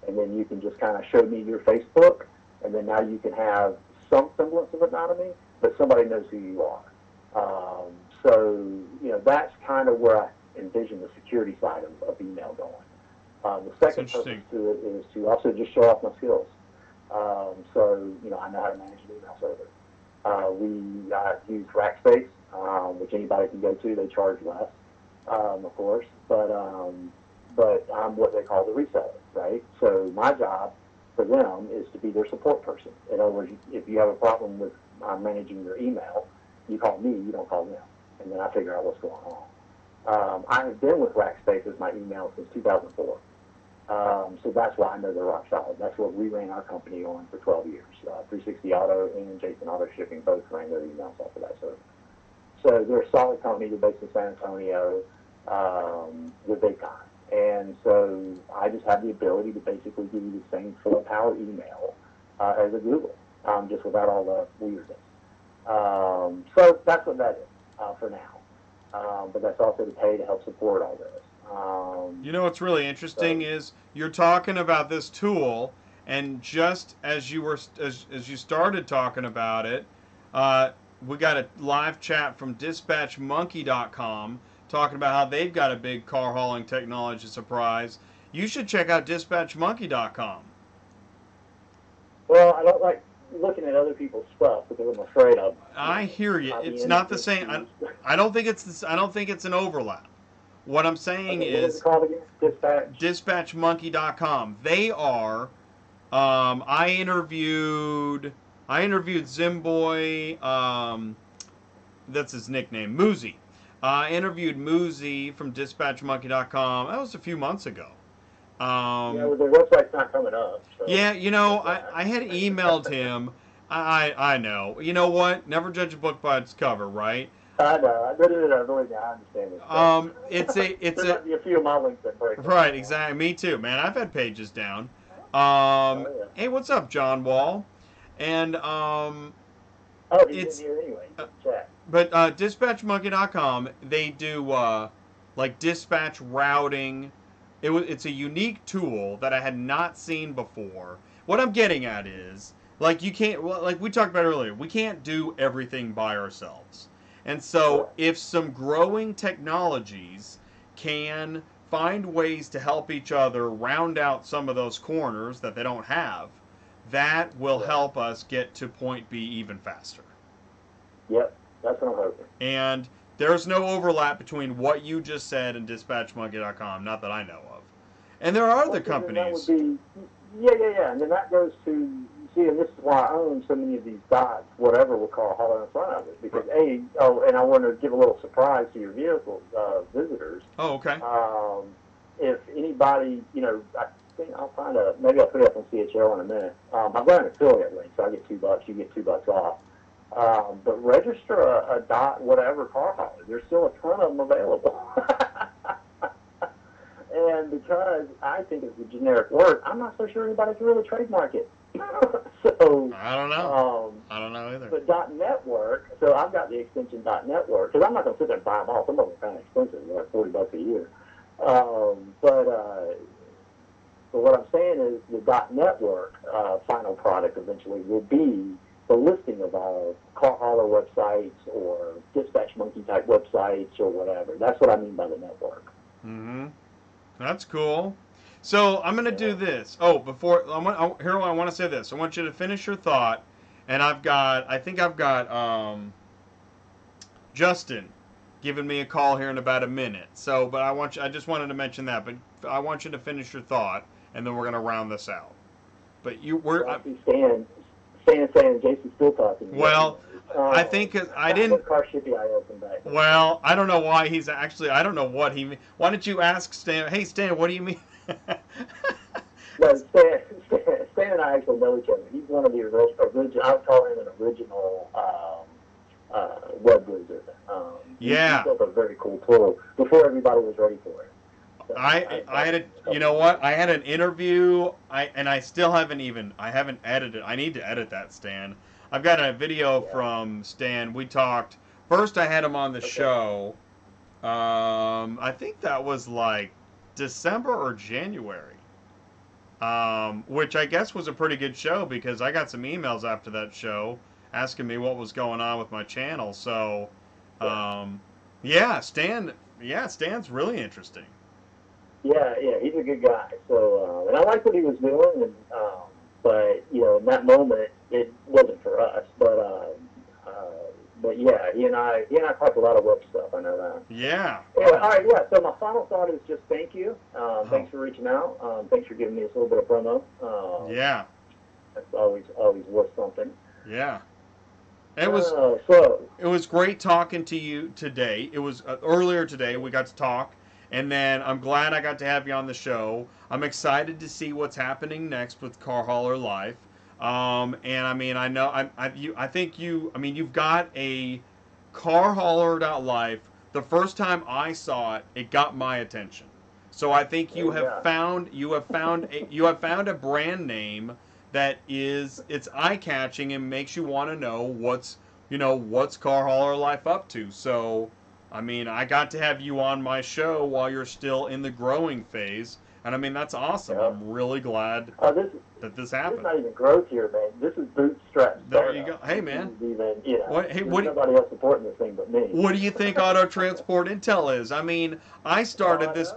And then you can just kind of show me your Facebook, and then now you can have some semblance of anonymity, but somebody knows who you are. That's kind of where I envision the security side of email going. The second purpose to it is to also just show off my skills. I know how to manage an email server. We use Rackspace, which anybody can go to. They charge less, of course, but I'm what they call the reseller, right? So my job for them is to be their support person. In other words, if you have a problem with managing your email, you call me, you don't call them, and then I figure out what's going on. I have been with Rackspace as my email since 2004. So that's why I know they're rock solid. That's what we ran our company on for 12 years. 360 Auto and Jason Auto Shipping both ran their emails off of that service. So they're a solid company. They're based in San Antonio. They're big time. And so I just have the ability to basically give you the same full power email as a Google, just without all the weirdness. So that's what that is for now. But that's also to pay to help support all this. What's really interesting is you're talking about this tool, and just as you were as you started talking about it, we got a live chat from DispatchMonkey.com talking about how they've got a big car hauling technology surprise. You should check out DispatchMonkey.com. Well, I don't like looking at other people's stuff because I'm afraid of. I hear you. It's not the same. I don't think it's. I don't think it's an overlap. What I'm saying is, what is it called again? DispatchMonkey.com. They are. I interviewed Zimboy. That's his nickname, Moozy. I interviewed Moozy from DispatchMonkey.com. That was a few months ago. Well, their website's not coming up. So yeah, I had emailed him. I know. You know what? Never judge a book by its cover, right? I know. Believe me, I understand this. It's a few of my links that break. Right, exactly. Me too, man. I've had pages down. Yeah. Hey, what's up, John Wall? And He's in here anyway. Chat. But DispatchMonkey.com, they do dispatch routing. It's a unique tool that I had not seen before. What I'm getting at is, you can't, like we talked about earlier, we can't do everything by ourselves. And so if some growing technologies can find ways to help each other round out some of those corners that they don't have, that will help us get to point B even faster. Yep, that's what I'm hoping. And there's no overlap between what you just said and DispatchMonkey.com, not that I know of. And there are other Well, then that would companies. be, yeah. And then that goes to, see, and this is why I own so many of these dots, whatever we'll call hauler in front of it. Because, and I want to give a little surprise to your vehicle visitors. Oh, okay. If anybody, I think maybe I'll put it up on CHL in a minute. I've got an affiliate link, so I get $2, you get $2 off. But register a dot whatever car hauler. There's still a ton of them available. And because I think it's a generic word, I'm not so sure anybody can really trademark it. So I don't know. I don't know either. But .network, so I've got the extension .network, because I'm not going to sit there and buy them all. Some of them are kind of expensive. They're like $40 a year. But what I'm saying is the .network final product eventually will be the listing of all CarHauler websites or Dispatch Monkey type websites or whatever. That's what I mean by the network. Mm-hmm. That's cool. So I'm gonna do this. Oh, before I want to say this. I want you to finish your thought, and I think I've got Justin giving me a call here in about a minute. So, but I just wanted to mention that. But I want you to finish your thought, and then we're gonna round this out. But Stan saying Jason's still talking. Well, I think I didn't. Car shippy I opened back. Well, I don't know why he's actually. I don't know what he. Why don't you ask Stan? Hey, Stan, what do you mean? No, Stan and I actually know each other. He's one of the original. I would call him an original web wizard. Yeah. He built a very cool tool before everybody was ready for it. So I had a, you know what? I had an interview. I still haven't edited. I need to edit that, Stan. I've got a video from Stan. We talked. First, I had him on the show. I think that was like December or January. Which I guess was a pretty good show because I got some emails after that show asking me what was going on with my channel. So, Stan's really interesting. Yeah, he's a good guy. So, and I like what he was doing, and but in that moment it wasn't for us. But yeah, he and I talked a lot of web stuff. I know that. Yeah. Anyway, all right, yeah. So my final thought is just thank you. Thanks for reaching out. Thanks for giving me this little bit of promo. Yeah. That's always worth something. Yeah. It was great talking to you today. It was earlier today we got to talk, and then I'm glad I got to have you on the show. I'm excited to see what's happening next with CarHauler.Life. And I mean, you've got a CarHauler.Life. The first time I saw it, it got my attention. So I think you have found a brand name that it's eye-catching and makes you want to know what's CarHauler.Life up to. So, I mean, I got to have you on my show while you're still in the growing phase. And I mean, that's awesome. Yeah. I'm really glad that this happened. This is not even growth here, man. This is bootstrap. There you go. Hey, man. There's nobody else supporting this thing but me. What do you think Auto Transport Intel is? I mean, I started this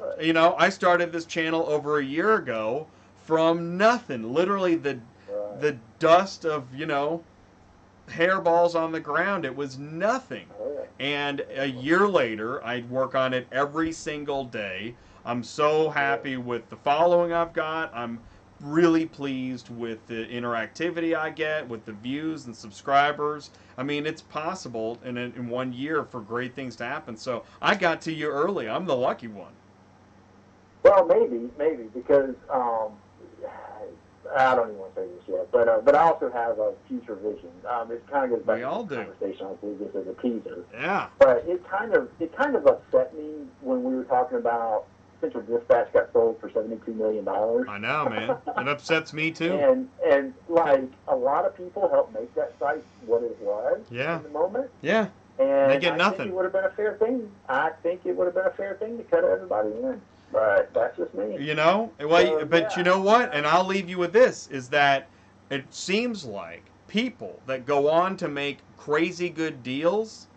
channel over a year ago from nothing. Literally the dust of, hairballs on the ground. It was nothing. And a year later, I'd work on it every single day. I'm so happy with the following I've got. I'm really pleased with the interactivity I get, with the views and subscribers. I mean, it's possible in 1 year for great things to happen. So I got to you early. I'm the lucky one. Well, maybe, because I don't even want to say this yet, but I also have a future vision. It kind of goes back to the conversation. I'll do this as a teaser. Yeah. But it kind of upset me when we were talking about Central Dispatch got sold for $72 million. I know, man. It upsets me too. And like a lot of people helped make that site what it was in the moment. Yeah. And they get nothing. I think it would have been a fair thing. To cut everybody in. But that's just me. You know what? And I'll leave you with this: is that it seems like people that go on to make crazy good deals,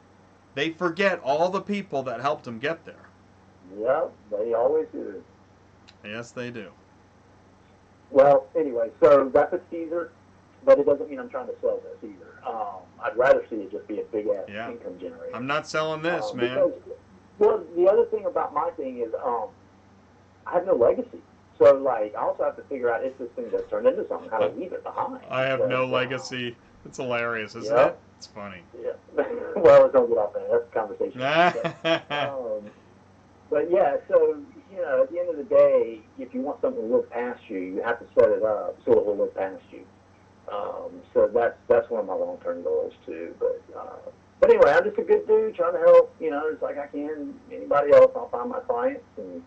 they forget all the people that helped them get there. Yep, they always do. Yes, they do. Well, anyway, so that's a teaser. but it doesn't mean I'm trying to sell this either. I'd rather see it just be a big ass income generator. I'm not selling this, man. Because, well, the other thing about my thing is I have no legacy. So, like, I also have to figure out if this thing does turn into something, how to leave it behind. I have no legacy. It's hilarious, isn't it? It's funny. Yeah. Well, don't get off there. That's a conversation. But yeah, so, you know, at the end of the day, if you want something to look past you, you have to set it up so it will look past you. So that's one of my long-term goals too. But anyway, I'm just a good dude trying to help, you know, just like I can anybody else. I'll find my clients and,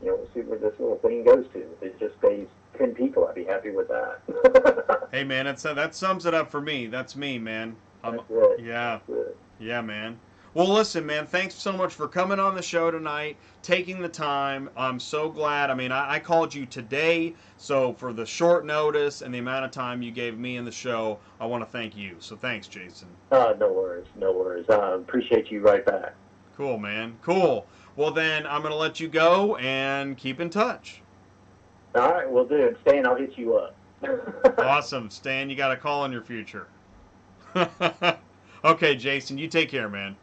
you know, we'll see where this little thing goes to. If it just stays 10 people, I'd be happy with that. Hey, man, that sums it up for me. That's me, man. That's it. Yeah. That's it. Yeah, man. Well, listen, man, thanks so much for coming on the show tonight, taking the time. I'm so glad. I mean, I called you today, so for the short notice and the amount of time you gave me in the show, I want to thank you. So thanks, Jason. No worries. No worries. I appreciate you right back. Cool, man. Cool. Well, then I'm going to let you go and keep in touch. All right, we'll do. And Stan, I'll hit you up. Awesome. Stan, you got a call in your future. Okay, Jason, you take care, man.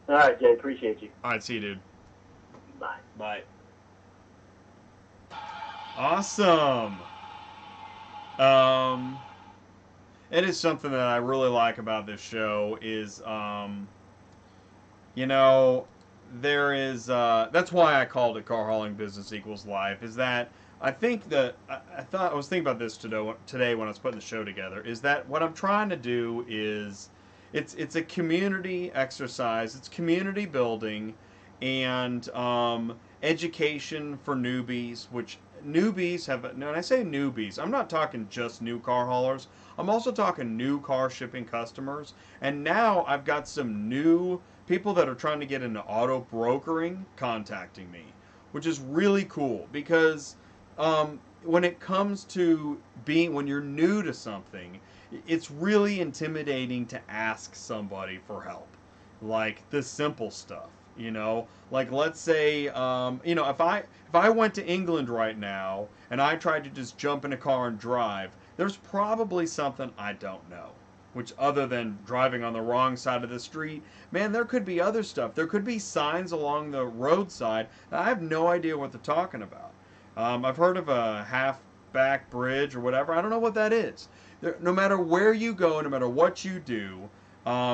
All right, Jay, appreciate you. All right, see you, dude. Bye. Bye. Awesome. It is something that I really like about this show is, you know, there is, that's why I called it Car Hauling Business Equals Life, is that I think that, I was thinking about this today when I was putting the show together, is that what I'm trying to do is, it's a community exercise, it's community building, and education for newbies, which newbies have, and I say newbies, I'm not talking just new car haulers, I'm also talking new car shipping customers, and now I've got some new people that are trying to get into auto brokering contacting me, which is really cool, because when it comes to when you're new to something, it's really intimidating to ask somebody for help, like the simple stuff, you know, like let's say, you know, if I went to England right now and I tried to just jump in a car and drive, there's probably something I don't know, which other than driving on the wrong side of the street, man, there could be other stuff. There could be signs along the roadside that I have no idea what they're talking about. I've heard of a half-back bridge or whatever. I don't know what that is. No matter where you go, no matter what you do,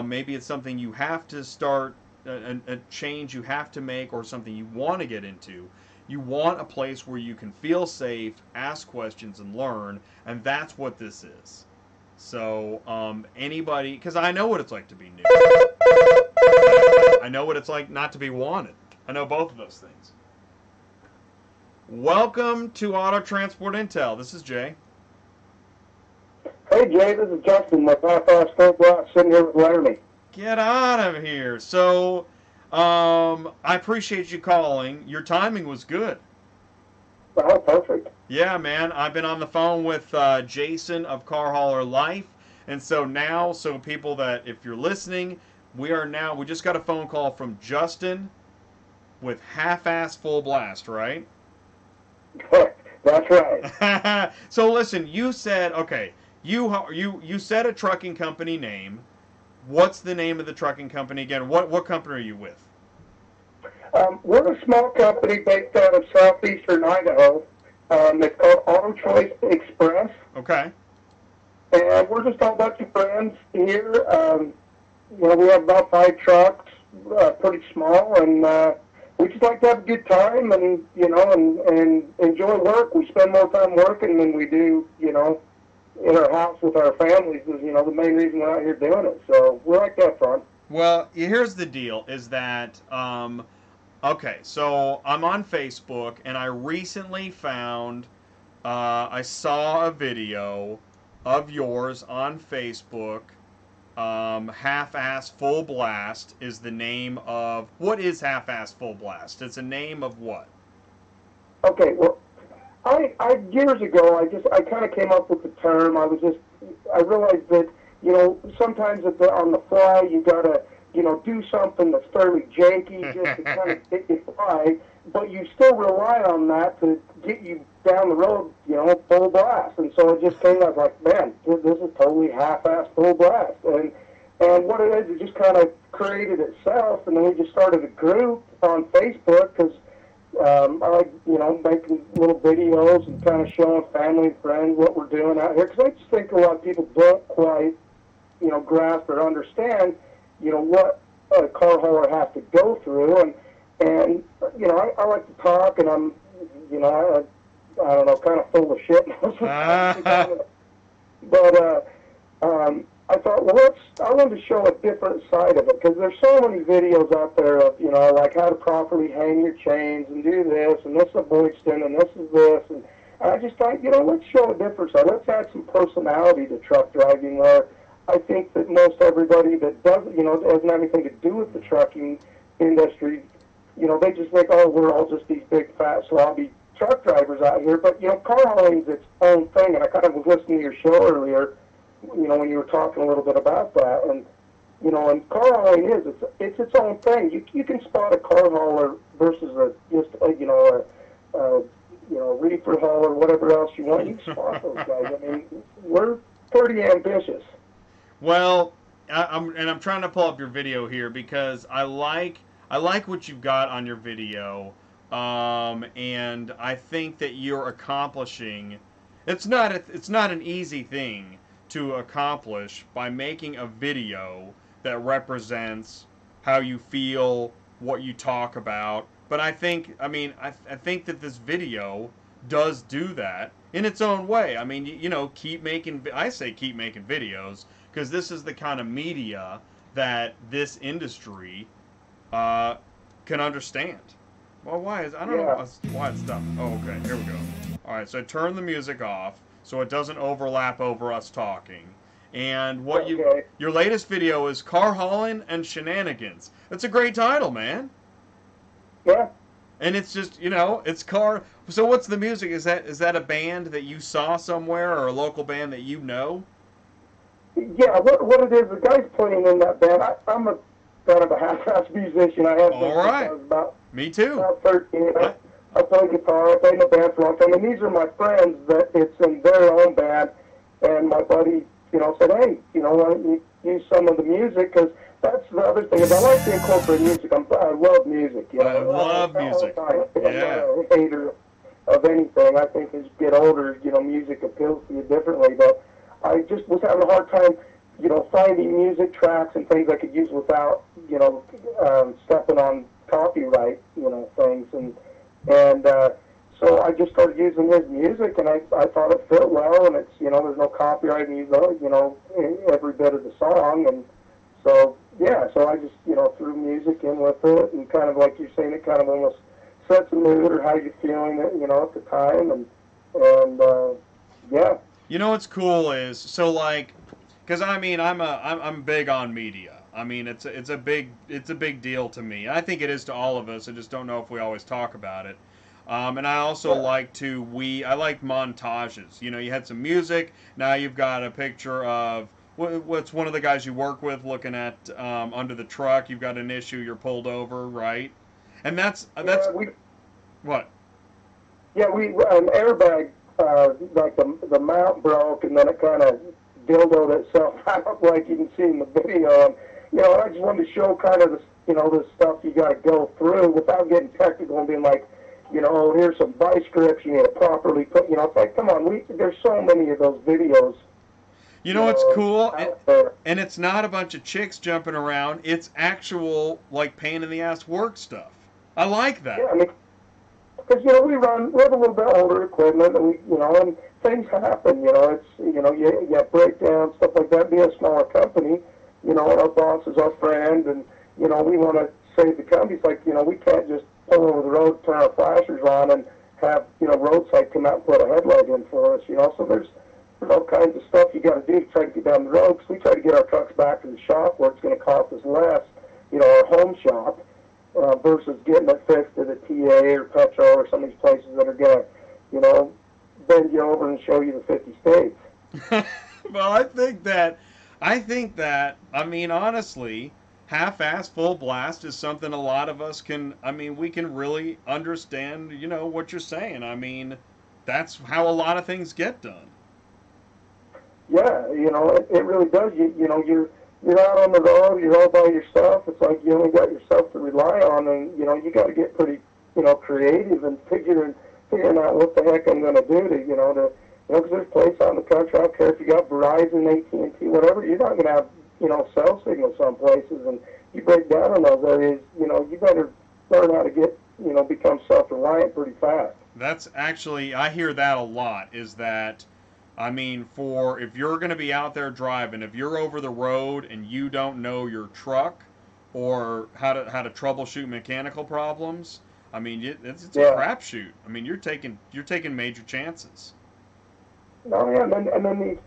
maybe it's something you have to start, a change you have to make, or something you want to get into. You want a place where you can feel safe, ask questions, and learn, and that's what this is. So, anybody, because I know what it's like to be new. I know what it's like not to be wanted. I know both of those things. Welcome to Auto Transport Intel. This is Jay. Hey, Jay, this is Justin with half-ass full blast sitting here with Laramie. Get out of here. So, I appreciate you calling. Your timing was good. Oh, perfect. Yeah, man. I've been on the phone with Jason of CarHauler.Life. And so now, so people that, if you're listening, we just got a phone call from Justin with half-ass full blast, right? That's right. So listen, you said, okay, you said a trucking company name. What's the name of the trucking company again? What company are you with? We're a small company based out of southeastern Idaho. It's called Auto Choice Express. Okay. And we're just all a bunch of friends here. You know, we have about 5 trucks, pretty small, and we just like to have a good time and, you know, and enjoy work. We spend more time working than we do, you know, in our house with our families is, you know, the main reason we're out here doing it. So we like that fun. Well, here's the deal, is that, okay, so I'm on Facebook, and I recently found, I saw a video of yours on Facebook. Half-ass full blast is the name of, what is half-ass full blast? It's a name of what? Okay, well, I years ago, I kind of came up with the term. I realized that, you know, sometimes on the fly, you gotta, you know, do something that's fairly janky just to kind of get you by. but you still rely on that to get you down the road, full blast. And so it just came out like, man, this is totally half-assed full blast. And what it is, it just kind of created itself, and then we just started a group on Facebook because I like, making little videos and kind of showing family and friends what we're doing out here, because I just think a lot of people don't quite, grasp or understand, what a car hauler has to go through. And I like to talk, and I'm, I don't know, kind of full of shit most of the time. But I thought, well, I wanted to show a different side of it, because there's so many videos out there of, like how to properly hang your chains and do this, and this is a Boydston, and this is this. And I just thought, let's show a different side. Let's add some personality to truck driving, where I think that most everybody that doesn't, doesn't have anything to do with the trucking industry, they just think, oh, we're all just these big, fat, slobby truck drivers out here. But, car hauling's its own thing, and I kind of was listening to your show earlier, when you were talking a little bit about that. And, and car hauling it's its own thing. You can spot a car hauler versus a reefer hauler, whatever else you want. You can spot those guys. I mean, we're pretty ambitious. Well, I'm trying to pull up your video here because I like what you've got on your video, and I think that you're accomplishing. It's not an easy thing to accomplish by making a video that represents how you feel, what you talk about. But I think that this video does do that in its own way. I mean, keep making videos, because this is the kind of media that this industry can understand. Well, I don't know why it's stopped. Oh, okay, here we go. All right, so I turn the music off so it doesn't overlap over us talking. And your latest video is Car Hauling and Shenanigans. That's a great title, man. Yeah. And it's just, it's car. So what's the music? Is that a band that you saw somewhere, or a local band that you know? Yeah, what it is, the guy's playing in that band. I'm a kind of a half-ass musician. I have been since I was about, me too. About 13. I play guitar. I played in a band for a long time, and these are my friends that it's in their own band. And my buddy, said, hey, why don't you use some of the music? Because that's the other thing. Is I like to incorporate music. I love music. I love music. I'm not a hater of anything. I think as you get older, music appeals to you differently. But I just was having a hard time, finding music tracks and things I could use without, stepping on copyright, things. And so I just started using his music, and I thought it fit well, and it's, there's no copyright music, every bit of the song. And so, so I just, threw music in with it, and kind of like you're saying, it kind of almost sets a mood or how you're feeling it, at the time. And yeah. What's cool is, so like, because I'm big on media. I mean, it's a big deal to me. I think it is to all of us. I just don't know if we always talk about it. And I also like montages. You had some music. Now you've got a picture of what's one of the guys you work with looking at under the truck. You've got an issue. You're pulled over, right? And that's what? Yeah, an airbag. Like the mount broke, and then it kind of dildoed itself out, like you can see in the video. And I just wanted to show kind of this stuff you got to go through without getting technical and being like, here's some vice grips you need to properly put. It's like, come on, there's so many of those videos. What's cool, and it's not a bunch of chicks jumping around. It's actual like pain in the ass work stuff. I like that. Yeah, I mean, because we have a little bit older equipment, and and things happen. It's you have breakdowns, stuff like that. Being a smaller company, and our boss is our friend, and we want to save the company. It's like we can't just pull over the road, turn our flashers on, and have roadside come out and put a headlight in for us. So there's all kinds of stuff you got to do to try to get down the road. Because we try to get our trucks back to the shop where it's going to cost us less, our home shop. Versus getting it fixed at a TA or Petro or some of these places that are going to, bend you over and show you the 50 states. Well, I think that, honestly, half-ass full blast is something a lot of us can, I mean, we can really understand, what you're saying. I mean, that's how a lot of things get done. Yeah, it really does. You're out on the road, you're all by yourself. It's like you only got yourself to rely on, and you got to get pretty creative and figuring out what the heck I'm going to do because there's places out in the country. I don't care if you got Verizon, AT&T, whatever. You're not going to have cell signal some places, and you break down in those areas. You better learn how to become self-reliant pretty fast. That's actually, I hear that a lot, is that, I mean, if you're going to be out there driving, if you're over the road and you don't know your truck or how to troubleshoot mechanical problems, I mean, it's a crapshoot. I mean, you're taking major chances. Oh yeah, and then these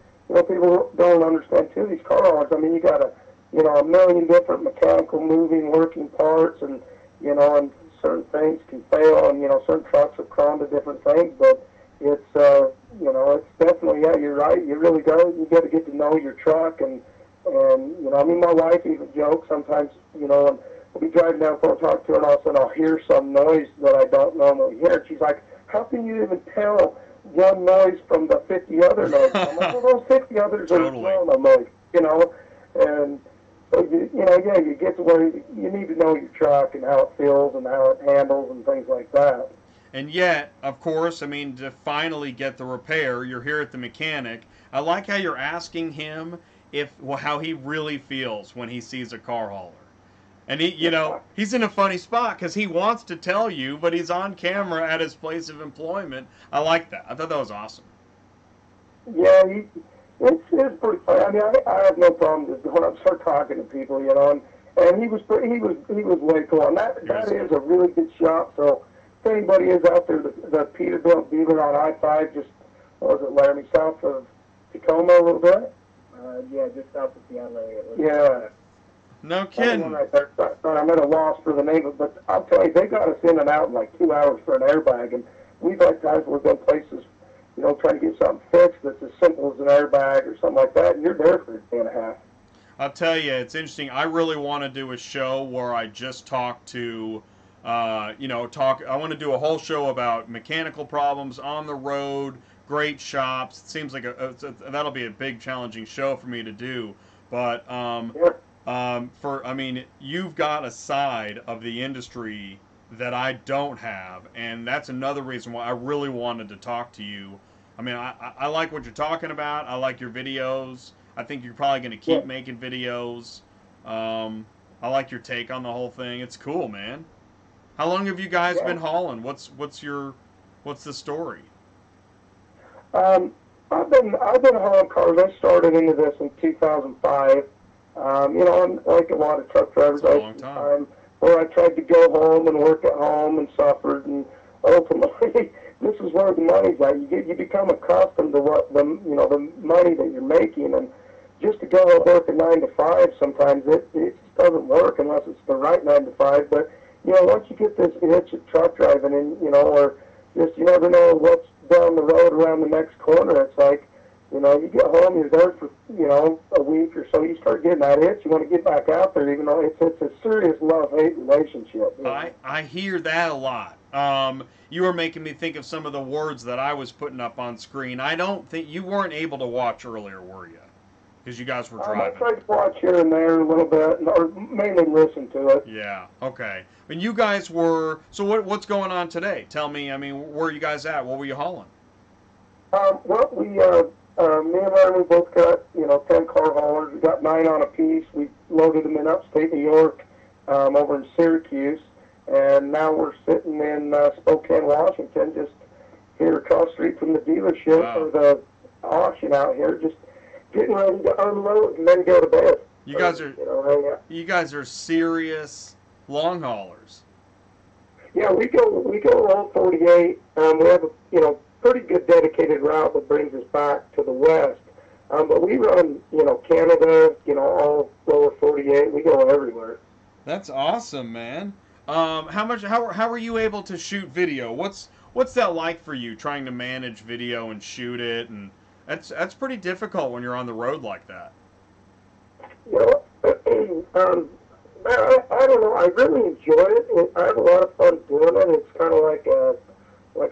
people don't understand too. These car haulers. I mean, you got a million different mechanical moving working parts, and and certain things can fail, and certain trucks are prone to different things, but it's it's definitely, yeah, you're right. You really you got to get to know your truck, and I mean, my wife even jokes sometimes, and we'll be driving down the talk to her, and all of a sudden I'll hear some noise that I don't normally hear. And she's like, "How can you even tell one noise from the 50 other noises?" I'm like, "Well, those 50 others Totally. are normal noise, and so you get to where you need to know your truck and how it feels and how it handles and things like that. And yet, of course, I mean, to finally get the repair, you're here at the mechanic. I like how you're asking him how he really feels when he sees a car hauler. And he's in a funny spot because he wants to tell you, but he's on camera at his place of employment. I like that. I thought that was awesome. Yeah, it's pretty funny. I mean, I have no problem just going up and start talking to people, and he was way cool. And that is a really good shop. So if anybody is out there, the Peterbilt dealer on I-5, just, what was it, Laramie, south of Tacoma a little bit? Yeah, just south of Seattle area. Yeah. No kidding. Right there. Sorry, I'm at a loss for the name of it, but I'll tell you, they got us in and out in like 2 hours for an airbag, and we've had times where we've been places, trying to get something fixed that's as simple as an airbag or something like that, and you're there for a day and a half. I'll tell you, it's interesting. I really want to do a show where I just talk to, I want to do a whole show about mechanical problems on the road, great shops. It seems like that'll be a big, challenging show for me to do. But you've got a side of the industry that I don't have, and that's another reason why I really wanted to talk to you. I mean, I like what you're talking about. I like your videos. I think you're probably going to keep making videos. I like your take on the whole thing. It's cool, man. How long have you guys been hauling? What's the story? I've been hauling cars. I started into this in 2005. And like a lot of truck drivers, That's a long time. Where I tried to go home and work at home and suffered, and ultimately, this is where the money's at. You become accustomed to what the money that you're making, and just to go and work a 9 to 5, sometimes it just doesn't work unless it's the right 9 to 5. But once you get this itch at truck driving, and or just you never know what's down the road around the next corner. It's like, you get home, you're there for a week or so, you start getting that itch. You want to get back out there, even though it's a serious love-hate relationship. I hear that a lot. You were making me think of some of the words that I was putting up on screen. I don't think you weren't able to watch earlier, were you? Because you guys were driving. I tried to watch here and there a little bit, or mainly listen to it. Yeah, okay. And you guys were, so what's going on today? Tell me, I mean, where are you guys at? What were you hauling? Well, me and Ryan, we both got, 10 car haulers. We got 9 on a piece. We loaded them in upstate New York, over in Syracuse. And now we're sitting in Spokane, Washington, just here across the street from the dealership or the auction out here, just getting ready to unload and then go to bed. You guys are serious long haulers. Yeah, we go all 48. We have a pretty good dedicated route that brings us back to the west. But we run Canada, all lower 48. We go everywhere. That's awesome, man. How are you able to shoot video? What's that like for you, trying to manage video and shoot it? And that's pretty difficult when you're on the road like that. I don't know. I really enjoy it. I have a lot of fun doing it. It's kind of like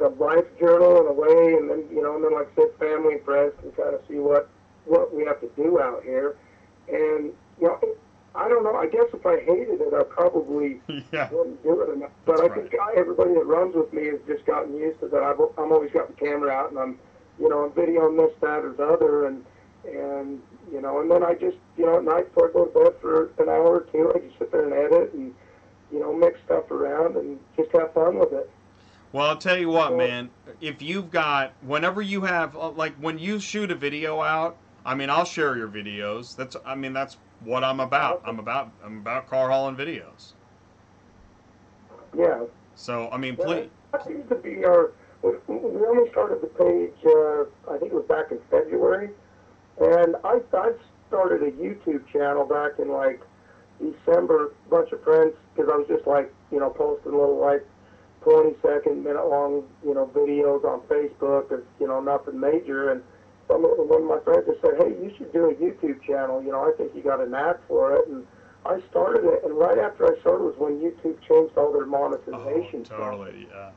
a life journal in a way, and then and then like I said, family and friends can kind of see what we have to do out here. And I don't know. I guess if I hated it, I probably Yeah, wouldn't do it enough. But that's I right. think everybody that runs with me has just gotten used to that. I'm always got the camera out, and I'm videoing this, that, or the other, and then I just at night before I go to bed for an hour or two, I just sit there and edit and mix stuff around and just have fun with it. Well, I'll tell you what, So, man. If you've got, whenever you have, like when you shoot a video out, I mean, I'll share your videos. That's what I'm about. I'm about car hauling videos. yeah. So, I mean, Well, please. that seems to be our. We only started the page. I think it was back in February, and I started a YouTube channel back in like December. A bunch of friends, because I was just like posting little like 20-second, minute-long videos on Facebook of nothing major. And one of my friends just said, "Hey, you should do a YouTube channel. I think you got a knack for it." And I started it, and right after I started was when YouTube changed all their Oh, monetization stuff. totally. Yeah.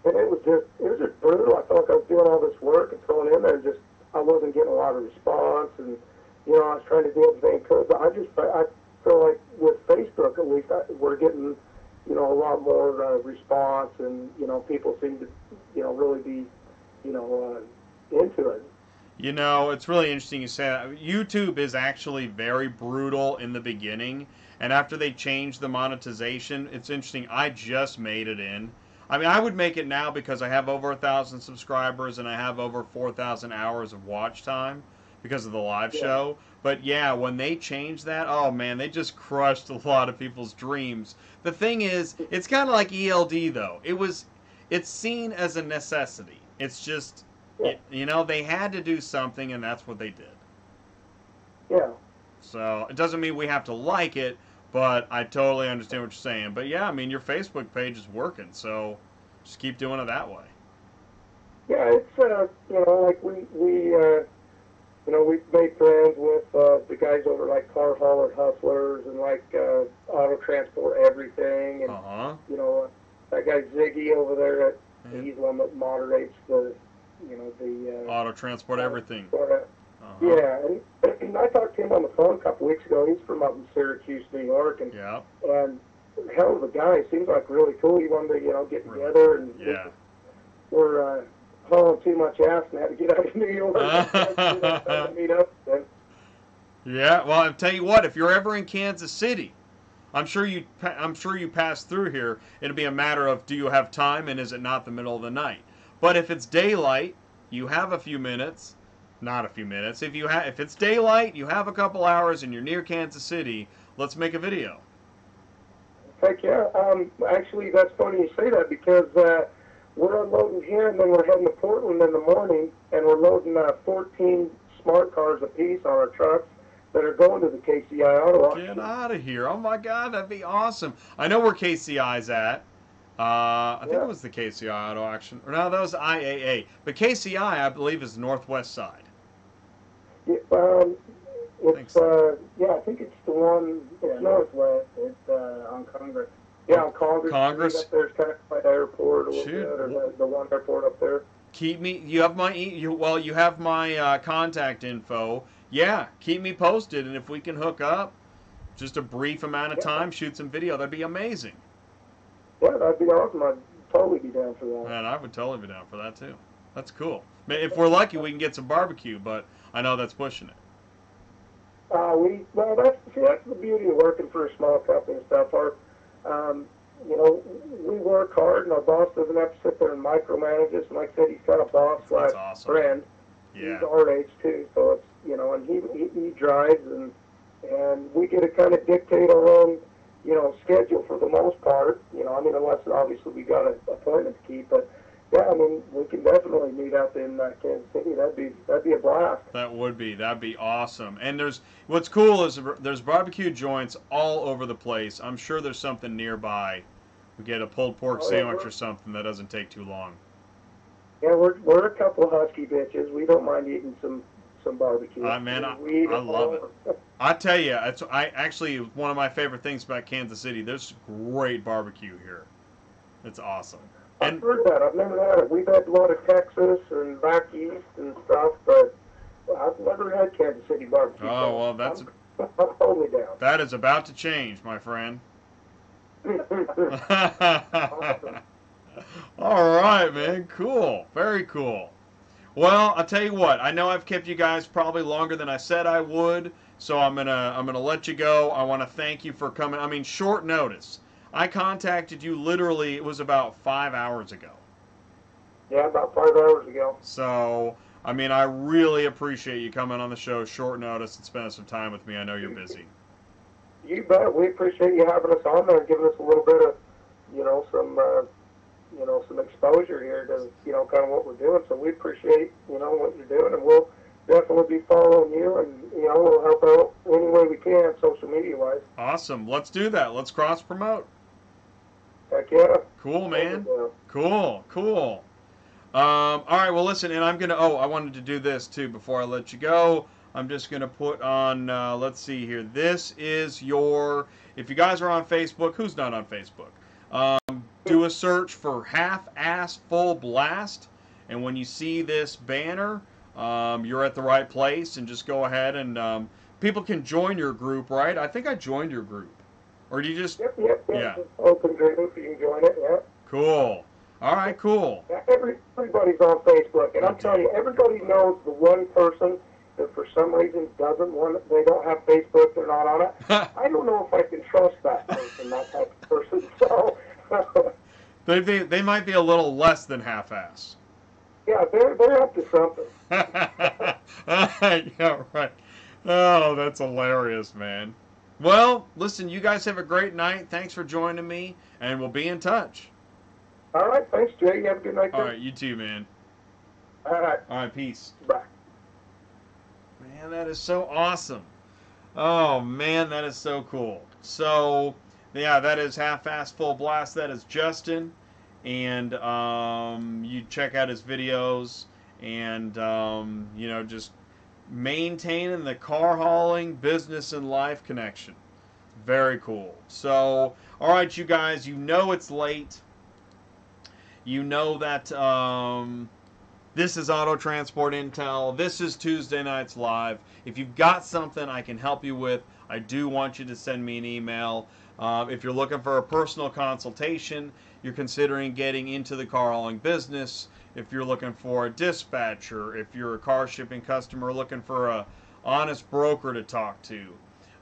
And it was just brutal. I felt like I was doing all this work and throwing in there, and just I wasn't getting a lot of response. And I was trying to do everything I could, but I feel like with Facebook at least we're getting a lot more response, and people seem to really be into it. It's really interesting you say that. YouTube is actually very brutal in the beginning, and after they changed the monetization, it's interesting. I just made it in. I mean, I would make it now because I have over 1,000 subscribers and I have over 4,000 hours of watch time because of the live Yeah. show. But yeah, when they changed that, oh man, they just crushed a lot of people's dreams. The thing is, it's kind of like ELD though. It's seen as a necessity. It's just Yeah. they had to do something, and that's what they did. Yeah. So it doesn't mean we have to like it, but I totally understand what you're saying. But yeah, I mean, your Facebook page is working, so just keep doing it that way. Yeah. It's like we've made friends with the guys over like Car Hauler Hustlers and like Auto Transport Everything, and Uh huh. that guy Ziggy over there. Yeah. He's the one that moderates the Auto transport everything. Uh huh. yeah, and I talked to him on the phone a couple weeks ago. He's from up in Syracuse, New York, and Yeah. and hell of a guy. Seems like really cool. He wanted to get Really? together, and Yeah. we're hauling too much ass and had to get out of New York and meet up. And, Yeah. Well, I'll tell you what. If you're ever in Kansas City, I'm sure you pass through here. It'll be a matter of do you have time and is it not the middle of the night. But if it's daylight, you have a few minutes. Not a few minutes. If it's daylight, you have a couple hours and you're near Kansas City. Let's make a video. heck yeah. Actually, that's funny you say that because we're unloading here and then we're heading to Portland in the morning, and we're loading 14 smart cars apiece on our trucks that are going to the KCI auto auction. Get out of here. Oh my God, that'd be awesome. I know where KCI's at. I think Yeah. it was the KCI auto auction. Or no, that was IAA. But KCI, I believe, is the northwest side. Yeah, Thanks. I think it's the one. It's northwest. It's on Congress. Yeah, on Congress. Congress. Up there's kind of by the airport a little Shoot. bit, or the one airport up there. Keep me. You have my. You have my contact info. Yeah, keep me posted, and if we can hook up, just a brief amount of time, shoot some video. That'd be amazing. Yeah, that'd be awesome. I'd totally be down for that. Man, I would totally be down for that too. That's cool. If we're lucky, we can get some barbecue, but I know that's pushing it. That's the beauty of working for a small company and stuff. We work hard, and our boss doesn't have to sit there and micromanage us. And like I said, he's got a boss That's like awesome. friend. Yeah. He's our age too, so it's and he drives, and we get to kind of dictate our own schedule for the most part. Unless obviously we got an appointment to keep, but. Yeah, we can definitely meet up in Kansas City. That'd be a blast. That'd be awesome. And what's cool is there's barbecue joints all over the place. I'm sure there's something nearby. We get a pulled pork sandwich or something that doesn't take too long. Yeah, we're a couple of husky bitches. We don't mind eating some some barbecue. Man, I love it. I tell you, it's one of my favorite things about Kansas City. There's great barbecue here. It's awesome. I've heard that. I've never had it. We've had a lot of Texas and back east and stuff, but I've never had Kansas City barbecue. Oh, well, I'm totally down. That is about to change, my friend. Awesome. All right, man. Cool. Very cool. Well, I'll tell you what. I know I've kept you guys probably longer than I said I would, so I'm gonna let you go. I want to thank you for coming. I mean, short notice. I contacted you literally. It was about 5 hours ago. Yeah, about 5 hours ago. So, I mean, I really appreciate you coming on the show short notice and spending some time with me. I know you're busy. You bet. We appreciate you having us on there and giving us a little bit of, some exposure here to, kind of what we're doing. So we appreciate, what you're doing, and we'll definitely be following you, and, we'll help out any way we can, social media-wise. Awesome. Let's do that. Let's cross-promote. Heck yeah. Cool, man. Cool. All right, well, listen, and I wanted to do this, too, before I let you go. I'm just going to put on, let's see here. This is if you guys are on Facebook, who's not on Facebook? Do a search for Half-Ass Full Blast, and when you see this banner, you're at the right place, and just go ahead and people can join your group, right? I think I joined your group. Or do you just... Yep. Yeah. It's open group, you can join it, yeah. Cool. All right, cool. Everybody's on Facebook, and I'm telling you, everybody knows the one person that for some reason they don't have Facebook, they're not on it. I don't know if I can trust that person, that type of person, so... They might be a little less than half-ass. Yeah, they're up to something. Yeah, right. Oh, that's hilarious, man. Well, listen, you guys have a great night. Thanks for joining me, and we'll be in touch. All right, thanks, Jay. You have a good night, All right, you too, man. All right, peace. bye. Man, that is so awesome. Oh, man, that is so cool. So, yeah, that is Half-Ass Full Blast. That is Justin. And you check out his videos and, just maintaining the car hauling business and life connection. Very cool. So, all right, you guys, it's late. You know that this is Auto Transport Intel. This is Tuesday Nights Live. If you've got something I can help you with, I do want you to send me an email. If you're looking for a personal consultation, you're considering getting into the car hauling business, if you're looking for a dispatcher, if you're a car shipping customer looking for a honest broker to talk to,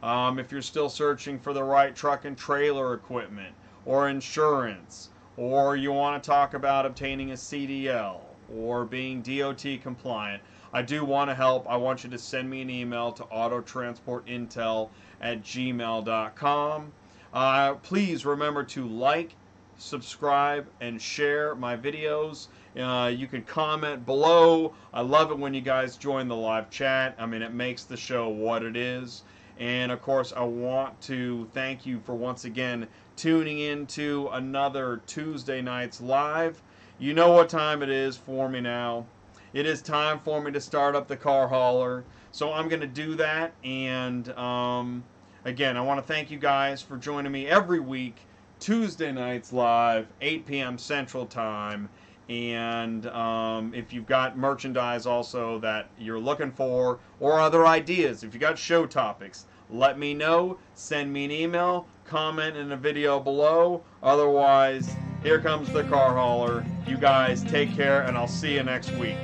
if you're still searching for the right truck and trailer equipment or insurance, or you want to talk about obtaining a CDL or being DOT compliant, I do want to help. I want you to send me an email to autotransportintel@gmail.com. Please remember to like, subscribe, and share my videos. You can comment below. I love it when you guys join the live chat. I mean, it makes the show what it is. And of course, I want to thank you for once again tuning into another Tuesday Nights Live. You know what time it is for me now. It is time for me to start up the car hauler. So I'm going to do that. And again, I want to thank you guys for joining me every week. Tuesday Nights Live, 8 p.m. Central Time. And if you've got merchandise also that you're looking for, or other ideas, if you got show topics, let me know. Send me an email, comment in the video below. Otherwise, here comes the car hauler. You guys take care, and I'll see you next week.